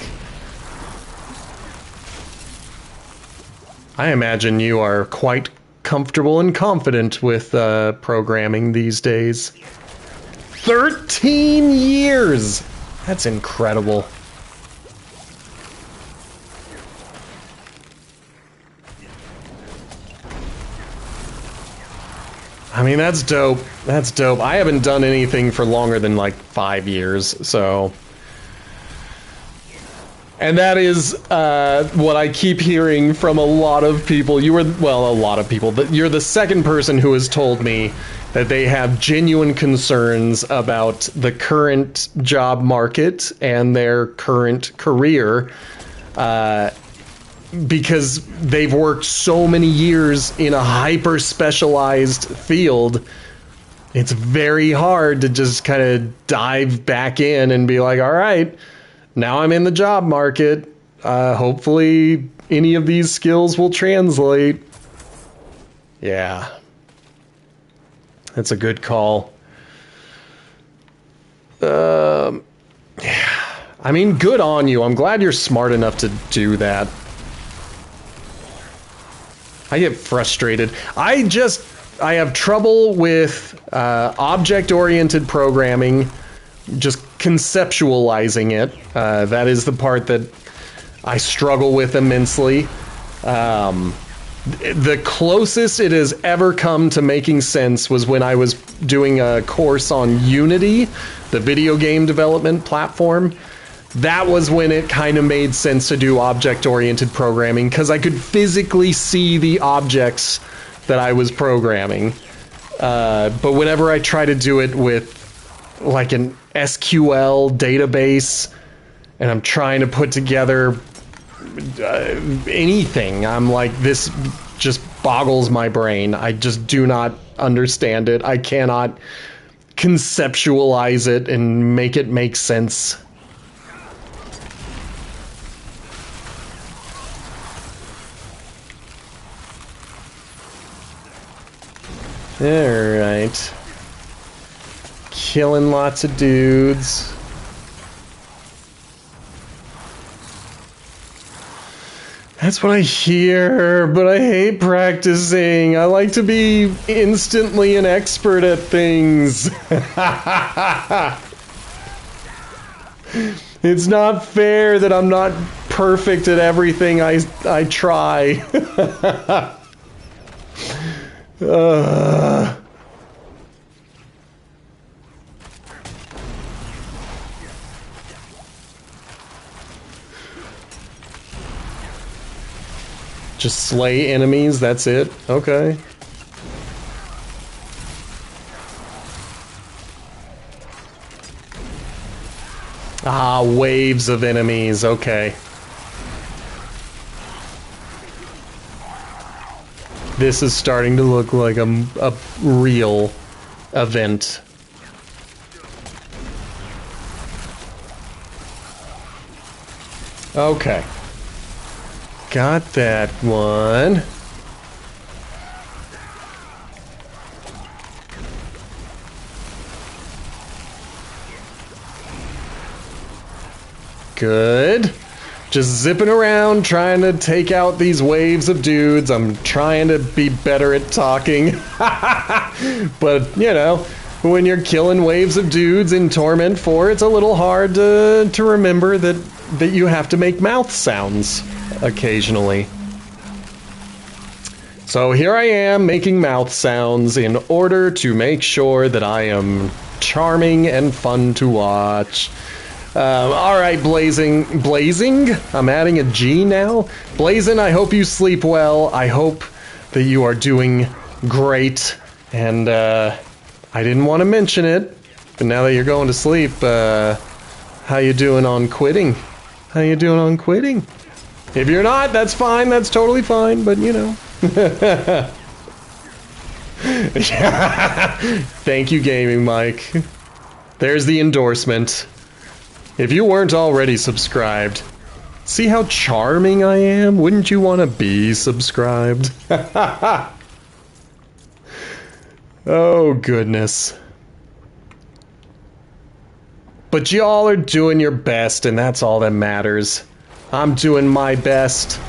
[SPEAKER 1] I imagine you are quite comfortable and confident with programming these days. 13 years! That's incredible. I mean, that's dope. That's dope. I haven't done anything for longer than like 5 years, so. And that is what I keep hearing from a lot of people. A lot of people. But you're the second person who has told me that they have genuine concerns about the current job market and their current career. Because they've worked so many years in a hyper-specialized field, it's very hard to just kind of dive back in and be like, all right, now I'm in the job market. Hopefully any of these skills will translate. Yeah. That's a good call. Yeah. I mean, good on you. I'm glad you're smart enough to do that. I get frustrated. I have trouble with object-oriented programming, just conceptualizing it. That is the part that I struggle with immensely. The closest it has ever come to making sense was when I was doing a course on Unity, the video game development platform. that was when it kind of made sense to do object-oriented programming, because I could physically see the objects that I was programming. But whenever I try to do it with like an SQL database, and I'm trying to put together anything, I'm like, this just boggles my brain. I just do not understand it. I cannot conceptualize it and make it make sense. Alright. Killing lots of dudes. That's what I hear, but I hate practicing. I like to be instantly an expert at things. It's not fair that I'm not perfect at everything I try. Just slay enemies, that's it? Okay. Ah, waves of enemies, okay. This is starting to look like a real event. Okay. Got that one. Good. Just zipping around, trying to take out these waves of dudes. I'm trying to be better at talking. But, you know, when you're killing waves of dudes in Torment 4, it's a little hard to remember that you have to make mouth sounds occasionally. So here I am making mouth sounds in order to make sure that I am charming and fun to watch. Alright, Blazing. I'm adding a G now. Blazing, I hope you sleep well. I hope that you are doing great. And I didn't want to mention it, but now that you're going to sleep, how you doing on quitting? How you doing on quitting? If you're not, that's fine. That's totally fine, but you know. Thank you, Gaming Mike. There's the endorsement. If you weren't already subscribed, see how charming I am? Wouldn't you want to be subscribed? Oh, goodness. But y'all are doing your best, and that's all that matters. I'm doing my best.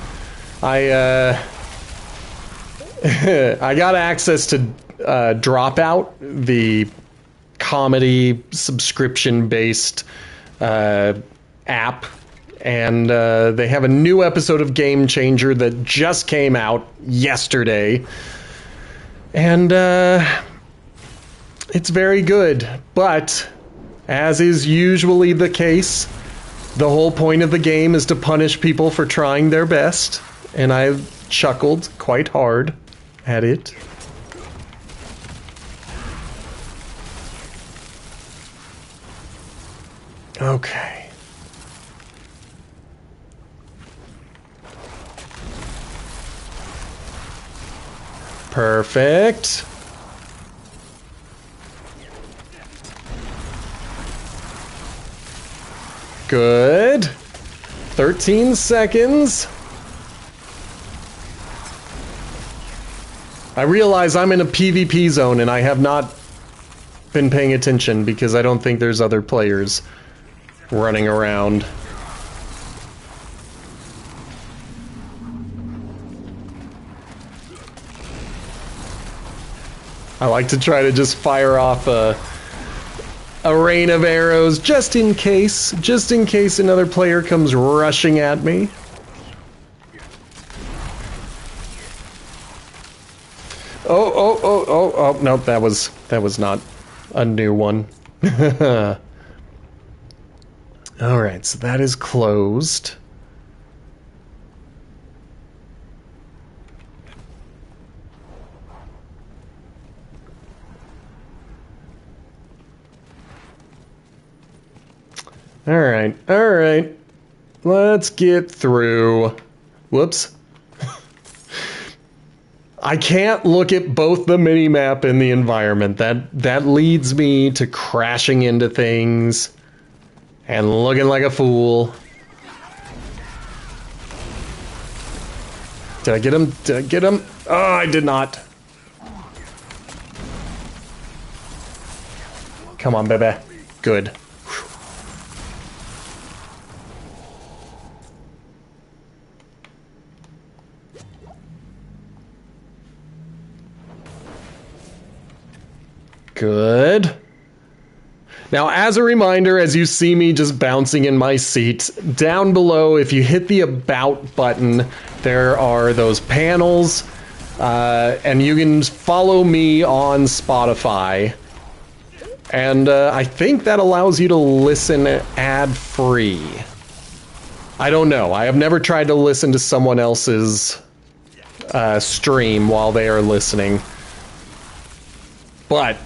[SPEAKER 1] I got access to Dropout, the comedy subscription-based app, and they have a new episode of Game Changer that just came out yesterday, and it's very good, but as is usually the case, the whole point of the game is to punish people for trying their best, and I chuckled quite hard at it. Okay. Perfect. Good. 13 seconds. I realize I'm in a PvP zone and I have not been paying attention because I don't think there's other players running around. I like to try to just fire off a rain of arrows just in case another player comes rushing at me. Oh, nope, that was not a new one. Alright, so that is closed. Alright, alright. Let's get through. Whoops. I can't look at both the minimap and the environment. That leads me to crashing into things and looking like a fool. Did I get him? Did I get him? Oh, I did not. Come on, baby. Good. Good. Now, as a reminder, as you see me just bouncing in my seat, down below, if you hit the About button, there are those panels, and you can follow me on Spotify. And I think that allows you to listen ad-free. I don't know. I have never tried to listen to someone else's stream while they are listening. But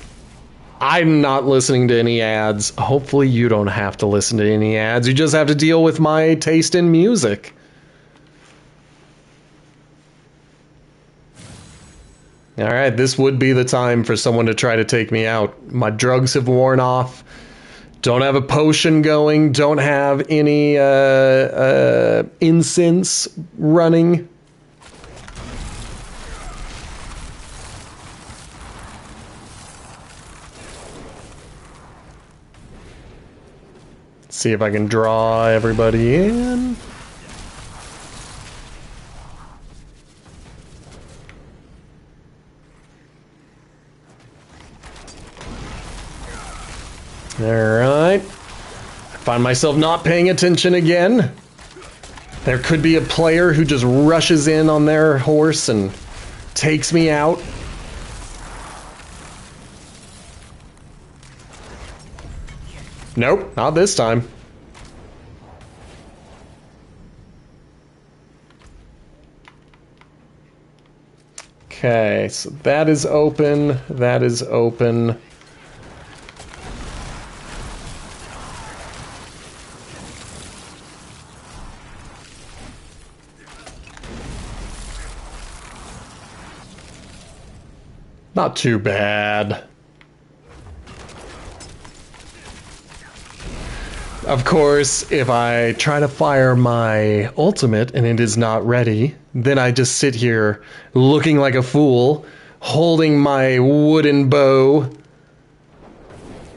[SPEAKER 1] I'm not listening to any ads. Hopefully you don't have to listen to any ads. You just have to deal with my taste in music. Alright, this would be the time for someone to try to take me out. My drugs have worn off. Don't have a potion going. Don't have any incense running. See if I can draw everybody in. Alright. I find myself not paying attention again. There could be a player who just rushes in on their horse and takes me out. Nope, not this time. Okay, so that is open. That is open. Not too bad. Of course, if I try to fire my ultimate and it is not ready, then I just sit here looking like a fool, holding my wooden bow.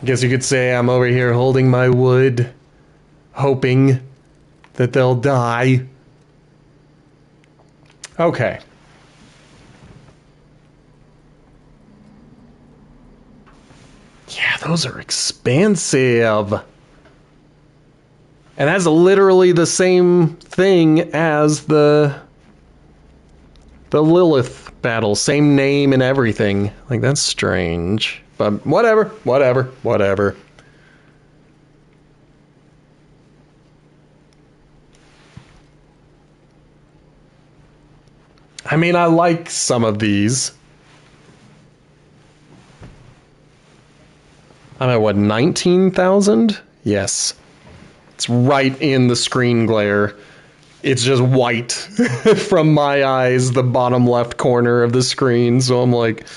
[SPEAKER 1] Guess you could say I'm over here holding my wood, hoping that they'll die. Okay. Yeah, those are expensive. And that's literally the same thing as the Lilith battle. Same name and everything. Like, that's strange. But whatever, whatever, whatever. I mean, I like some of these. I'm at what, 19,000? Yes. It's right in the screen glare. It's just white from my eyes, the bottom left corner of the screen. So I'm like,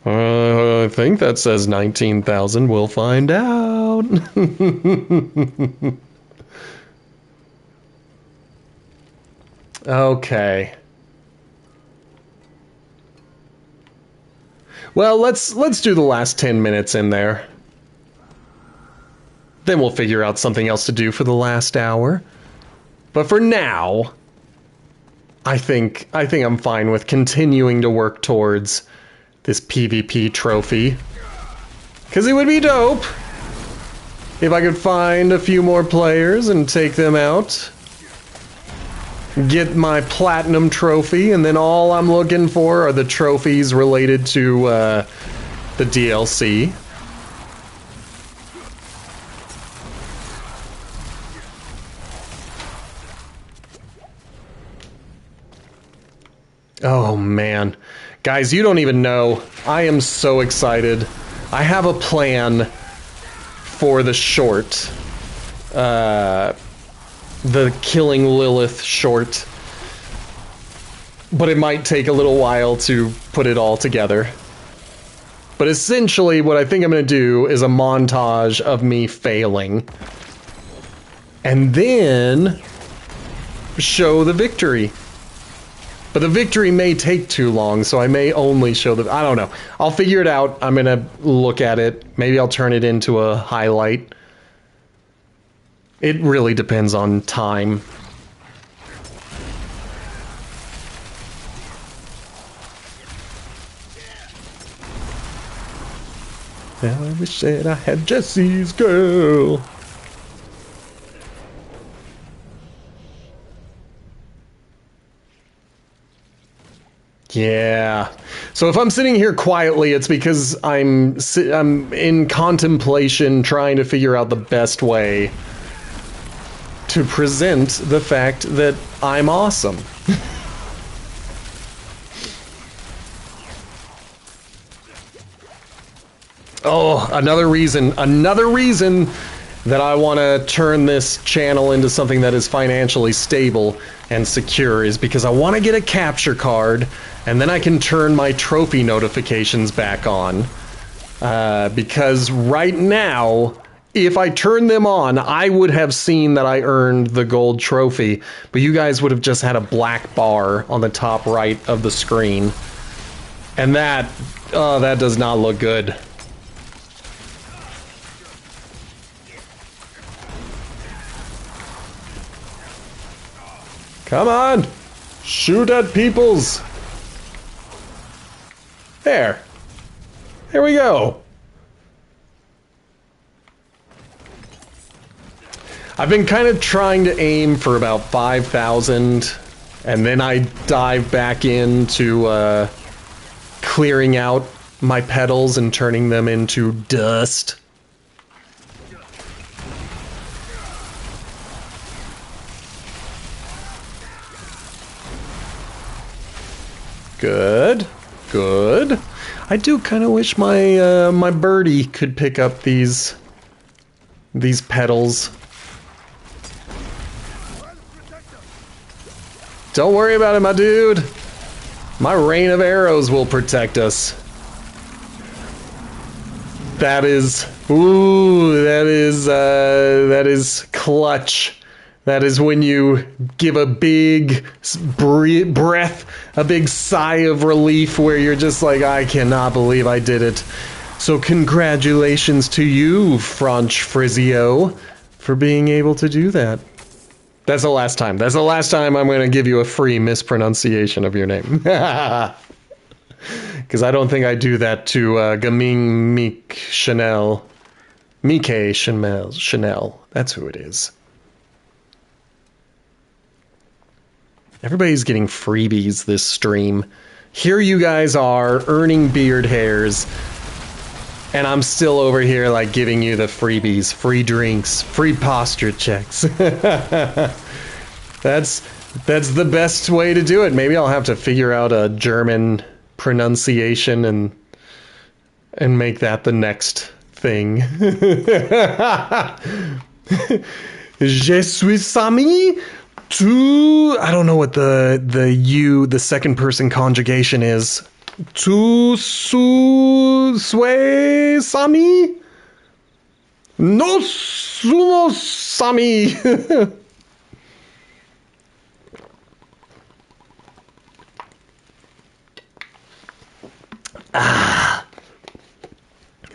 [SPEAKER 1] I think that says 19,000. We'll find out. Okay. Well, let's do the last 10 minutes in there. Then we'll figure out something else to do for the last hour. But for now, I think I'm fine with continuing to work towards this PvP trophy. Because it would be dope if I could find a few more players and take them out. Get my platinum trophy, and then all I'm looking for are the trophies related to the DLC. Oh, man. Guys, you don't even know. I am so excited. I have a plan for the short. The Killing Lilith short. But it might take a little while to put it all together. But essentially, what I think I'm going to do is a montage of me failing. And then show the victory. But the victory may take too long, so I may only show the... I don't know. I'll figure it out. I'm going to look at it. Maybe I'll turn it into a highlight. It really depends on time. I wish that I had Jesse's girl. Yeah. So if I'm sitting here quietly, it's because I'm in contemplation trying to figure out the best way to present the fact that I'm awesome. Oh, another reason that I want to turn this channel into something that is financially stable and secure is because I want to get a capture card, and then I can turn my trophy notifications back on. Because right now, if I turn them on, I would have seen that I earned the gold trophy, but you guys would have just had a black bar on the top right of the screen. And that does not look good. Come on! Shoot at peoples! There. There we go. I've been kind of trying to aim for about 5,000, and then I dive back into clearing out my petals and turning them into dust. Good, good. I do kind of wish my my birdie could pick up these petals. Don't worry about it, my dude. My rain of arrows will protect us. That is clutch. That is when you give a big breath, a big sigh of relief where you're just like, I cannot believe I did it. So congratulations to you, Franch Frizio, for being able to do that. That's the last time. That's the last time I'm going to give you a free mispronunciation of your name. Because I don't think I do that to Gaming Meek Chanel. Mike Chanel. That's who it is. Everybody's getting freebies this stream. Here you guys are, earning beard hairs, and I'm still over here, like, giving you the freebies, free drinks, free posture checks. That's the best way to do it. Maybe I'll have to figure out a German pronunciation and make that the next thing. Je suis Sammy. I don't know what the second person conjugation is. Tu sue Sammy? No suno Sammy.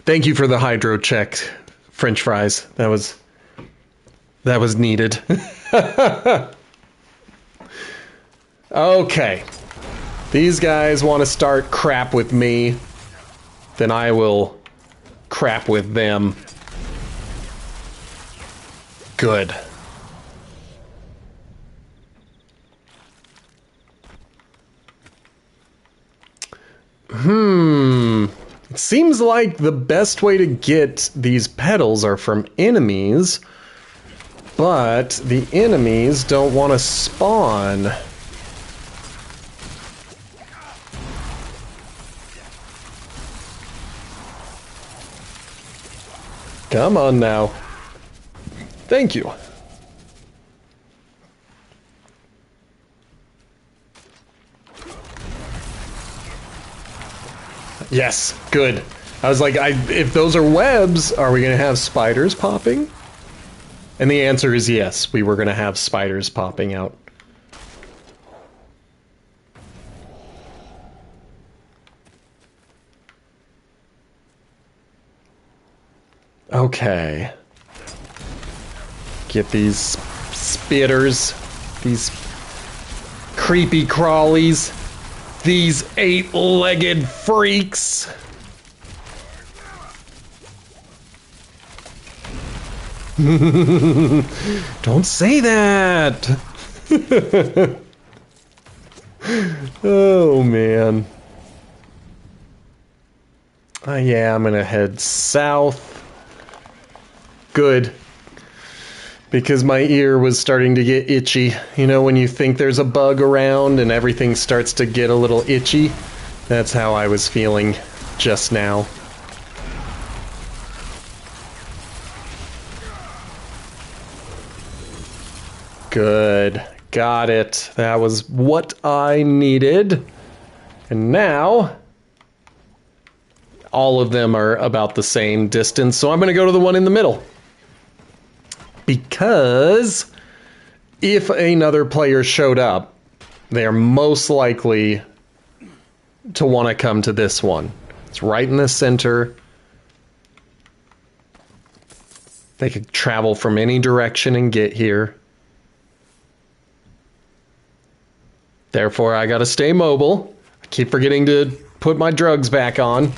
[SPEAKER 1] Thank you for the hydro check, French fries. That was needed. Okay. These guys want to start crap with me. Then I will crap with them. Good. It seems like the best way to get these petals are from enemies, but the enemies don't want to spawn. Come on now. Thank you. Yes, good. I was like, if those are webs, are we going to have spiders popping? And the answer is yes, we were going to have spiders popping out. Okay. Get these spitters, these creepy crawlies, these 8-legged freaks. Don't say that. Oh man. Yeah, I'm gonna head south. Good. Because my ear was starting to get itchy. You know, when you think there's a bug around and everything starts to get a little itchy? That's how I was feeling just now. Good. Got it. That was what I needed. And now, all of them are about the same distance, so I'm going to go to the one in the middle. Because if another player showed up, they are most likely to want to come to this one. It's right in the center. They could travel from any direction and get here. Therefore, I gotta stay mobile. I keep forgetting to put my drugs back on.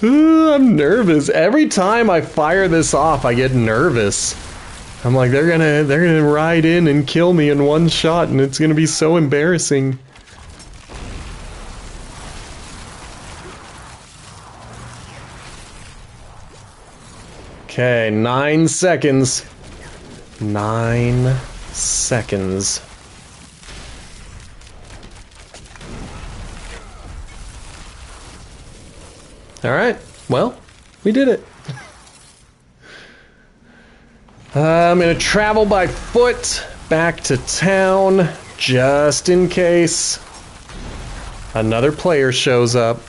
[SPEAKER 1] I'm nervous. Every time I fire this off, I get nervous. I'm like, they're gonna ride in and kill me in one shot, and it's gonna be so embarrassing. Okay, 9 seconds. 9 seconds. Alright, well, we did it. I'm gonna travel by foot back to town, just in case another player shows up.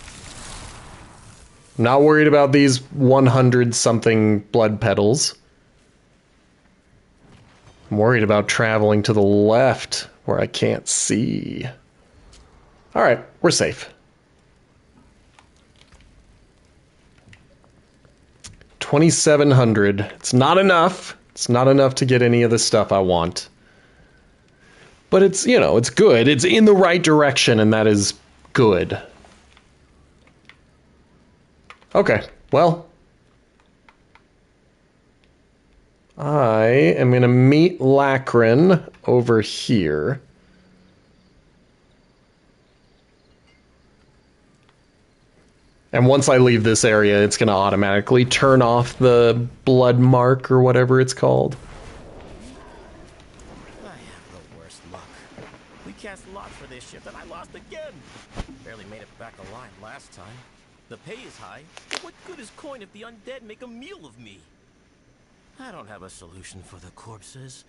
[SPEAKER 1] Not worried about these 100-something blood petals. I'm worried about traveling to the left, where I can't see. Alright, we're safe. 2,700. It's not enough. It's not enough to get any of the stuff I want. But it's, you know, it's good. It's in the right direction, and that is good. Okay, well. I am going to meet Lacrin over here. And once I leave this area, it's going to automatically turn off the blood mark or whatever it's called.
[SPEAKER 6] I have the worst luck. We cast lots for this ship and I lost again. Barely made it back alive last time. The pay is high, but what good is coin if the undead make a meal of me? I don't have a solution for the corpses.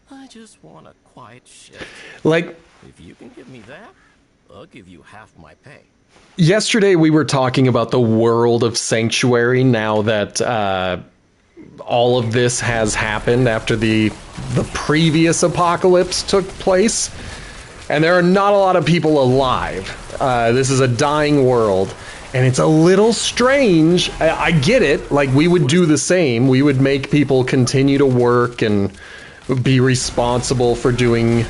[SPEAKER 6] I just want a quiet shift.
[SPEAKER 1] Like,
[SPEAKER 6] if you can give me that, I'll give you half my pay.
[SPEAKER 1] Yesterday we were talking about the world of Sanctuary now that all of this has happened after the previous apocalypse took place. And there are not a lot of people alive. This is a dying world. And it's a little strange. I get it. Like, we would do the same. We would make people continue to work and be responsible for doing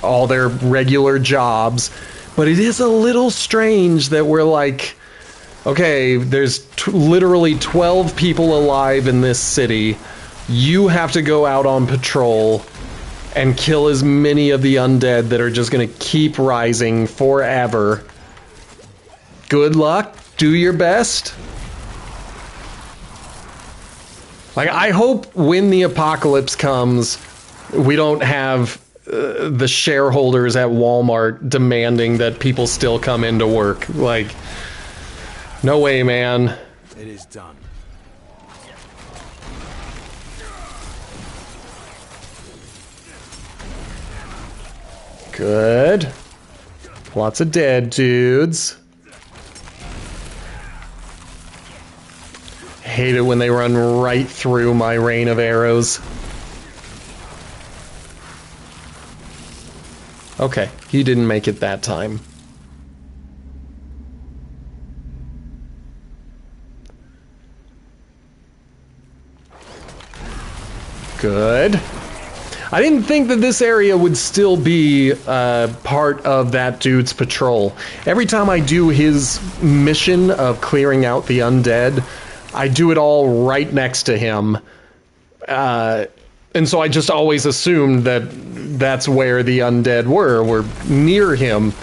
[SPEAKER 1] all their regular jobs. But it is a little strange that we're like, okay, there's literally 12 people alive in this city. You have to go out on patrol and kill as many of the undead that are just going to keep rising forever. Good luck. Do your best. Like, I hope when the apocalypse comes, we don't have the shareholders at Walmart demanding that people still come into work. Like, no way, man.
[SPEAKER 4] It is done.
[SPEAKER 1] Good. Lots of dead dudes. Hate it when they run right through my rain of arrows. Okay, he didn't make it that time. Good. I didn't think that this area would still be part of that dude's patrol. Every time I do his mission of clearing out the undead, I do it all right next to him. And so I just always assumed that that's where the undead were near him.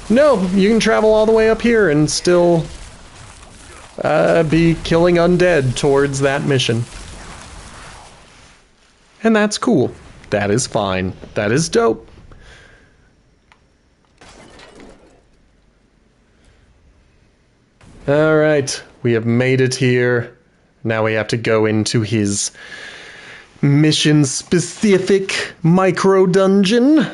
[SPEAKER 1] No, you can travel all the way up here and still be killing undead towards that mission. And that's cool. That is fine. That is dope. All right, we have made it here. Now we have to go into his mission-specific micro-dungeon.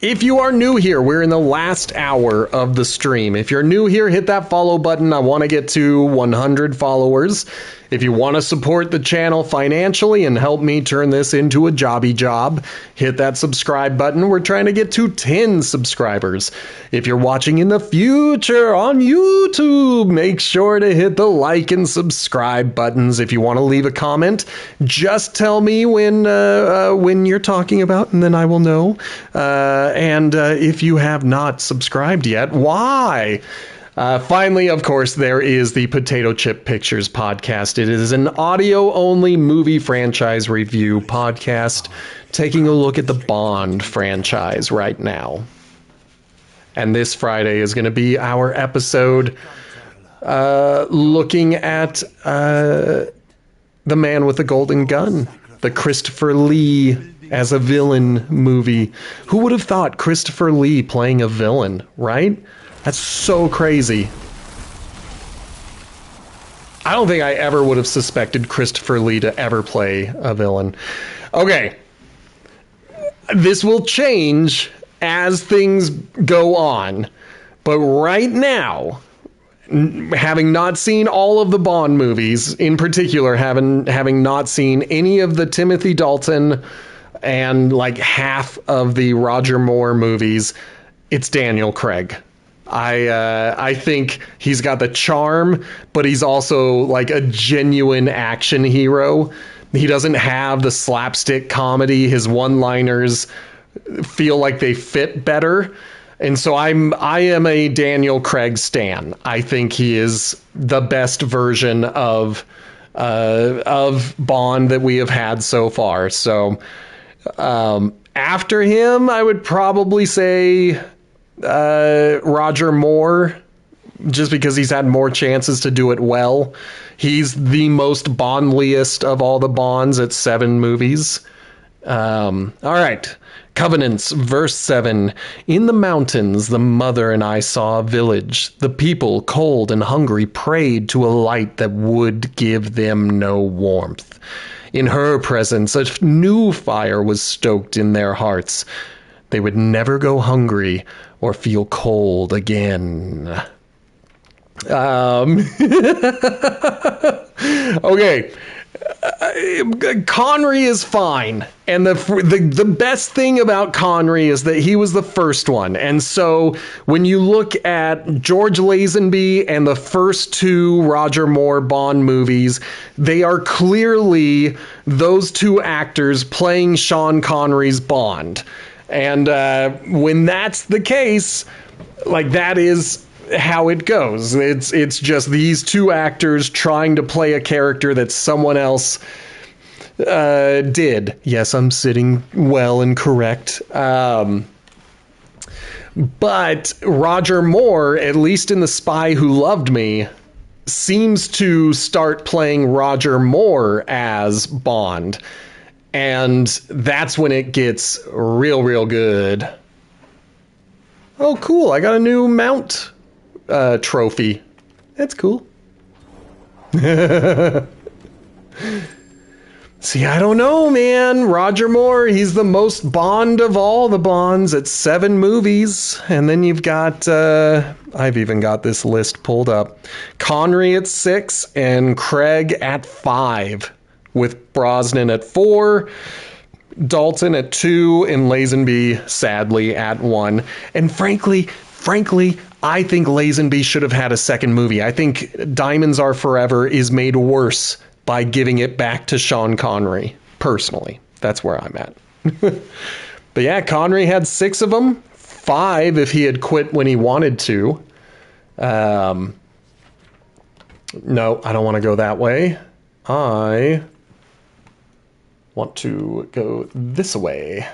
[SPEAKER 1] If you are new here, we're in the last hour of the stream. If you're new here, hit that follow button. I want to get to 100 followers. If you want to support the channel financially and help me turn this into a jobby job, hit that subscribe button. We're trying to get to 10 subscribers. If you're watching in the future on YouTube, make sure to hit the like and subscribe buttons. If you want to leave a comment, just tell me when you're talking about, and then I will know. And if you have not subscribed yet, why? Finally, of course, there is the Potato Chip Pictures podcast. It is an audio-only movie franchise review podcast taking a look at the Bond franchise right now. And this Friday is going to be our episode looking at The Man with the Golden Gun, the Christopher Lee as a villain movie. Who would have thought Christopher Lee playing a villain, right? That's so crazy. I don't think I ever would have suspected Christopher Lee to ever play a villain. Okay. This will change as things go on. But right now, having not seen all of the Bond movies, in particular, having not seen any of the Timothy Dalton and like half of the Roger Moore movies, it's Daniel Craig. I think he's got the charm, but he's also like a genuine action hero. He doesn't have the slapstick comedy. His one-liners feel like they fit better. And so I am a Daniel Craig stan. I think he is the best version of Bond that we have had so far. So after him, I would probably say Roger Moore, just because he's had more chances to do it well. He's the most Bondliest of all the Bonds at 7 movies. All right. Covenants, verse 7. In the mountains, the mother and I saw a village. The people, cold and hungry, prayed to a light that would give them no warmth. In her presence, a new fire was stoked in their hearts. They would never go hungry or feel cold again. Okay. Connery is fine. And the best thing about Connery is that he was the first one. And so when you look at George Lazenby and the first 2 Roger Moore Bond movies, they are clearly those 2 actors playing Sean Connery's Bond. And when that's the case, like, that is how it goes. It's just these 2 actors trying to play a character that someone else did. Yes, I'm sitting well and correct. But Roger Moore, at least in The Spy Who Loved Me, seems to start playing Roger Moore as Bond. And that's when it gets real, real good. Oh, cool. I got a new mount trophy. That's cool. See, I don't know, man. Roger Moore, he's the most Bond of all the Bonds at 7 movies. And then you've got, I've even got this list pulled up. Connery at 6 and Craig at 5. With Brosnan at 4, Dalton at 2, and Lazenby, sadly, at 1. And frankly, I think Lazenby should have had a second movie. I think Diamonds Are Forever is made worse by giving it back to Sean Connery. Personally, that's where I'm at. But yeah, Connery had 6 of them. 5 if he had quit when he wanted to. No, I don't want to go that way. I want to go this way.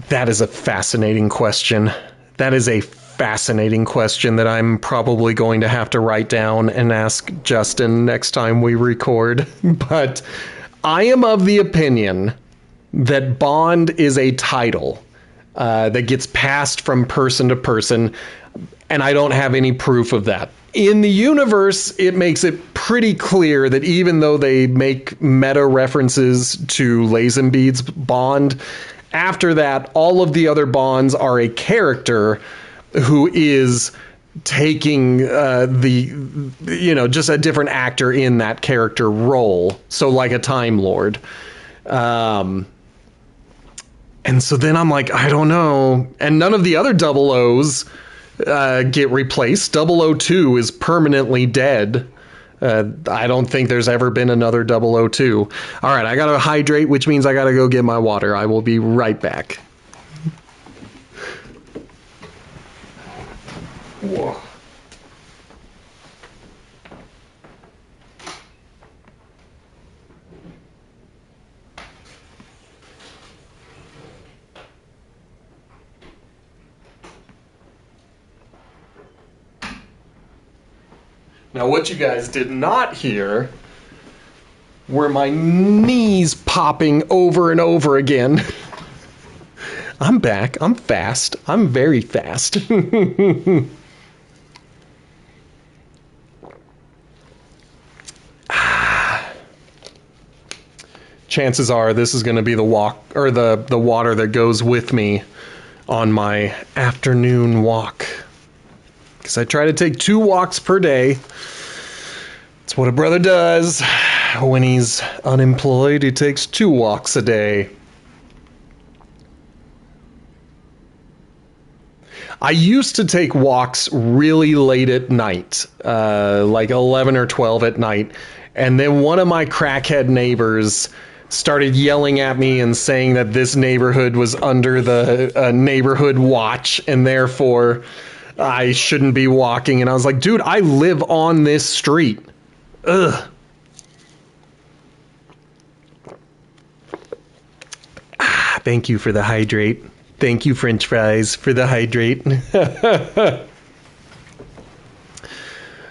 [SPEAKER 1] That is a fascinating question. That is a fascinating question that I'm probably going to have to write down and ask Justin next time we record. But I am of the opinion that Bond is a title that gets passed from person to person, and I don't have any proof of that. In the universe, it makes it pretty clear that even though they make meta references to Lazenby's Bond, after that, all of the other Bonds are a character who is taking just a different actor in that character role. So like a Time Lord. And so then I'm like, I don't know. And none of the other double O's get replaced. 002 is permanently dead. I don't think there's ever been another 002. All right, I gotta hydrate, which means I gotta go get my water. I will be right back. Whoa. Now, what you guys did not hear were my knees popping over and over again. I'm back. I'm fast. I'm very fast. Chances are this is going to be the walk or the water that goes with me on my afternoon walk. Because I try to take 2 walks per day. It's what a brother does. When he's unemployed, he takes 2 walks a day. I used to take walks really late at night, like 11 or 12 at night. And then one of my crackhead neighbors started yelling at me and saying that this neighborhood was under the neighborhood watch, and therefore I shouldn't be walking. And I was like, dude, I live on this street. Ugh. Thank you for the hydrate. Thank you, French fries, for the hydrate.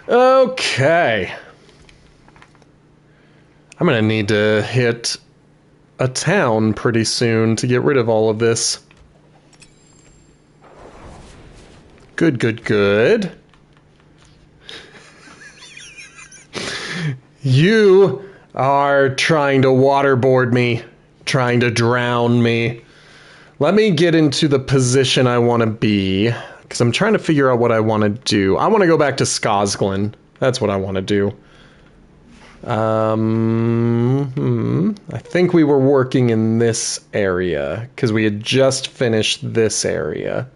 [SPEAKER 1] Okay. I'm going to need to hit a town pretty soon to get rid of all of this. Good, good, good. You are trying to waterboard me, trying to drown me. Let me get into the position I want to be, because I'm trying to figure out what I want to do. I want to go back to Skosglen. That's what I want to do. I think we were working in this area, because we had just finished this area.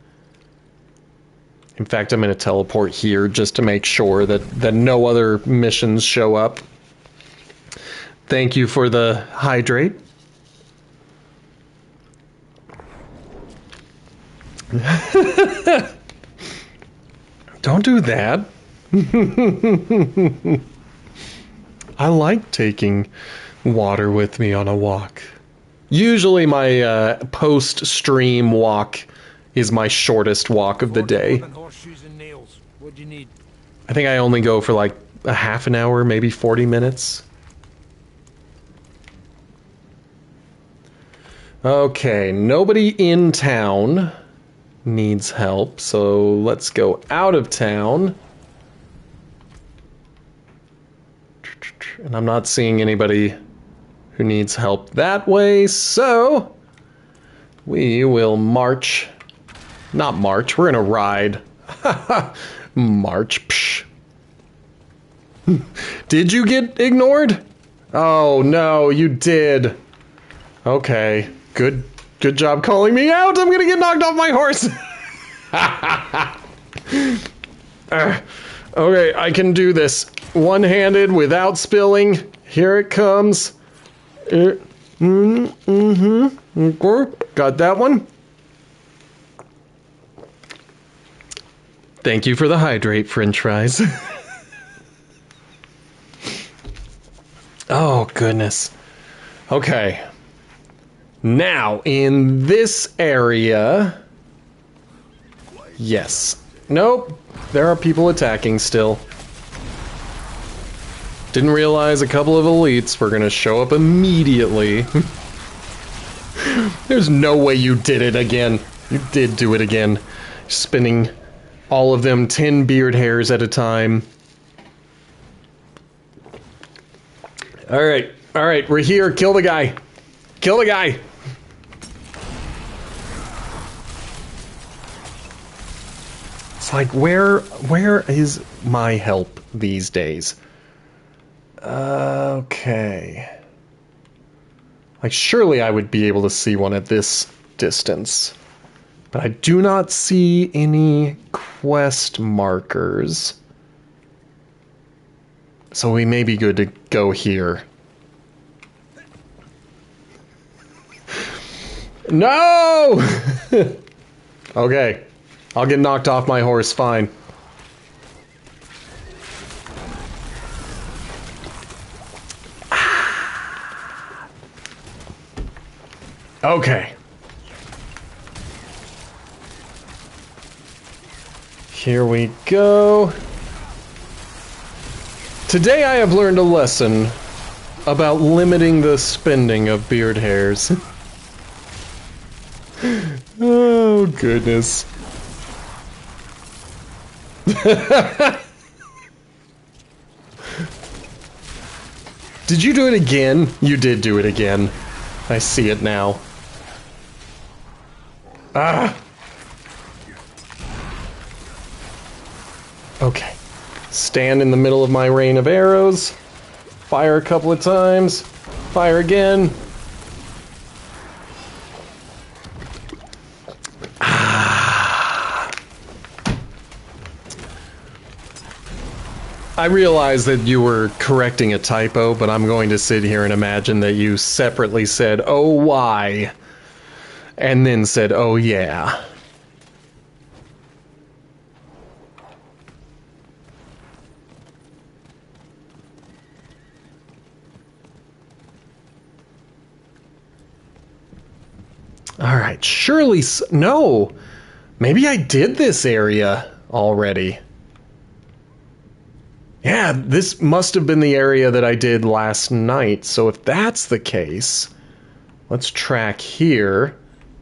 [SPEAKER 1] In fact, I'm going to teleport here just to make sure that no other missions show up. Thank you for the hydrate. Don't do that. I like taking water with me on a walk. Usually my post-stream walk is my shortest walk of the day.
[SPEAKER 3] Horseshoes and nails. What do you need?
[SPEAKER 1] I think I only go for like a half an hour, maybe 40 minutes. Okay, nobody in town needs help, so let's go out of town. And I'm not seeing anybody who needs help that way, so we will march. Not march, we're gonna ride. March. Psh. Did you get ignored? Oh no, you did. Okay, good job calling me out. I'm gonna get knocked off my horse. Okay, I can do this one-handed without spilling. Here it comes. Okay, got that one. Thank you for the hydrate, French fries. Oh, goodness. Okay. Now, in this area... Yes. Nope. There are people attacking still. Didn't realize a couple of elites were gonna show up immediately. There's no way you did it again. You did do it again. Spinning all of them 10 beard hairs at a time. Alright, we're here. Kill the guy. Kill the guy. It's like, where is my help these days? Okay. Like, surely I would be able to see one at this distance. But I do not see any quest markers. So we may be good to go here. No! Okay. I'll get knocked off my horse, fine. Okay. Here we go. Today I have learned a lesson about limiting the spending of beard hairs. Oh, goodness. Did you do it again? You did do it again. I see it now. Ah! Okay. Stand in the middle of my rain of arrows. Fire a couple of times. Fire again. I realize that you were correcting a typo, but I'm going to sit here and imagine that you separately said, "Oh, why?" and then said, "Oh, yeah." All right, surely... No! Maybe I did this area already. Yeah, this must have been the area that I did last night. So if that's the case, let's track here,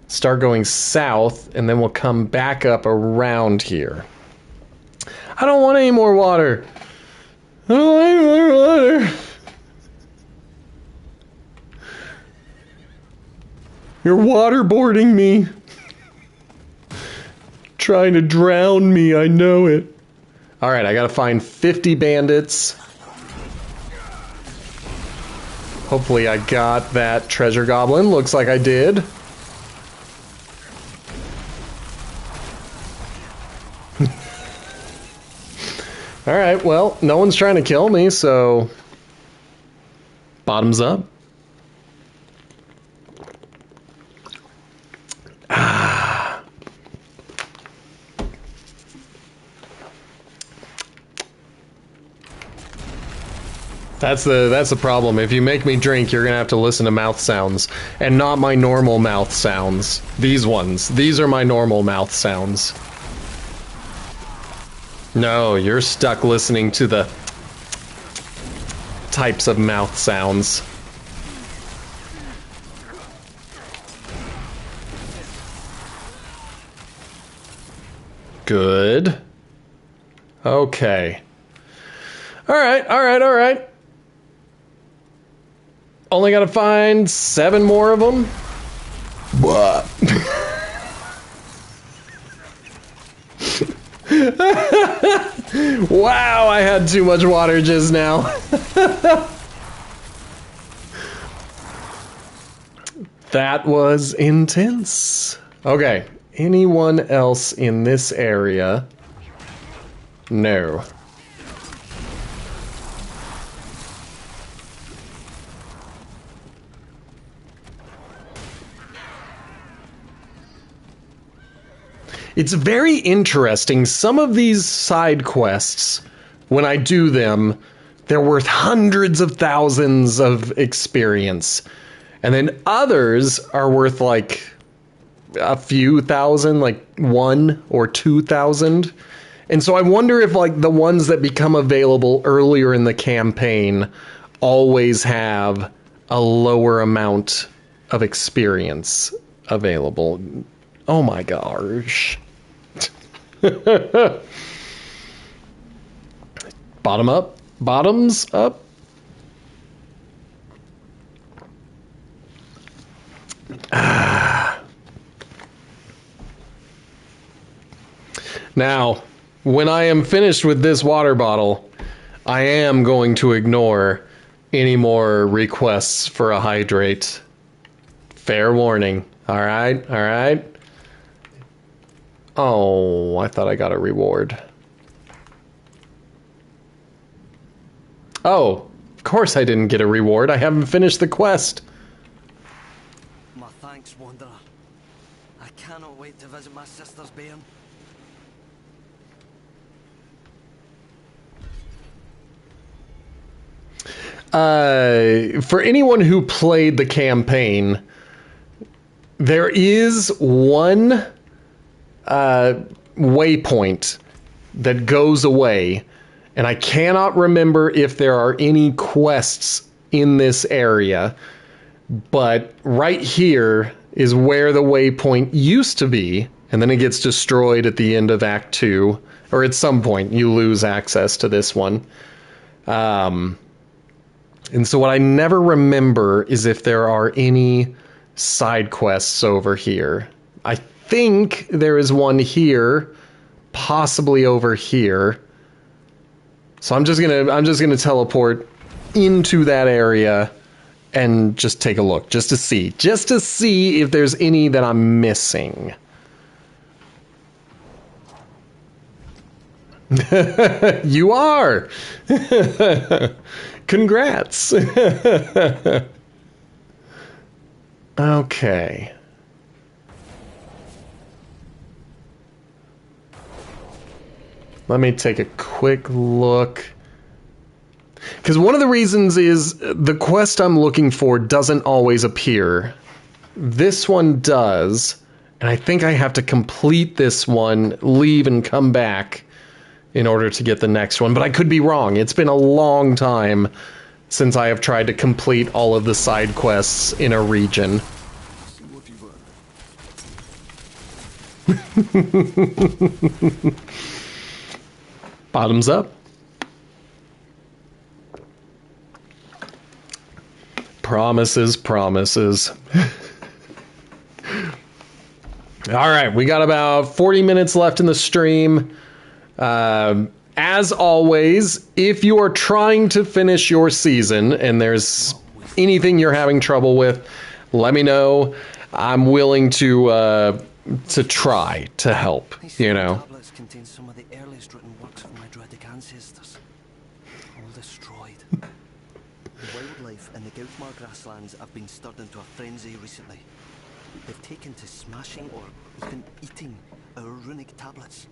[SPEAKER 1] start going south, and then we'll come back up around here. I don't want any more water. I don't want any more water. You're waterboarding me. Trying to drown me, I know it. Alright, I gotta find 50 bandits. Hopefully I got that treasure goblin. Looks like I did. Alright, well, no one's trying to kill me, so... Bottoms up. That's the problem. If you make me drink, you're gonna have to listen to mouth sounds. And not my normal mouth sounds. These ones. These are my normal mouth sounds. No, you're stuck listening to the... types of mouth sounds. Good. Okay. Alright. Only gotta find 7 more of them. What? Wow, I had too much water just now. That was intense. Okay, anyone else in this area? No. It's very interesting. Some of these side quests, when I do them, they're worth hundreds of thousands of experience. And then others are worth like a few thousand, like 1 or 2,000. And so I wonder if like the ones that become available earlier in the campaign always have a lower amount of experience available. Oh my gosh. Bottom up, bottoms up. Now, when I am finished with this water bottle, I am going to ignore any more requests for a hydrate. Fair warning. All right. Oh, I thought I got a reward. Oh, of course I didn't get a reward. I haven't finished the quest.
[SPEAKER 2] My thanks, Wanderer. I cannot wait to visit my sister's bairn.
[SPEAKER 1] For anyone who played the campaign, there is one waypoint that goes away, and I cannot remember if there are any quests in this area, but right here is where the waypoint used to be, and then it gets destroyed at the end of Act 2, or at some point you lose access to this one. And so what I never remember is if there are any side quests over here. I think there is one here, possibly over here. So I'm just gonna teleport into that area and just take a look, just to see if there's any that I'm missing. You are. Congrats. Okay. Let me take a quick look. Because one of the reasons is the quest I'm looking for doesn't always appear. This one does. And I think I have to complete this one, leave and come back in order to get the next one. But I could be wrong. It's been a long time since I have tried to complete all of the side quests in a region. Bottoms up. Promises. All right, we got about 40 minutes left in the stream. As always, if you are trying to finish your season and there's anything you're having trouble with, let me know. I'm willing to try to help, you know.
[SPEAKER 2] These tablets contain some of the earliest written works of my dreaded ancestors. All destroyed. The wildlife in the Gilfmar grasslands have been stirred into a frenzy recently. They've taken to smashing or even eating our runic tablets.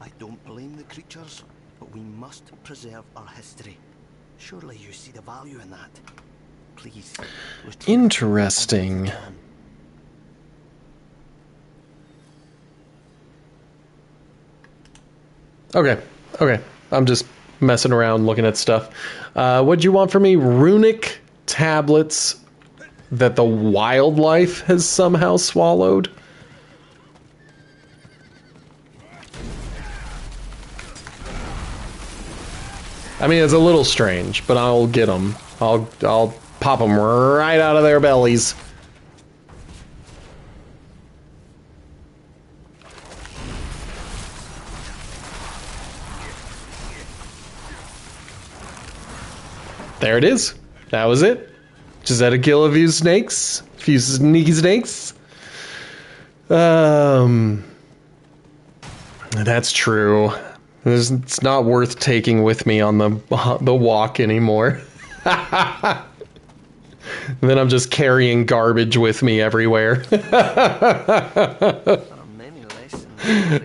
[SPEAKER 2] I don't blame the creatures, but we must preserve our history. Surely you see the value in that. Please.
[SPEAKER 1] Interesting. Okay. I'm just messing around, looking at stuff. What'd you want from me? Runic tablets that the wildlife has somehow swallowed? I mean, it's a little strange, but I'll get them. I'll pop them right out of their bellies. There it is. That was it. Just had to kill a few snakes. A few sneaky snakes. That's true. It's not worth taking with me on the walk anymore. Then I'm just carrying garbage with me everywhere.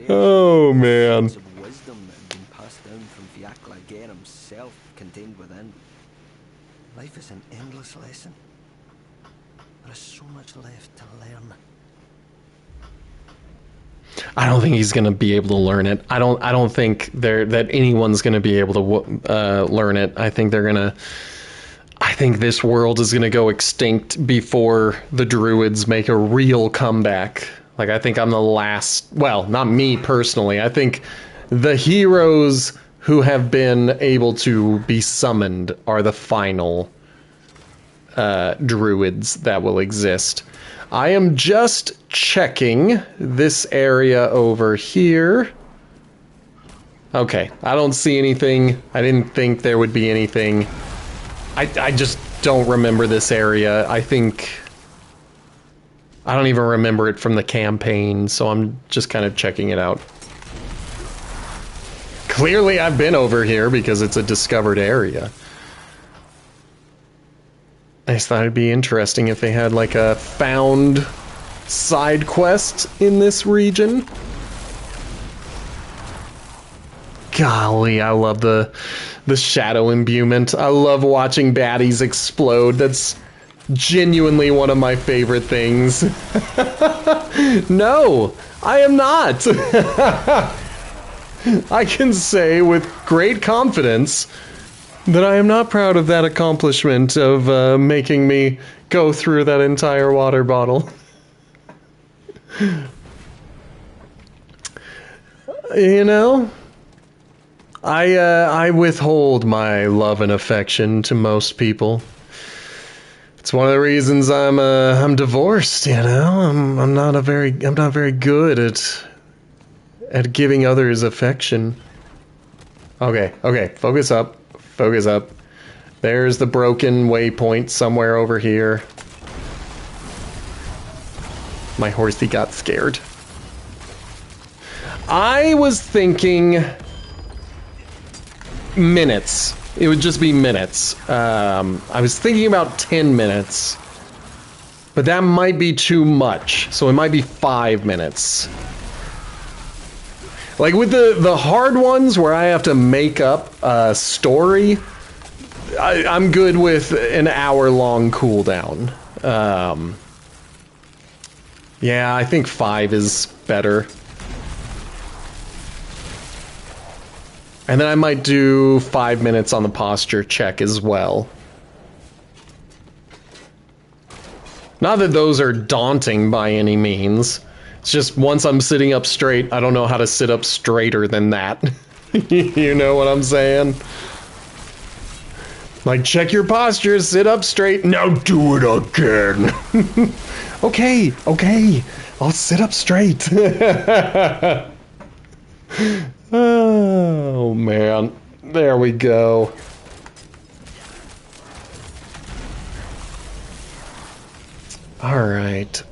[SPEAKER 1] Oh, man.
[SPEAKER 2] Wisdom that had been passed down from Fiacla Gair himself contained within. Life is an endless lesson. There is so much left to learn.
[SPEAKER 1] I don't think he's gonna be able to learn it. I don't think that anyone's gonna be able to learn it. I think this world is gonna go extinct before the druids make a real comeback. Like, I think I'm the last. Well, not me personally. I think the heroes who have been able to be summoned are the final druids that will exist. I am just checking this area over here. Okay, I don't see anything. I didn't think there would be anything. I just don't remember this area. I don't even remember it from the campaign, so I'm just kind of checking it out. Clearly I've been over here because it's a discovered area. I just thought it'd be interesting if they had like a found side quest in this region. Golly, I love the shadow imbuement. I love watching baddies explode. That's genuinely one of my favorite things. No, I am not. I can say with great confidence that I am not proud of that accomplishment of making me go through that entire water bottle. You know, I withhold my love and affection to most people. It's one of the reasons I'm divorced. You know, I'm not very good at giving others affection. Okay, focus up. Focus up. There's the broken waypoint somewhere over here. My horsey got scared. I was thinking minutes. It would just be minutes. I was thinking about 10 minutes. But that might be too much. So it might be 5 minutes. Like with the hard ones where I have to make up a story, I'm good with an hour-long cooldown. Yeah, I think 5 is better. And then I might do 5 minutes on the posture check as well. Not that those are daunting by any means. It's just once I'm sitting up straight, I don't know how to sit up straighter than that. You know what I'm saying? Like, check your posture, sit up straight. Now do it again. Okay. I'll sit up straight. Oh, man. There we go. All right.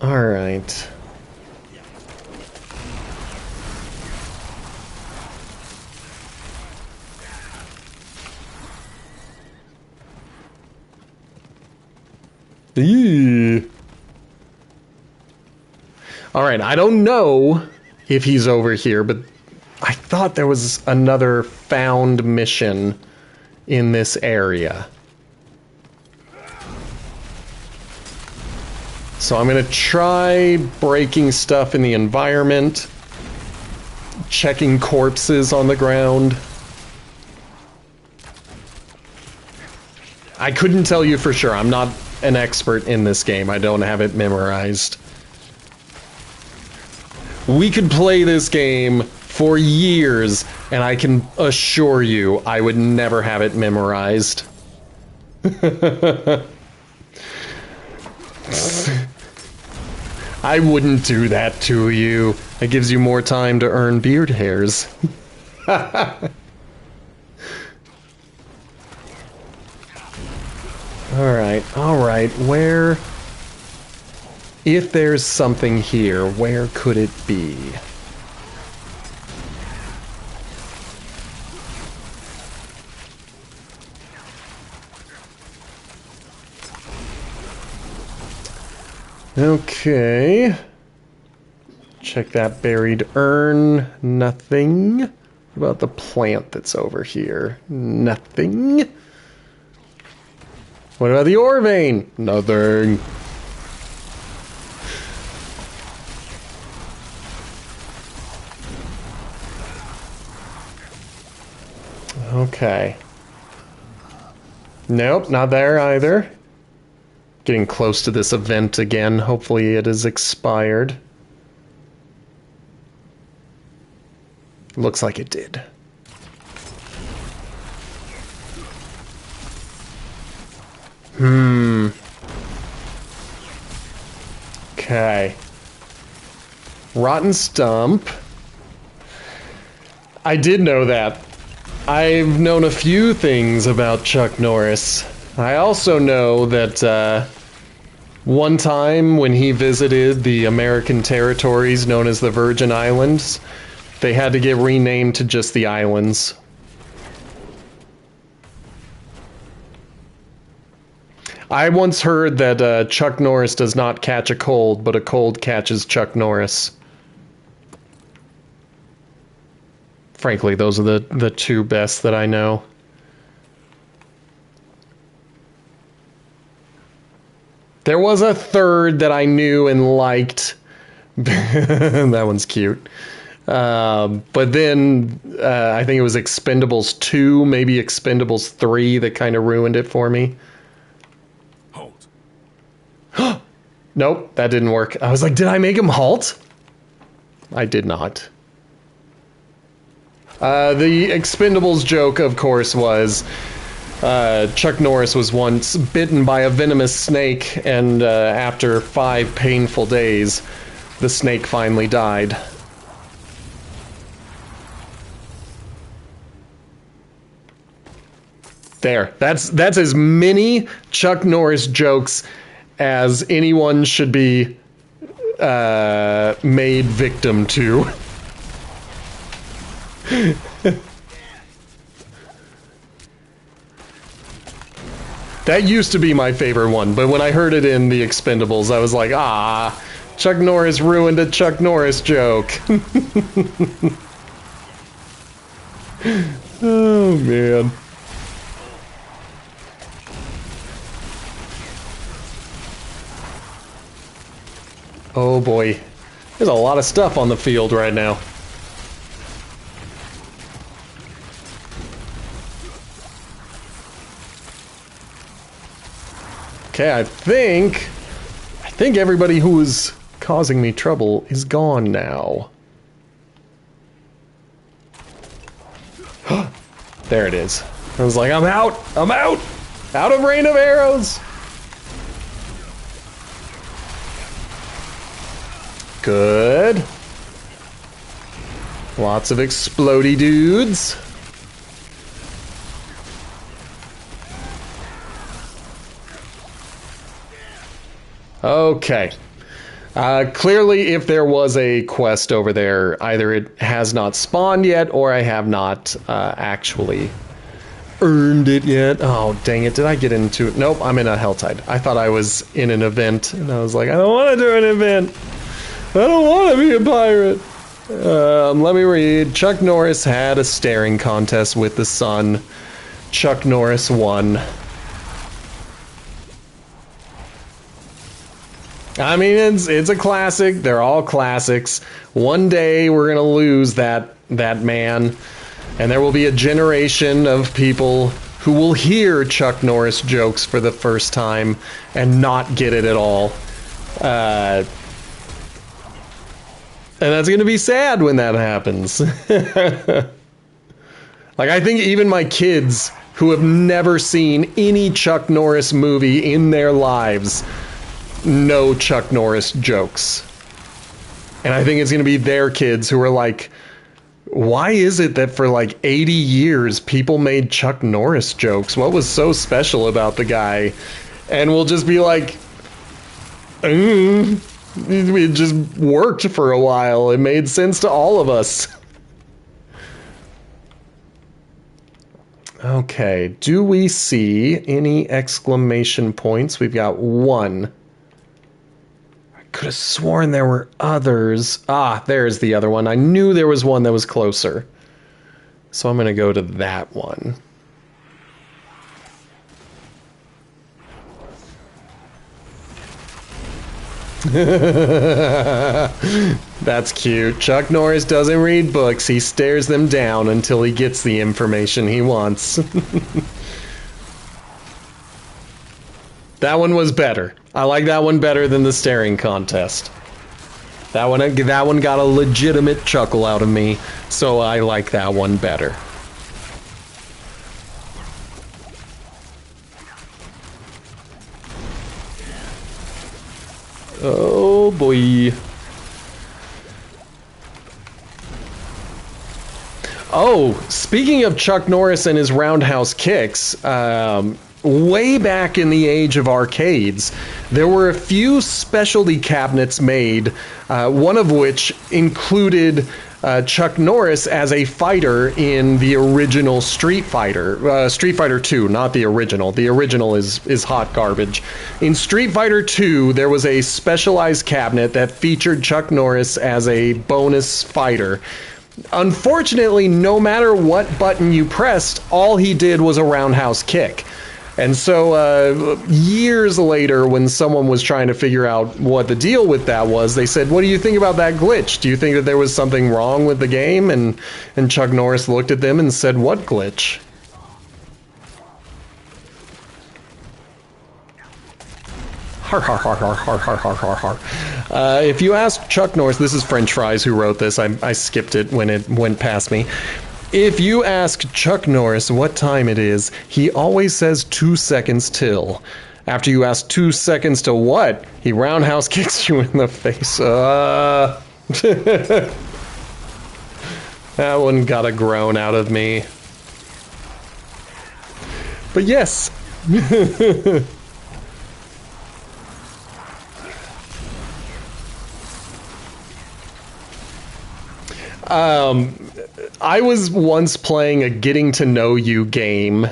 [SPEAKER 1] Eee. All right, I don't know if he's over here, but I thought there was another found mission in this area. So I'm going to try breaking stuff in the environment, checking corpses on the ground. I couldn't tell you for sure. I'm not an expert in this game. I don't have it memorized. We could play this game for years, and I can assure you I would never have it memorized. I wouldn't do that to you. It gives you more time to earn beard hairs. Alright, where... If there's something here, where could it be? Okay. Check that buried urn. Nothing. What about the plant that's over here? Nothing. What about the ore vein? Nothing. Okay. Nope, not there either. Getting close to this event again. Hopefully it is expired. Looks like it did. Okay. Rotten stump. I did know that. I've known a few things about Chuck Norris. I also know that one time when he visited the American territories known as the Virgin Islands, they had to get renamed to just the islands. I once heard that Chuck Norris does not catch a cold, but a cold catches Chuck Norris. Frankly, those are the two best that I know. There was a third that I knew and liked. That one's cute. But then I think it was Expendables 2, maybe Expendables 3 that kind of ruined it for me.
[SPEAKER 3] Halt.
[SPEAKER 1] Nope, that didn't work. I was like, did I make him halt? I did not. The Expendables joke, of course, was Chuck Norris was once bitten by a venomous snake, and after 5 painful days, the snake finally died. There. That's as many Chuck Norris jokes as anyone should be made victim to. That used to be my favorite one, but when I heard it in the Expendables, I was like, ah, Chuck Norris ruined a Chuck Norris joke. Oh, man. Oh, boy. There's a lot of stuff on the field right now. Okay, I think everybody who was causing me trouble is gone now. There it is. I was like, I'm out! I'm out! Out of rain of arrows! Good. Lots of explodey dudes. Okay. Clearly, if there was a quest over there, either it has not spawned yet, or I have not actually earned it yet. Oh, dang it. Did I get into it? Nope, I'm in a Helltide. I thought I was in an event, and I was like, I don't want to do an event. I don't want to be a pirate. Let me read. Chuck Norris had a staring contest with the sun. Chuck Norris won. I mean, it's a classic. They're all classics. One day we're gonna lose that man, and there will be a generation of people who will hear Chuck Norris jokes for the first time and not get it at all. And that's going to be sad when that happens. Like, I think even my kids who have never seen any Chuck Norris movie in their lives know Chuck Norris jokes. And I think it's going to be their kids who are like, why is it that for like 80 years people made Chuck Norris jokes? What was so special about the guy? And we'll just be like, it just worked for a while. It made sense to all of us. Okay, do we see any exclamation points? We've got one. I could have sworn there were others. Ah, there's the other one. I knew there was one that was closer. So I'm going to go to that one. That's cute. Chuck Norris doesn't read books. He stares them down until he gets the information he wants. That one was better. I like that one better than the staring contest. That one got a legitimate chuckle out of me, so I like that one better. Oh boy. Oh, speaking of Chuck Norris and his roundhouse kicks, way back in the age of arcades, there were a few specialty cabinets made, one of which included Chuck Norris as a fighter in the original Street Fighter. Street Fighter 2, not the original. The original is hot garbage. In Street Fighter 2, there was a specialized cabinet that featured Chuck Norris as a bonus fighter. Unfortunately, no matter what button you pressed, all he did was a roundhouse kick. And so years later, when someone was trying to figure out what the deal with that was, they said, what do you think about that glitch? Do you think that there was something wrong with the game? And Chuck Norris looked at them and said, what glitch? Har, har, har, har, har, har, har, har, har. If you ask Chuck Norris, this is French Fries who wrote this. I skipped it when it went past me. If you ask Chuck Norris what time it is, he always says 2 seconds till. After you ask 2 seconds to what, he roundhouse kicks you in the face. That one got a groan out of me. But yes. I was once playing a getting to know you game.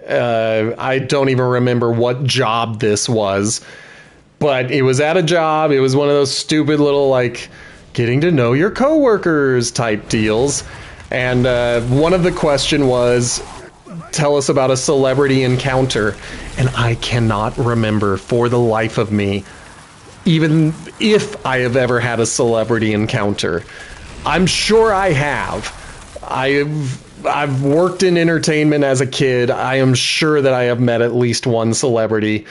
[SPEAKER 1] I don't even remember what job this was, but it was at a job. It was one of those stupid little, like, getting to know your coworkers type deals. And one of the question was, tell us about a celebrity encounter. And I cannot remember for the life of me, even if I have ever had a celebrity encounter. I'm sure I have. I've worked in entertainment as a kid. I am sure that I have met at least one celebrity.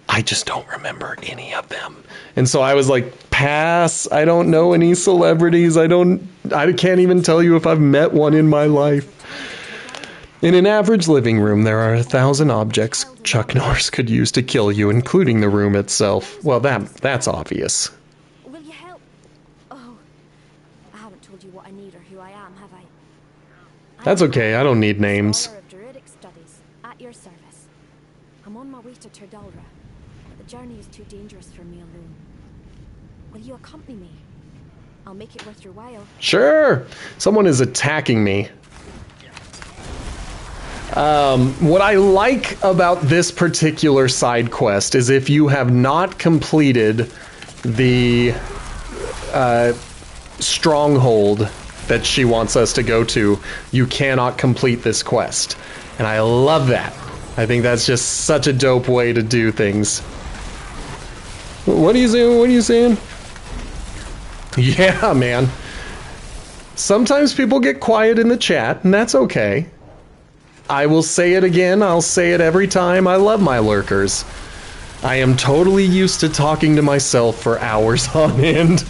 [SPEAKER 1] I just don't remember any of them. And so I was like, pass. I don't know any celebrities. I can't even tell you if I've met one in my life. In an average living room, there are 1,000 objects Chuck Norris could use to kill you, including the room itself. Well, that's obvious.
[SPEAKER 5] Will you help? Oh, I haven't told you what I need or who I am, have I?
[SPEAKER 1] That's okay, I don't need names.
[SPEAKER 5] Of Druidic studies, at your service. I'm on my way to Turdalra, but the journey is too dangerous for me alone. Will you accompany me? I'll make it worth your while.
[SPEAKER 1] Sure! Someone is attacking me. What I like about this particular side quest is if you have not completed the stronghold that she wants us to go to, you cannot complete this quest. And I love that. I think that's just such a dope way to do things. What are you saying? What are you saying? Yeah, man. Sometimes people get quiet in the chat, and that's okay. I will say it again, I'll say it every time, I love my lurkers. I am totally used to talking to myself for hours on end.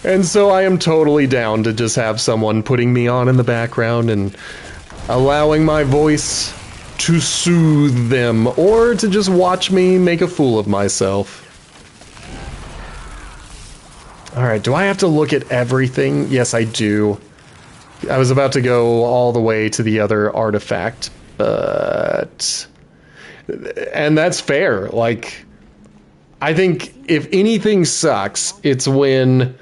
[SPEAKER 1] And so I am totally down to just have someone putting me on in the background and allowing my voice to soothe them, or to just watch me make a fool of myself. Alright, do I have to look at everything? Yes, I do. I was about to go all the way to the other artifact, but... And that's fair. Like, I think if anything sucks, it's when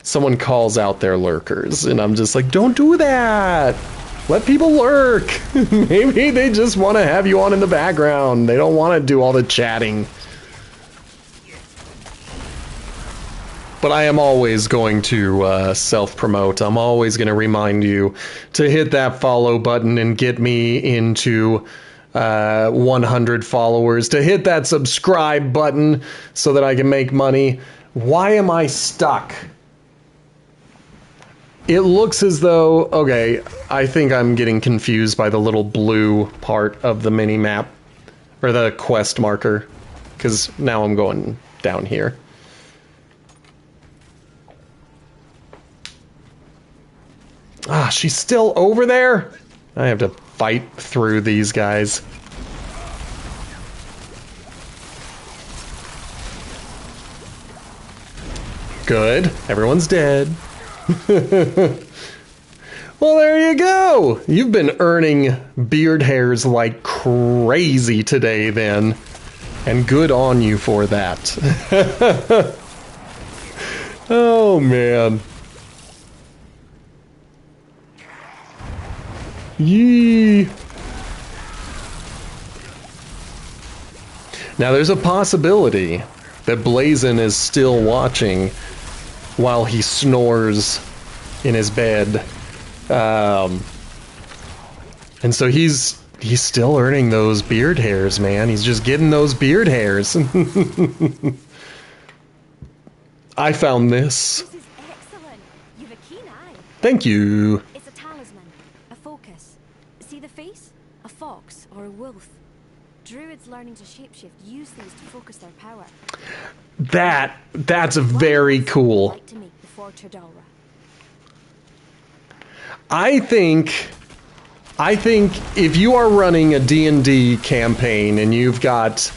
[SPEAKER 1] someone calls out their lurkers, and I'm just like, don't do that! Let people lurk! Maybe they just want to have you on in the background. They don't want to do all the chatting. But I am always going to self-promote. I'm always going to remind you to hit that follow button and get me into 100 followers, to hit that subscribe button so that I can make money. Why am I stuck? It looks as though... Okay, I think I'm getting confused by the little blue part of the mini-map. Or the quest marker. Because now I'm going down here. Ah, she's still over there? I have to fight through these guys. Good. Everyone's dead. Well, there you go. You've been earning beard hairs like crazy today, then. And good on you for that. Oh, man. Yee. Now there's a possibility that Blazin is still watching while he snores in his bed. And so he's still earning those beard hairs, man. He's just getting those beard hairs. I found this.
[SPEAKER 5] This is excellent. You've a keen eye.
[SPEAKER 1] Thank you.
[SPEAKER 5] It's a talisman, a focus. See the face? A fox or a wolf. Druids learning to shapeshift use these to focus their power.
[SPEAKER 1] That's very cool.
[SPEAKER 5] Like to make before Turdalra.
[SPEAKER 1] I think if you are running a D&D campaign and you've got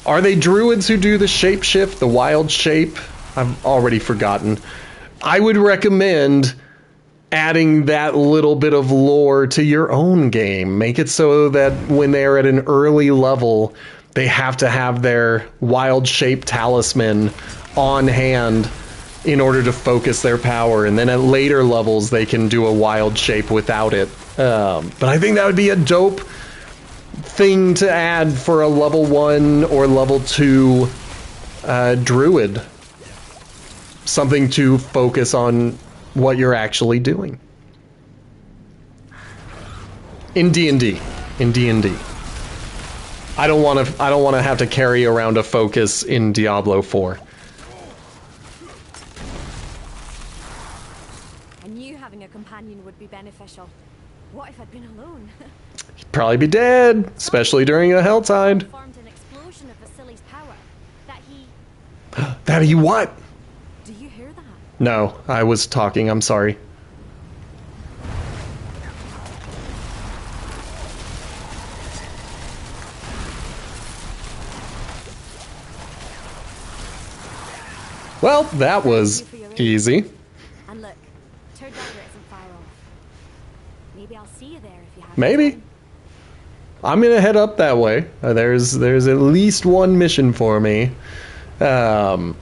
[SPEAKER 1] are they druids who do the shapeshift, the wild shape? I've already forgotten. I would recommend adding that little bit of lore to your own game. Make it so that when they're at an early level, they have to have their wild shape talisman on hand in order to focus their power, and then at later levels they can do a wild shape without it. But I think that would be a dope thing to add for a level 1 or level 2 druid. Something to focus on what you're actually doing. In D&D. In D&D. I don't want to have to carry around a focus in Diablo 4.
[SPEAKER 5] I knew having a companion would be beneficial. What if I'd been alone?
[SPEAKER 1] He'd probably be dead, especially during a Helltide.
[SPEAKER 5] Formed an explosion of Vasily's power.
[SPEAKER 1] That he what?
[SPEAKER 5] Do you hear that?
[SPEAKER 1] No, I was talking, I'm sorry. Well, that was easy.
[SPEAKER 5] And look, Turdalra isn't far off. Maybe I'll see you there if you have
[SPEAKER 1] Maybe.
[SPEAKER 5] time.
[SPEAKER 1] I'm gonna head up that way. There's at least one mission for me. That's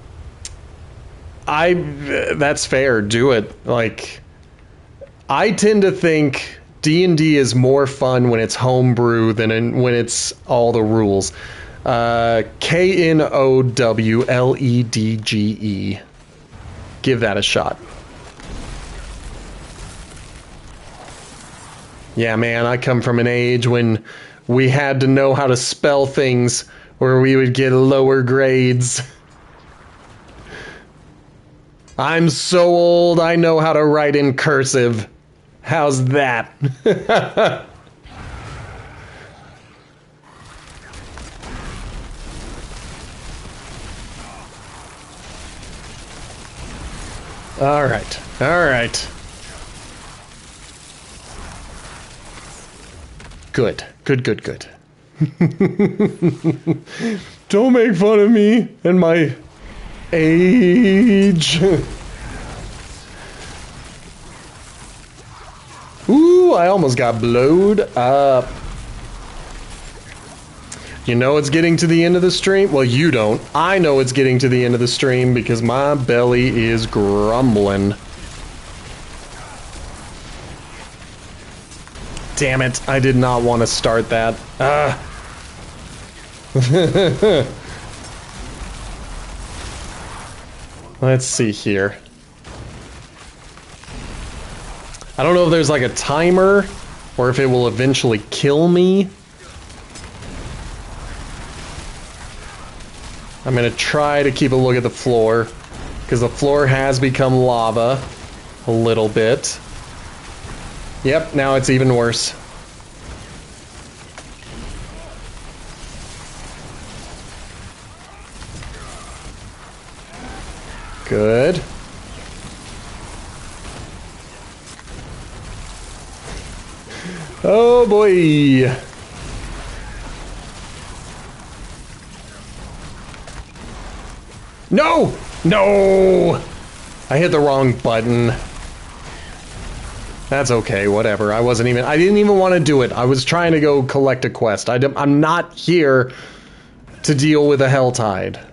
[SPEAKER 1] fair. Do it. Like, I tend to think D&D is more fun when it's homebrew than when it's all the rules. Knowledge. Give that a shot. Yeah, man, I come from an age when we had to know how to spell things or we would get lower grades. I'm so old, I know how to write in cursive. How's that? All right. All right. Good. Good, good, good. Don't make fun of me and my age. Ooh, I almost got blowed up. You know it's getting to the end of the stream? Well, you don't. I know it's getting to the end of the stream because my belly is grumbling. Damn it, I did not want to start that. Let's see here. I don't know if there's like a timer or if it will eventually kill me. I'm gonna try to keep a look at the floor because the floor has become lava a little bit. Yep, now it's even worse. Good. Oh boy. No! No! I hit the wrong button. That's okay, whatever. I didn't even want to do it. I was trying to go collect a quest. I'm not here to deal with a Helltide.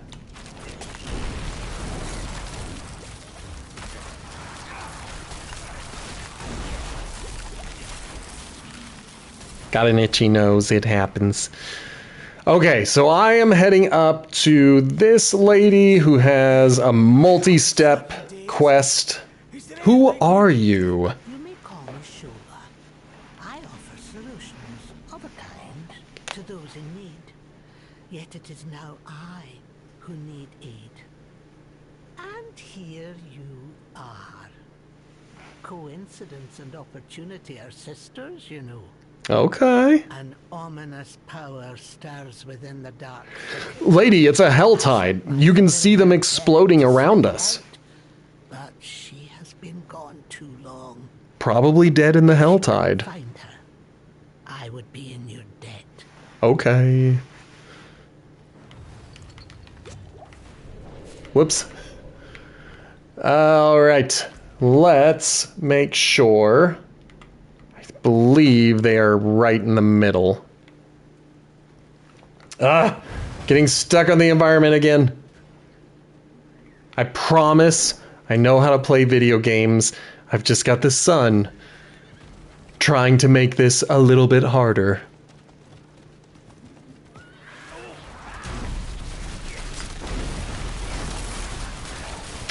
[SPEAKER 1] Got an itchy nose, it happens. Okay, so I am heading up to this lady who has a multi-step quest. Who are you?
[SPEAKER 7] You may call me Shola. I offer solutions of a kind to those in need. Yet it is now I who need aid. And here you are. Coincidence and opportunity are sisters, you know.
[SPEAKER 1] Okay.
[SPEAKER 7] An ominous power stirs within the dark.
[SPEAKER 1] Lady, it's a Helltide. You can see them exploding around us.
[SPEAKER 7] But she has been gone too long.
[SPEAKER 1] Probably dead in the Helltide.
[SPEAKER 7] Find her. I would be in your debt.
[SPEAKER 1] Okay. Whoops. Alright. Let's make sure. I believe they are right in the middle. Ah! Getting stuck on the environment again. I promise I know how to play video games. I've just got the sun trying to make this a little bit harder.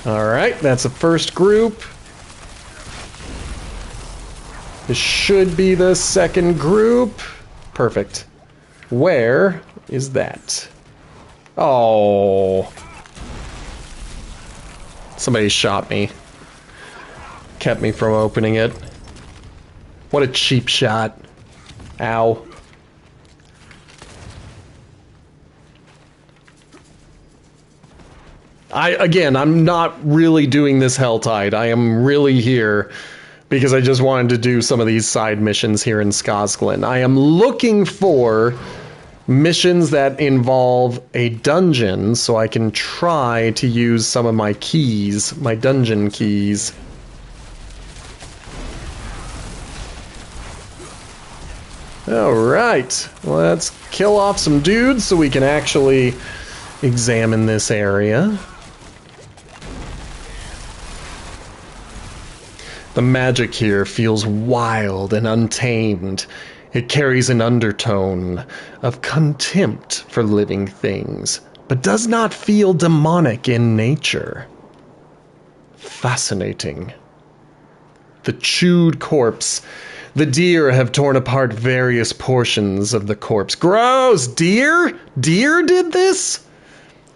[SPEAKER 1] Alright, that's the first group. This should be the second group. Perfect. Where is that? Oh. Somebody shot me. Kept me from opening it. What a cheap shot. Ow. I'm not really doing this Helltide. I am really here because I just wanted to do some of these side missions here in Skosglen. I am looking for missions that involve a dungeon so I can try to use some of my keys, my dungeon keys. Alright, let's kill off some dudes so we can actually examine this area. The magic here feels wild and untamed. It carries an undertone of contempt for living things, but does not feel demonic in nature. Fascinating. The chewed corpse. The deer have torn apart various portions of the corpse. Gross! Deer? Deer did this?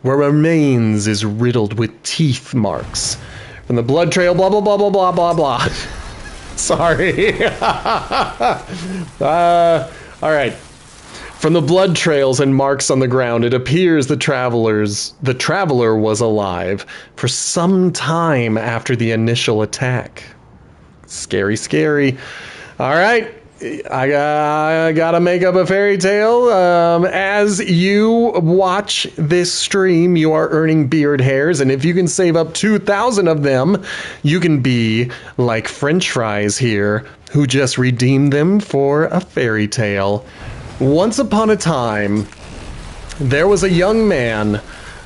[SPEAKER 1] Where remains is riddled with teeth marks. From the blood trail, blah, blah, blah, blah, blah, blah, blah. Sorry. All right. From the blood trails and marks on the ground, it appears the traveler was alive for some time after the initial attack. Scary, scary. All right. I gotta make up a fairy tale. As you watch this stream, you are earning beard hairs, and if you can save up 2,000 of them, you can be like French fries here, who just redeemed them for a fairy tale. Once upon a time, there was a young man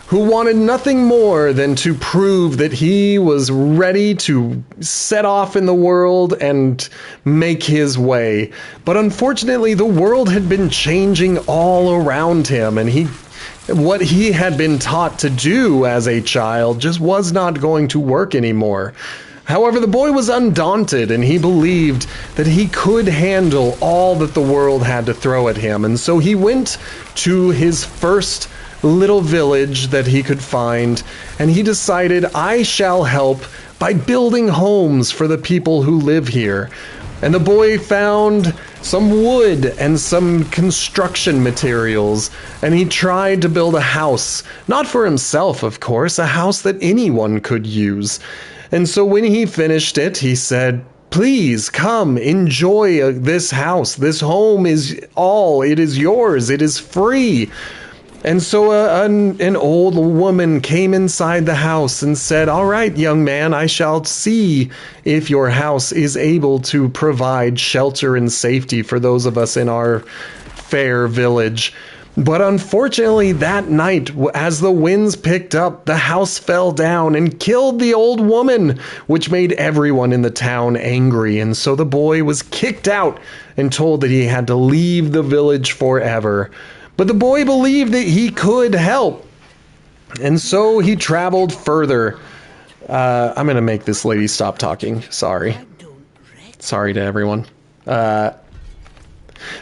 [SPEAKER 1] who wanted nothing more than to prove that he was ready to set off in the world and make his way. But unfortunately, the world had been changing all around him, and what he had been taught to do as a child just was not going to work anymore. However, the boy was undaunted, and he believed that he could handle all that the world had to throw at him. And so he went to his first little village that he could find, and he decided, I shall help by building homes for the people who live here. And the boy found some wood and some construction materials, and he tried to build a house, not for himself, of course, a house that anyone could use. And so when he finished it, he said, please come, enjoy this house. This home is all, it is yours, it is free. And so an old woman came inside the house and said, all right, young man, I shall see if your house is able to provide shelter and safety for those of us in our fair village. But unfortunately, that night, as the winds picked up, the house fell down and killed the old woman, which made everyone in the town angry. And so the boy was kicked out and told that he had to leave the village forever. But the boy believed that he could help. And so he traveled further. I'm going to make this lady stop talking. Sorry. Sorry to everyone.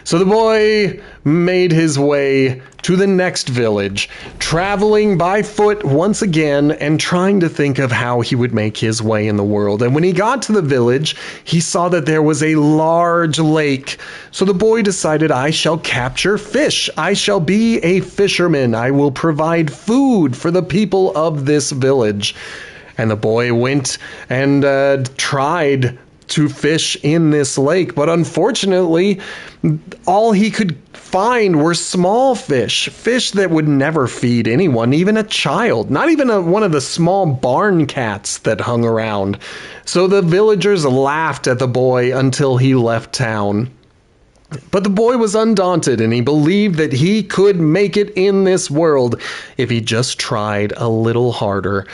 [SPEAKER 1] So the boy made his way to the next village, traveling by foot once again and trying to think of how he would make his way in the world. And when he got to the village, he saw that there was a large lake. So the boy decided, I shall capture fish. I shall be a fisherman. I will provide food for the people of this village. And the boy went and tried to fish in this lake, but unfortunately, all he could find were small fish that would never feed anyone, even a child, not even one of the small barn cats that hung around. So the villagers laughed at the boy until he left town. But the boy was undaunted, and he believed that he could make it in this world if he just tried a little harder.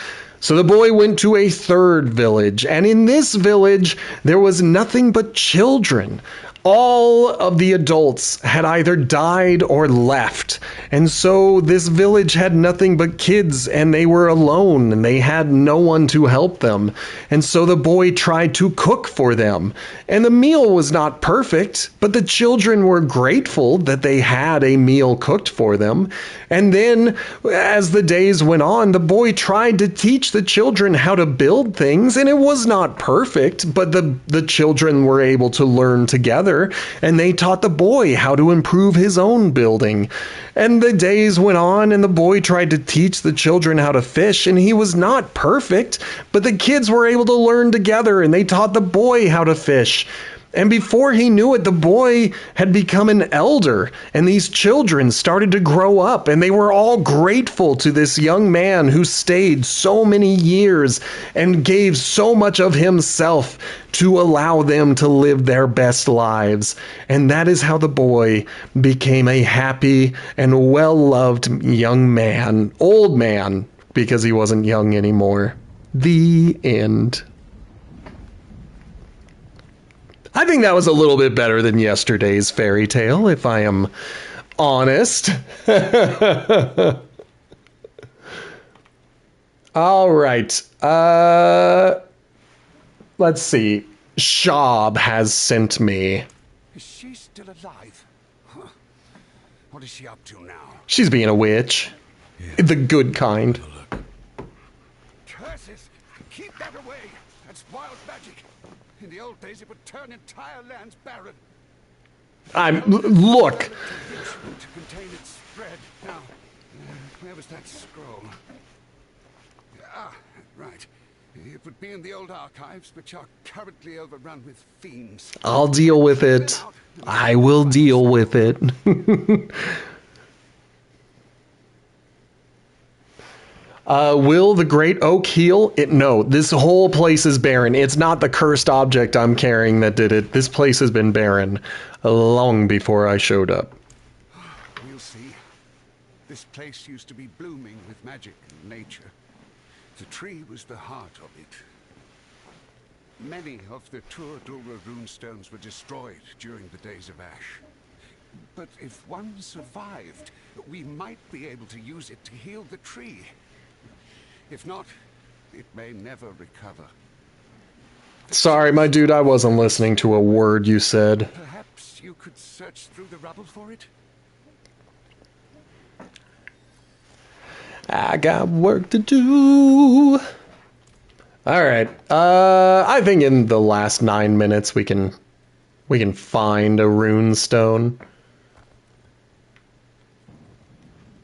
[SPEAKER 1] So the boy went to a third village, and in this village, there was nothing but children. All of the adults had either died or left, and so this village had nothing but kids, and they were alone, and they had no one to help them. And so the boy tried to cook for them, and the meal was not perfect, but the children were grateful that they had a meal cooked for them. And then, as the days went on, the boy tried to teach the children how to build things, and it was not perfect, but the children were able to learn together. And they taught the boy how to improve his own building. And the days went on, and the boy tried to teach the children how to fish, and he was not perfect, but the kids were able to learn together, and they taught the boy how to fish. And before he knew it, the boy had become an elder, and these children started to grow up, and they were all grateful to this young man who stayed so many years and gave so much of himself to allow them to live their best lives. And that is how the boy became a happy and well-loved young man, old man, because he wasn't young anymore. The end. I think that was a little bit better than yesterday's fairy tale, if I am honest. All right. Let's see. Shab has sent me.
[SPEAKER 4] Is she still alive? Huh. What is she up to now?
[SPEAKER 1] She's being a witch. Yeah. The good kind.
[SPEAKER 4] Curses! Keep that away! That's wild magic. In the old days, it would turn entire lands barren.
[SPEAKER 1] Look.
[SPEAKER 4] To contain its spread. Now, where was that scroll? Ah, right. It would be in the old archives, which are currently overrun with fiends.
[SPEAKER 1] I'll deal with it. I will deal with it. Will the great oak heal? No, this whole place is barren. It's not the cursed object I'm carrying that did it. This place has been barren long before I showed up.
[SPEAKER 4] We'll see. This place used to be blooming with magic and nature. The tree was the heart of it. Many of the Tur-Dulra runestones were destroyed during the days of Ash. But if one survived, we might be able to use it to heal the tree. If not, it may never recover.
[SPEAKER 1] Sorry, my dude, I wasn't listening to a word you said.
[SPEAKER 4] Perhaps you could search through the rubble for it?
[SPEAKER 1] I got work to do. Alright, I think in the last 9 minutes we can find a rune stone.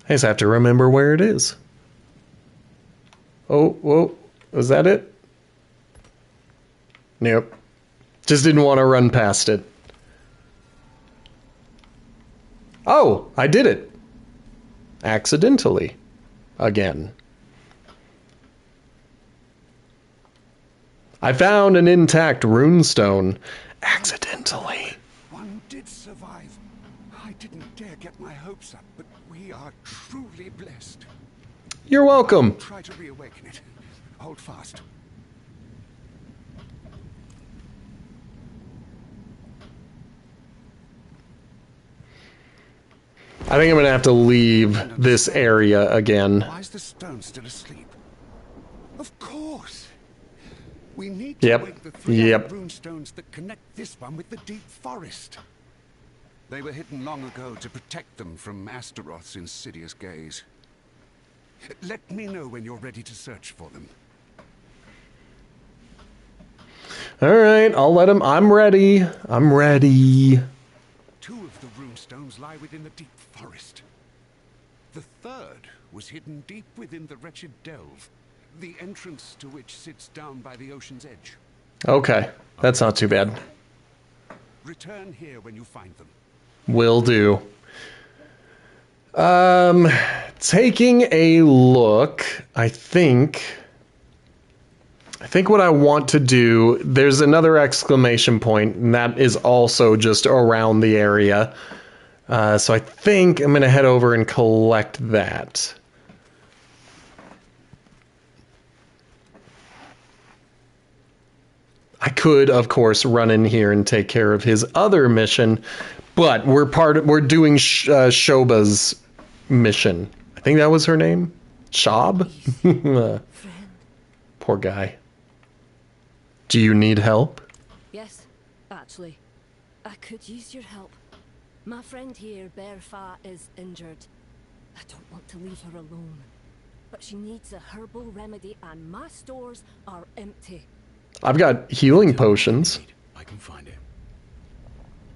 [SPEAKER 1] I just have to remember where it is. Oh, whoa, was that it? Nope. Just didn't want to run past it. Oh, I did it. Accidentally. Again. I found an intact runestone. Accidentally.
[SPEAKER 4] One did survive. I didn't dare get my hopes up, but we are truly blessed.
[SPEAKER 1] You're welcome.
[SPEAKER 4] Try to reawaken it. Hold fast.
[SPEAKER 1] I think I'm gonna have to leave this area again.
[SPEAKER 4] Why is the stone still asleep? Of course. We need to wake the three other runestones that connect this one with the deep forest. They were hidden long ago to protect them from Astaroth's insidious gaze. Let me know when you're ready to search for them.
[SPEAKER 1] Alright, I'll let him. I'm ready. I'm ready.
[SPEAKER 4] 2 of the runestones lie within the deep forest. The third was hidden deep within the wretched delve, the entrance to which sits down by the ocean's edge.
[SPEAKER 1] Okay, that's not too bad.
[SPEAKER 4] Return here when you find them.
[SPEAKER 1] Will do. Taking a look, I think what I want to do, there's another exclamation point, and that is also just around the area. So I think I'm going to head over and collect that. I could, of course, run in here and take care of his other mission, but we're doing Shoba's mission. I think that was her name? Shob? Poor guy. Do you need help?
[SPEAKER 5] Yes, actually. I could use your help. My friend here, Berfa, is injured. I don't want to leave her alone. But she needs a herbal remedy and my stores are empty.
[SPEAKER 1] I've got healing potions.
[SPEAKER 3] I can find it.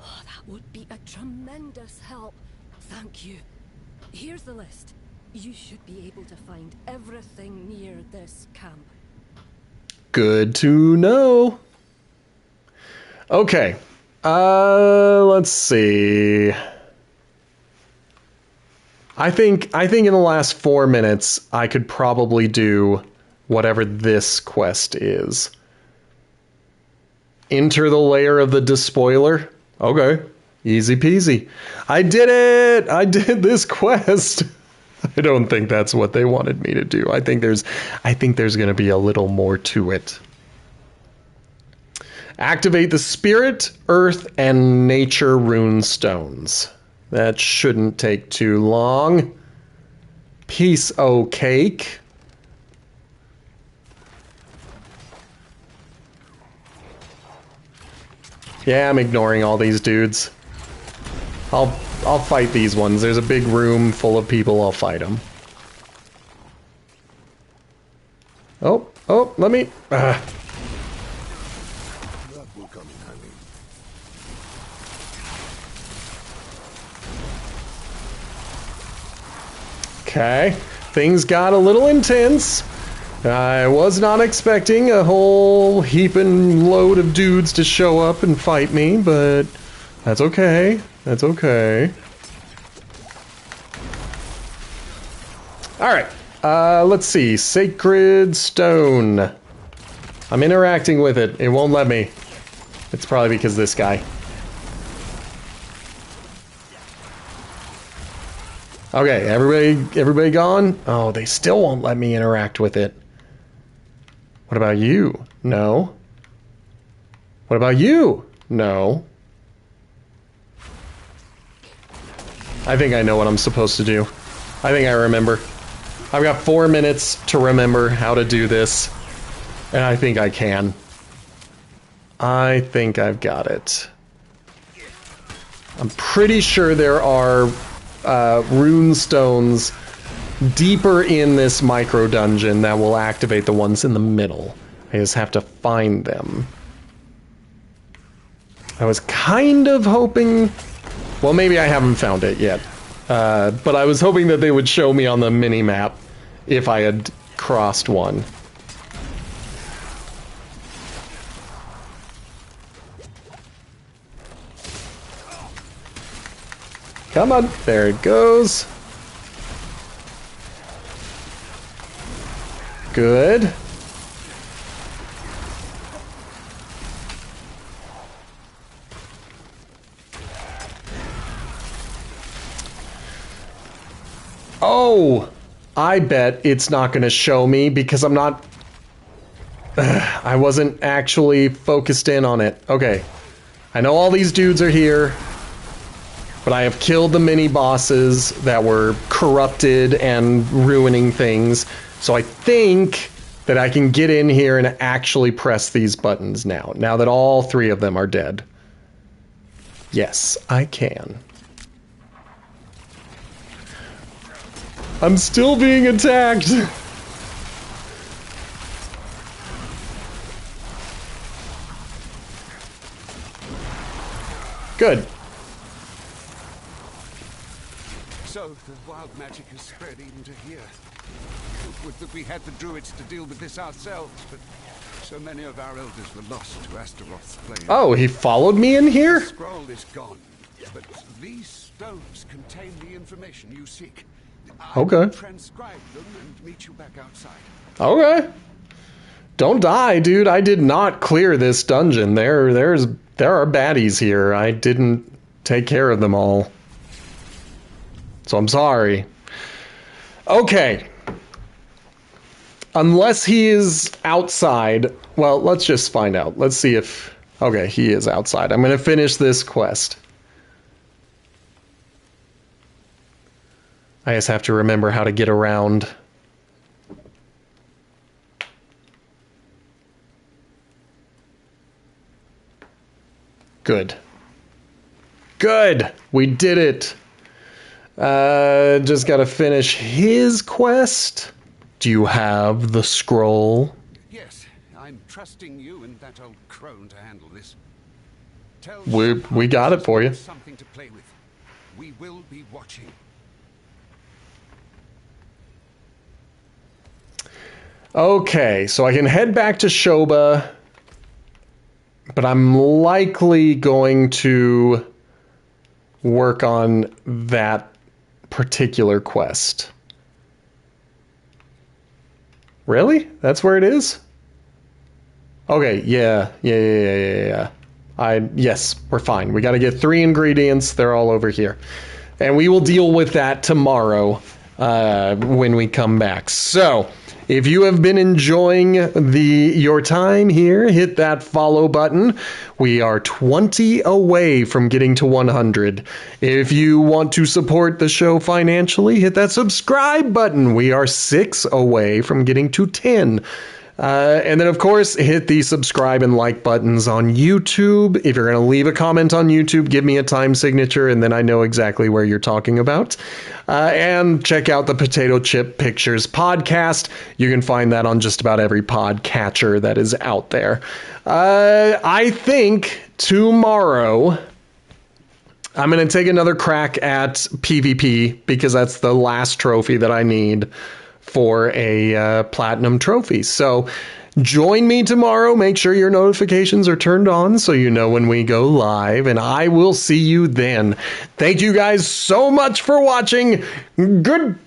[SPEAKER 5] Oh, that would be a tremendous help. Thank you. Here's the list. You should be able to find everything near this camp.
[SPEAKER 1] Good to know. Okay. Let's see. I think in the last 4 minutes I could probably do whatever this quest is. Enter the lair of the despoiler. Okay. Easy peasy. I did it! I did this quest. I don't think that's what they wanted me to do. I think there's going to be a little more to it. Activate the spirit, earth, and nature rune stones. That shouldn't take too long. Piece o' cake. Yeah, I'm ignoring all these dudes. I'll fight these ones. There's a big room full of people. I'll fight them. Oh, let me... Okay, things got a little intense. I was not expecting a whole heaping load of dudes to show up and fight me, but that's okay. That's okay. Alright, let's see. Sacred Stone. I'm interacting with it. It won't let me. It's probably because this guy. Okay, everybody gone? Oh, they still won't let me interact with it. What about you? No. What about you? No. I think I know what I'm supposed to do. I think I remember. I've got 4 minutes to remember how to do this. And I think I can. I think I've got it. I'm pretty sure there are rune stones deeper in this micro dungeon that will activate the ones in the middle. I just have to find them. I was kind of hoping... Well, maybe I haven't found it yet. But I was hoping that they would show me on the mini-map if I had crossed one. Come on, there it goes. Good. Oh, I bet it's not going to show me because I'm not... I wasn't actually focused in on it. Okay. I know all these dudes are here. But I have killed the mini-bosses that were corrupted and ruining things. So I think that I can get in here and actually press these buttons now. Now that all 3 of them are dead. Yes, I can. I'm still being attacked! Good.
[SPEAKER 4] So, the wild magic has spread even to here. Would that we had the druids to deal with this ourselves, but so many of our elders were lost to Astaroth's flame.
[SPEAKER 1] Oh, he followed me in here?
[SPEAKER 4] The scroll is gone, but these stones contain the information you seek.
[SPEAKER 1] Okay.
[SPEAKER 4] I'll transcribe them and meet you back outside.
[SPEAKER 1] Okay. Don't die, dude. I did not clear this dungeon. There are baddies here. I didn't take care of them all. So I'm sorry. Okay. Unless he is outside. Well, let's just find out. Let's see if... Okay, he is outside. I'm going to finish this quest. I just have to remember how to get around. Good. Good! We did it! Just gotta finish his quest. Do you have the scroll?
[SPEAKER 4] Yes, I'm trusting you and that old crone to handle this. Tell
[SPEAKER 1] We got it for you.
[SPEAKER 4] Something to play with. We will be watching.
[SPEAKER 1] Okay, so I can head back to Shoba, but I'm likely going to work on that particular quest. Really? That's where it is? Okay, yeah. Yes, we're fine. We got to get 3 ingredients. They're all over here. And we will deal with that tomorrow when we come back. So, if you have been enjoying your time here, hit that follow button. We are 20 away from getting to 100. If you want to support the show financially, hit that subscribe button. We are 6 away from getting to 10. And then, of course, hit the subscribe and like buttons on YouTube. If you're going to leave a comment on YouTube, give me a time signature, and then I know exactly where you're talking about. And check out the Potato Chip Pictures podcast. You can find that on just about every podcatcher that is out there. I think tomorrow I'm going to take another crack at PvP because that's the last trophy that I need for a platinum trophy. So join me tomorrow. Make sure your notifications are turned on so you know when we go live, and I will see you then. Thank you guys so much for watching. Goodbye!